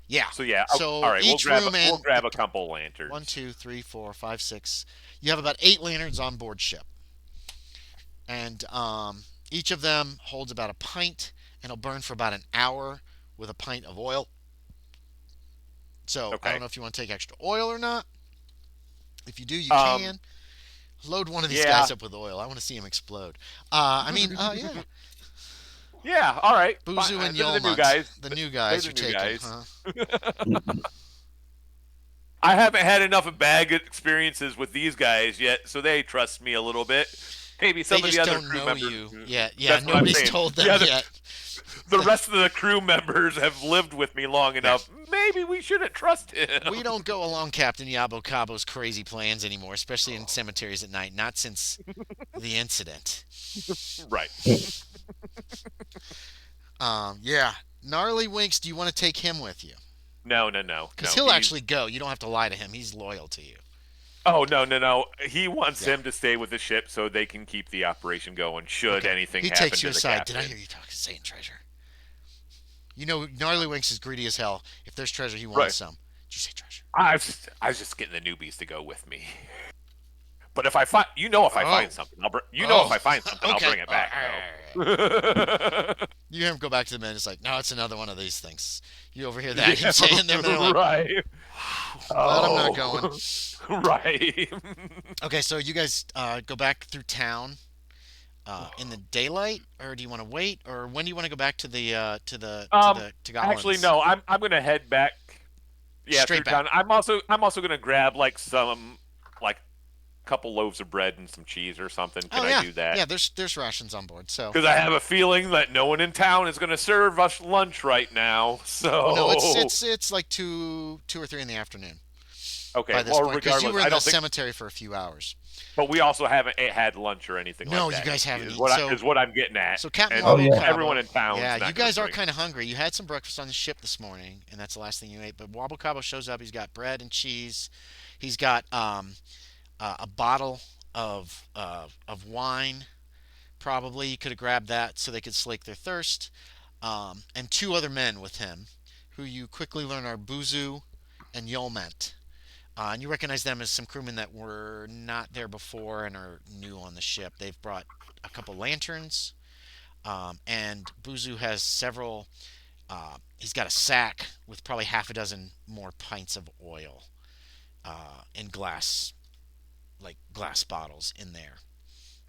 yeah. So yeah. So all right. We'll each grab. room We'll and grab a couple lanterns. 1, 2, 3, 4, 5, 6. You have about 8 lanterns on board ship, and each of them holds about a pint, and it'll burn for about an hour with a pint of oil. So I Okay. don't know if you want to take extra oil or not. If you do, you Um. can load one of these Yeah. guys up with oil. I want to see him explode. Yeah. Yeah. All right. Buzu Fine. and They're the new Yolmont, guys. the new They're guys the are new taken, guys. huh? I haven't had enough of bad experiences with these guys yet, so they trust me a little bit. Maybe some They of the just other don't crew know members. you yet. Yeah, That's what I'm nobody's saying. told them Yeah, yet. the rest of the crew members have lived with me long enough. Maybe we shouldn't trust him. We don't go along Captain Yabo Cabo's crazy plans anymore, especially in cemeteries at night. Not since the incident. Right. Yeah. Gnarly Winks, do you want to take him with you? No, no, no. Because No, he'll actually go. You don't have to lie to him. He's loyal to you. Oh, no, no, no. He wants Yeah. him to stay with the ship so they can keep the operation going should Okay. anything He happen takes to you the aside. captain. Did I hear you talking saying treasure? You know, Gnarly Winks is greedy as hell. If there's treasure, he wants Right. some. Did you say treasure? I was just getting the newbies to go with me. But if I find, if I Oh. find something, if Oh. I find something, I'll Okay. bring it back. You Though. hear him go back to the men. It's like, no, it's another one of these things. You overhear that him saying them, and they're like, right. glad I'm not going. Right. Okay, so you guys go back through town in the daylight, or do you want to wait, or when do you want to go back to to Actually, Gollins? no. I'm gonna head back. Yeah, Straight through back. town. I'm also gonna grab like some like couple loaves of bread and some cheese or something. Oh Can I yeah, do that? yeah. There's rations on board. So, Because I have a feeling that no one in town is going to serve us lunch right now. oh no, it's So, it's it's like two or three in the afternoon okay. by this Well, point because you regardless, were I in the don't think. cemetery for a few hours. But we also haven't had lunch or anything No, like you that. guys haven't Is eaten. So is what I'm getting at. so Captain And Oh, Wabo yeah. everyone Cabo. in town's Yeah, not you going guys to are drink. kind of hungry. You had some breakfast on the ship this morning, and that's the last thing you ate. But Wabo Cabo shows up. He's got bread and cheese. He's got a bottle of wine. Probably you could have grabbed that so they could slake their thirst. And two other men with him, who you quickly learn are Buzu and Yolment. And you recognize them as some crewmen that were not there before and are new on the ship. They've brought a couple lanterns, and Buzu has several. He's got a sack with probably half a dozen more pints of oil in glass, like glass bottles in there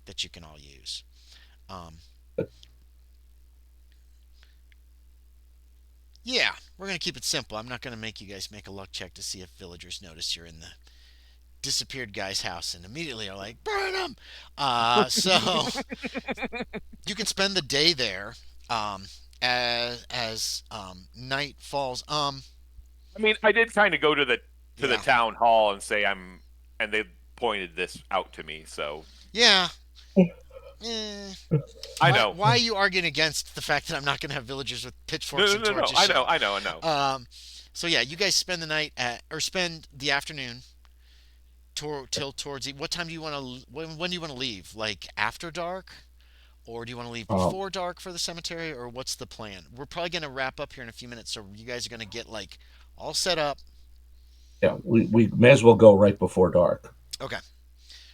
that you can all use. Um, yeah, we're gonna keep it simple. I'm not gonna make you guys make a luck check to see if villagers notice you're in the disappeared guy's house and immediately are like, burn him. So you can spend the day there as night falls. I mean, I did kind of go to the Yeah, town hall and say and they pointed this out to me. So yeah. Eh, I why, know. why are you arguing against the fact that I'm not going to have villagers with No, pitchforks no, and no, no. torches I show know. up? I know. I know. So yeah, you guys spend the night or spend the afternoon till towards what time do you want to when do you want to leave? Like after dark, or do you want to leave Um, before dark for the cemetery, or what's the plan? We're probably going to wrap up here in a few minutes, so you guys are going to get like all set up. yeah, we may as well go right before dark. Okay.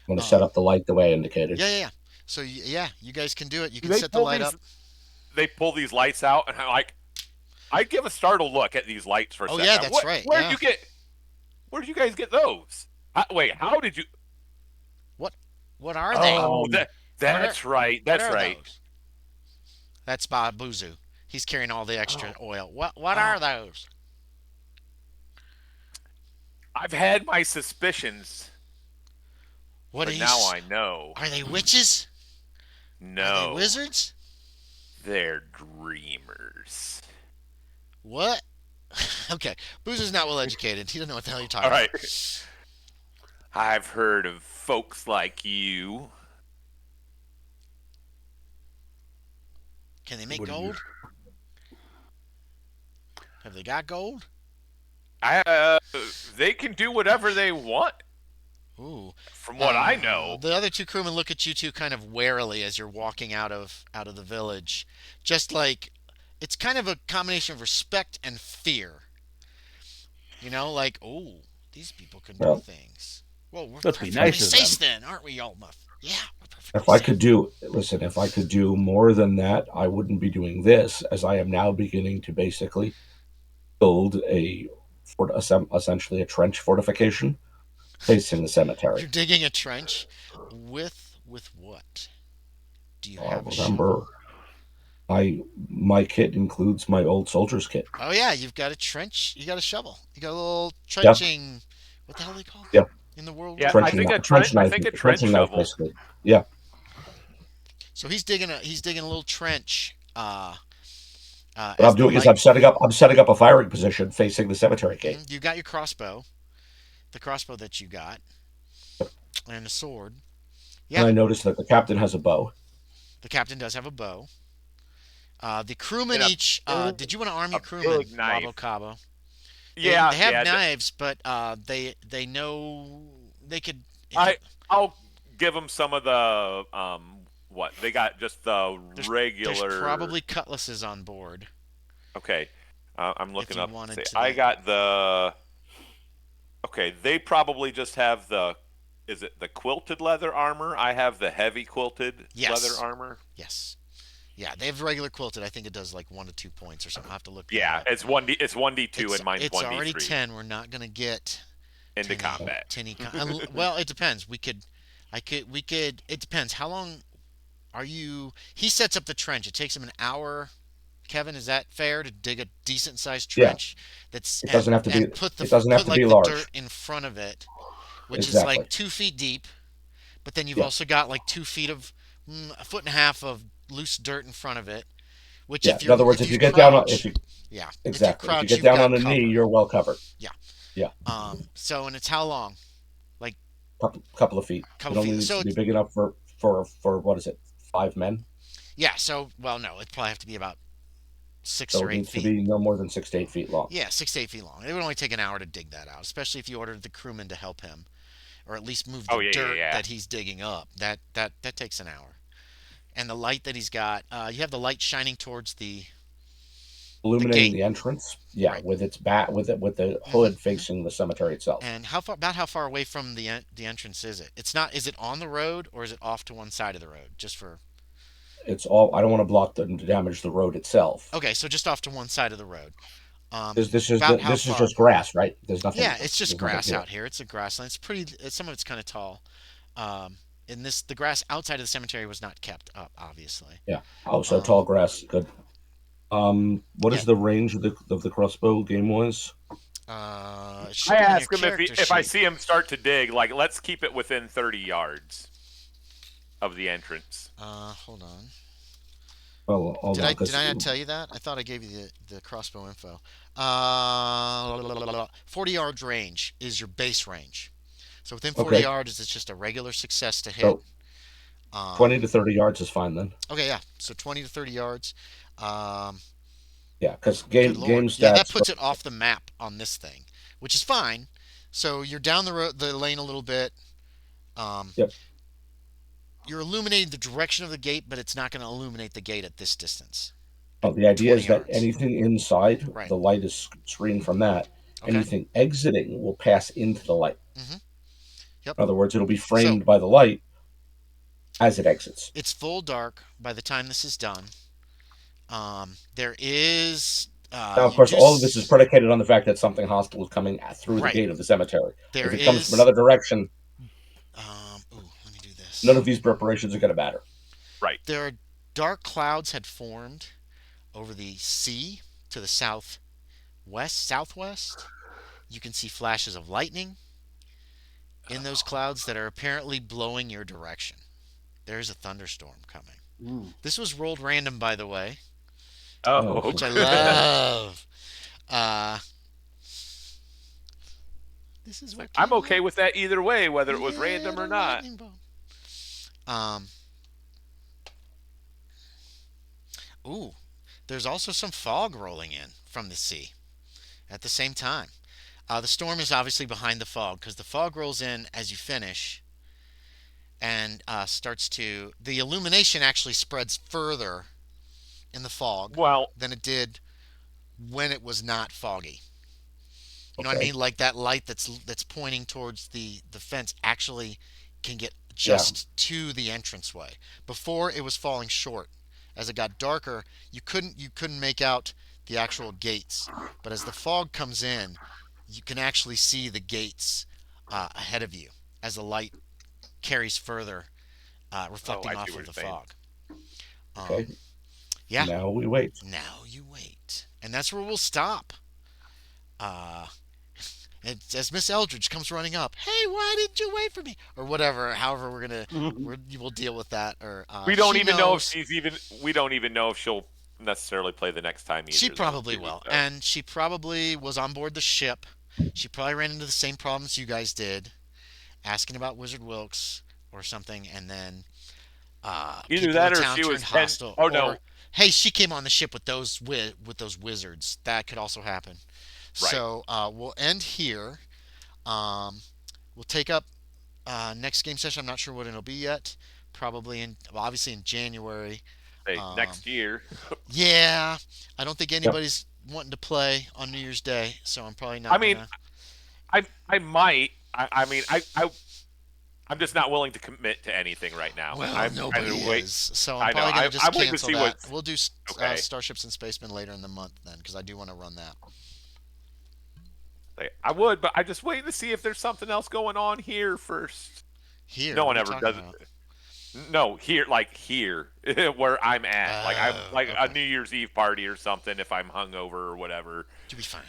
I'm going to set Um. up the light the way I indicated. Yeah, yeah, yeah. So yeah, you guys can do it. You can They set the pull light up. these. They pull these lights out, and I'd give a startled look at these lights for a Oh second. yeah, that's right. Where did Yeah. you get? Where did you guys get those? Wait, how did you? What what are they? Oh, that's right. What That's are right. those? That's Bob Buzu. He's carrying all the extra Oh, oil. What oh. are those? I've had my suspicions, What are but you? now I know. Are they witches? Are they No, wizards? they're dreamers. What? Okay, Buzu's not well educated. He doesn't know what the hell you're talking All right. about. I've heard of folks like you. Can they make What do you? gold? Have they got gold? I they can do whatever they want, Ooh. from what I know. The other two crewmen look at you two kind of warily as you're walking out of the village. Just like it's kind of a combination of respect and fear. You know, like, oh, these people can do Well, things. Well, we're Let's be perfectly nice to safe them. then, aren't we, Yolmuth? Yeah, we're if perfectly I safe. could do, listen, if I could do more than that, I wouldn't be doing this, as I am now beginning to basically build essentially a trench fortification facing the cemetery. You're digging a trench with what? Do you have a Remember, shovel? my kit includes my old soldier's kit. Oh yeah, you've got a trench. You got a shovel. You got a little Yep, trenching. What the hell are they called yep. in the world Yeah, war? I Trenching, think a trench I knife, think a trench trenching knife, shovel. basically. Yeah, So he's digging a little trench. what As I'm the doing is light. I'm setting up a firing position facing the cemetery gate. You got your crossbow, the crossbow that you got, and a sword. And Yeah, I noticed that the captain has a bow. the captain does have a bow. The crewmen And each. Did you want to arm a your crewmen, big Wabo knife. Cabo? Yeah, They have yeah. knives, but they know they could. If I I'll give them some of the what they got, just the there's regular. probably cutlasses on board Okay, I'm if looking you up. wanted Say, to. I got the. Okay, they probably just have the is it the quilted leather armor? I have the heavy quilted leather Yes. armor. Yes. Yeah, they have regular quilted. I think it does like 1 to 2 points or something. I will have to look that Yeah, up. it's 1d2 and mine's It's already 1d3 10. We're not gonna get into tinny combat. well, it depends. We could. It depends. How long are you? He sets up the trench. It takes him an hour. Kevin, is that fair to dig a decent sized Yeah, trench? That's it doesn't have to be. and put It doesn't have put to be like the large. dirt in front of it, which is Exactly. like 2 feet deep. But then you've Yeah, also got like 2 feet of a foot and a half of loose dirt in front of it. Which yeah. In other words, if if you you get down on if crouch, you yeah, if you exactly if you crouch, get you've down on got a knee, cover. you're well covered. Yeah. Yeah, So and it's how long? Like couple of feet. a couple It only feet. needs So to be it's big enough for what is it? 5 men. yeah. So well, no, it'd probably have to be about six So or it eight needs to feet. be no more than 6 to 8 feet long. Yeah, 6 to 8 feet long. It would only take an hour to dig that out, especially if you ordered the crewman to help him, or at least move the Oh yeah, yeah, dirt yeah. that he's digging up. That takes an hour. And the light that he's got, you have the light shining towards the Illuminating gate, the entrance. Yeah, right? with its bat with the hmm hood facing the cemetery itself. And how far away from the entrance is it? It's not. Is it on the road or is it off to one side of the road? Just for It's all. I don't want to block the damage the road itself. okay, so just off to one side of the road. This About how this is far? just grass, right? There's nothing. Yeah, it's just There's nothing grass here. out here. It's a grassland. It's pretty. Some of it's kind of tall. Um, the grass outside of the cemetery was not kept up, obviously. Yeah. Oh, so Um, tall grass. Good. What yeah. is the range of the crossbow game was? It I should be on your ask him character if I sheet. see him start to dig, like let's keep it within 30 yards of the entrance. Hold on. Oh, hold on, Did because I not tell you that? I thought I gave you the crossbow info. 40 yards range is your base range. So within 40 okay, yards, it's just a regular success to hit. so Um, 20 to 30 yards is fine then. okay, yeah. So 20 to 30 yards. Um, Yeah, because Good game lord. Yeah, that stats. puts it off the map on this thing, which is fine. So you're down the lane a little bit. Um, Yep. you're illuminating the direction of the gate, but it's not going to illuminate the gate at this distance. Oh, the idea 20 is that yards. anything inside Right. the light is screened from that. Okay. Anything exiting will pass into the light. hmm Yep. In other words, it'll be So framed by the light as it exits. it's full dark by the time this is done. There is Now, of you course, do all of this is predicated on the fact that something hostile is coming through the right. gate of the cemetery. There If it comes from is another direction, let me do none this. of these preparations are going to matter. Right. There are dark clouds had formed over the sea to the southwest. You can see flashes of lightning in those clouds that are apparently blowing your direction. There's a thunderstorm coming. Ooh. This was rolled random, by the way, Oh, which I love. Uh, this is what I'm came okay up. with that either way, whether You it was hit random or a not. lightning bolt. Um, ooh, there's also some fog rolling in from the sea at the same time. The storm is obviously behind the fog because the fog rolls in as you finish and starts to. The illumination actually spreads further in the fog Well, than it did when it was not foggy. You know what I Okay. mean? Like that light that's pointing towards the fence actually can get Yeah. just to the entranceway. Before it was falling short. As it got darker, you couldn't make out the actual gates. But as the fog comes in, you can actually see the gates ahead of you as the light carries further, oh, reflecting I see off what of you're the saying. fog. Okay. Um, yeah, Now we wait. now you wait, and that's where we'll stop. Uh, as Miss Eldridge comes running up, hey, why didn't you wait for me? Or whatever, however we'll deal with that. Or We don't she even know if knows. she's even. We don't even know if she'll necessarily play the next time She either, though. probably Too. will. So And she probably was on board the ship. She probably ran into the same problems you guys did, asking about Wizard Wilkes or something, and then either people in that or town she was turned ten. hostile. Oh Or no, hey, she came on the ship with those wizards. That could also happen. right. So we'll end here. Um, we'll take up next game session. I'm not sure when it'll be yet. Probably obviously in January. Hey, Um, next year. yeah, I don't think Yep. anybody's wanting to play on New Year's Day, so I'm probably I not mean, gonna. I might. I mean, I I'm just not willing to commit to anything right now. Well, I'm kind nobody of wait. is. So I'm I know. probably gonna just I'm waiting to cancel see that. what's We'll do okay. Starships and Spacemen later in the month then, because I do want to run that. I would, but I'm just waiting to see if there's something else going on here first. Here, No what one are you ever talking does about? it. No, here, like here, where I'm at. Like I'm Oh, like a okay. New Year's Eve party or something. If I'm hungover or whatever. You'll be fine.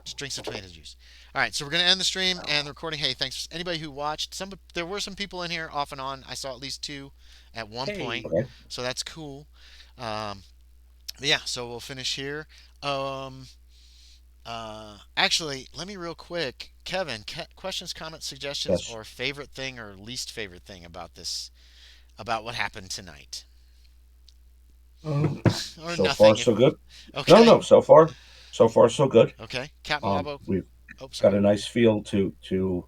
Just drink some tomato juice. All right, so we're gonna end the stream and the recording. Hey, thanks anybody who watched. There were some people in here off and on. I saw at least two at one point, Hey, Okay. so that's cool. Um, but yeah, so we'll finish here. Um, actually, let me real quick, Kevin. Questions, comments, suggestions, Yes. or favorite thing or least favorite thing about this, about what happened tonight, Um, or so far, nothing. so If good. No, okay, no. So far, so good. okay, Captain Wabo. We've Oh, got sorry. a nice feel to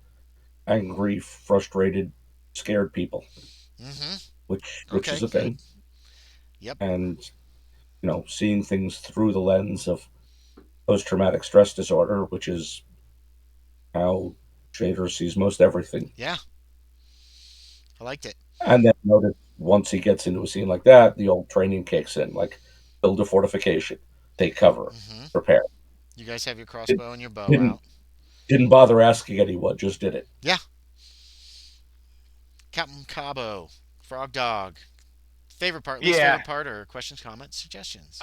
angry, frustrated, scared people, Mm-hmm. which Okay, is a good. thing, Yep. and seeing things through the lens of post traumatic stress disorder, which is how Shaeder sees most everything. Yeah, I liked it. And then notice once he gets into a scene like that, the old training kicks in, like build a fortification, take cover, Mm-hmm. prepare. You guys have your It crossbow and your bow didn't out. didn't bother asking anyone, just did it. Yeah, Captain Cabo, Frog Dog. Favorite part, least Yeah. favorite part, or questions, comments, suggestions?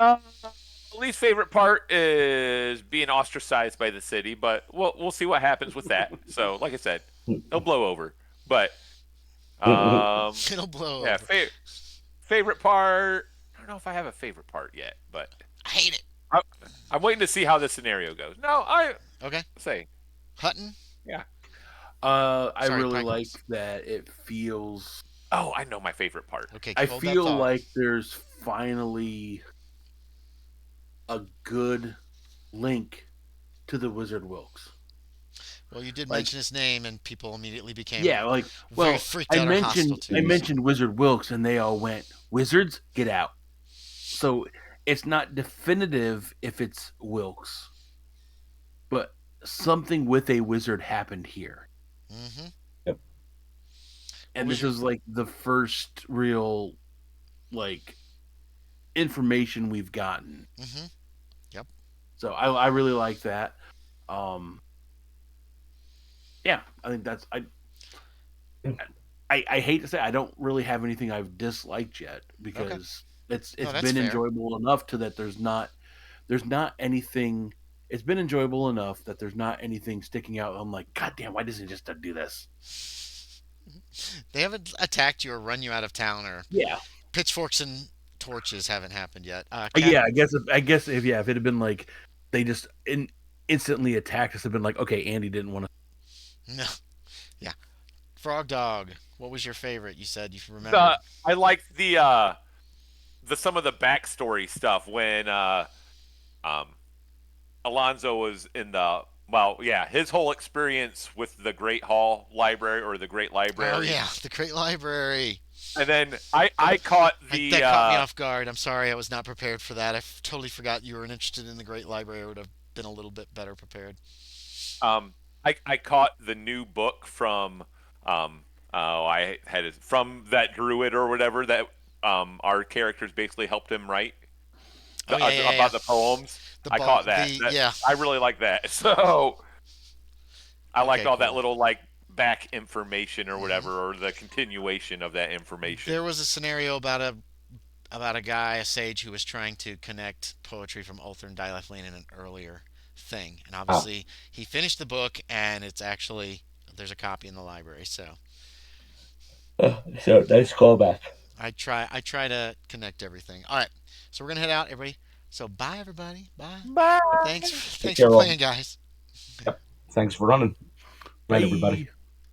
Least favorite part is being ostracized by the city, but we'll see what happens with that. So, like I said, it'll blow over. But It'll blow yeah, over. favorite part. I don't know if I have a favorite part yet, but I hate it. I, I'm waiting to see how this scenario goes. No, I Okay, say Hutton. yeah. I Sorry, really Pike. like that it feels. Oh, I know my favorite part. Okay, I hold that feel thought. like there's finally a good link to the Wizard Wilkes. Well, you did Like, mention his name, and people immediately became yeah, like, very well, freaked I out or hostile mentioned to I you. So. mentioned Wizard Wilkes, and they all went, "Wizards, get out." So it's not definitive if it's Wilkes, but something with a wizard happened here, Mm-hmm. Yep. and was this your? is like the first real like information we've gotten. Mm-hmm. Yep. So I really like that. Um, yeah, I think that's I hate to say I don't really have anything I've disliked yet Okay. because it's No, it's that's been fair. enjoyable enough to that there's not anything. It's been enjoyable enough that there's not anything sticking out. I'm like, God damn, why doesn't he just do this? They haven't attacked you or run you out of town, or Yeah, pitchforks and torches haven't happened yet. yeah. I guess if it had been like they just instantly attacked us, have been like, okay, Andy didn't want to. No. Yeah. Frog Dog. What was your favorite? You said you remembered. The I liked the some of the backstory stuff when um Alonzo was in the well, yeah, his whole experience with the Great Hall Library or the Great Oh Library, yeah, the Great Library. and then I caught the That caught me off guard. I'm sorry, I was not prepared for that. Totally forgot you were interested in the Great Library. I would have been a little bit better prepared. um I caught the new book from I had it from that druid or whatever that our characters basically helped him write Oh yeah, yeah, yeah. about the poems. The I ball. caught that. The That yeah. I really like that. So I liked Okay, all that cool. little like back information or Hmm. whatever, or the continuation of that information. There was a scenario about a guy, a sage, who was trying to connect poetry from Ulthar and Dilithian in an earlier thing, and Ah, obviously he finished the book, and it's actually there's a copy in the library. So so nice callback. I try to connect everything. All right, so we're gonna head out, everybody. So bye, everybody. Bye. Bye. Thanks Take thanks for care, all. playing, guys. Yep. Thanks for running. Night, everybody. Bye.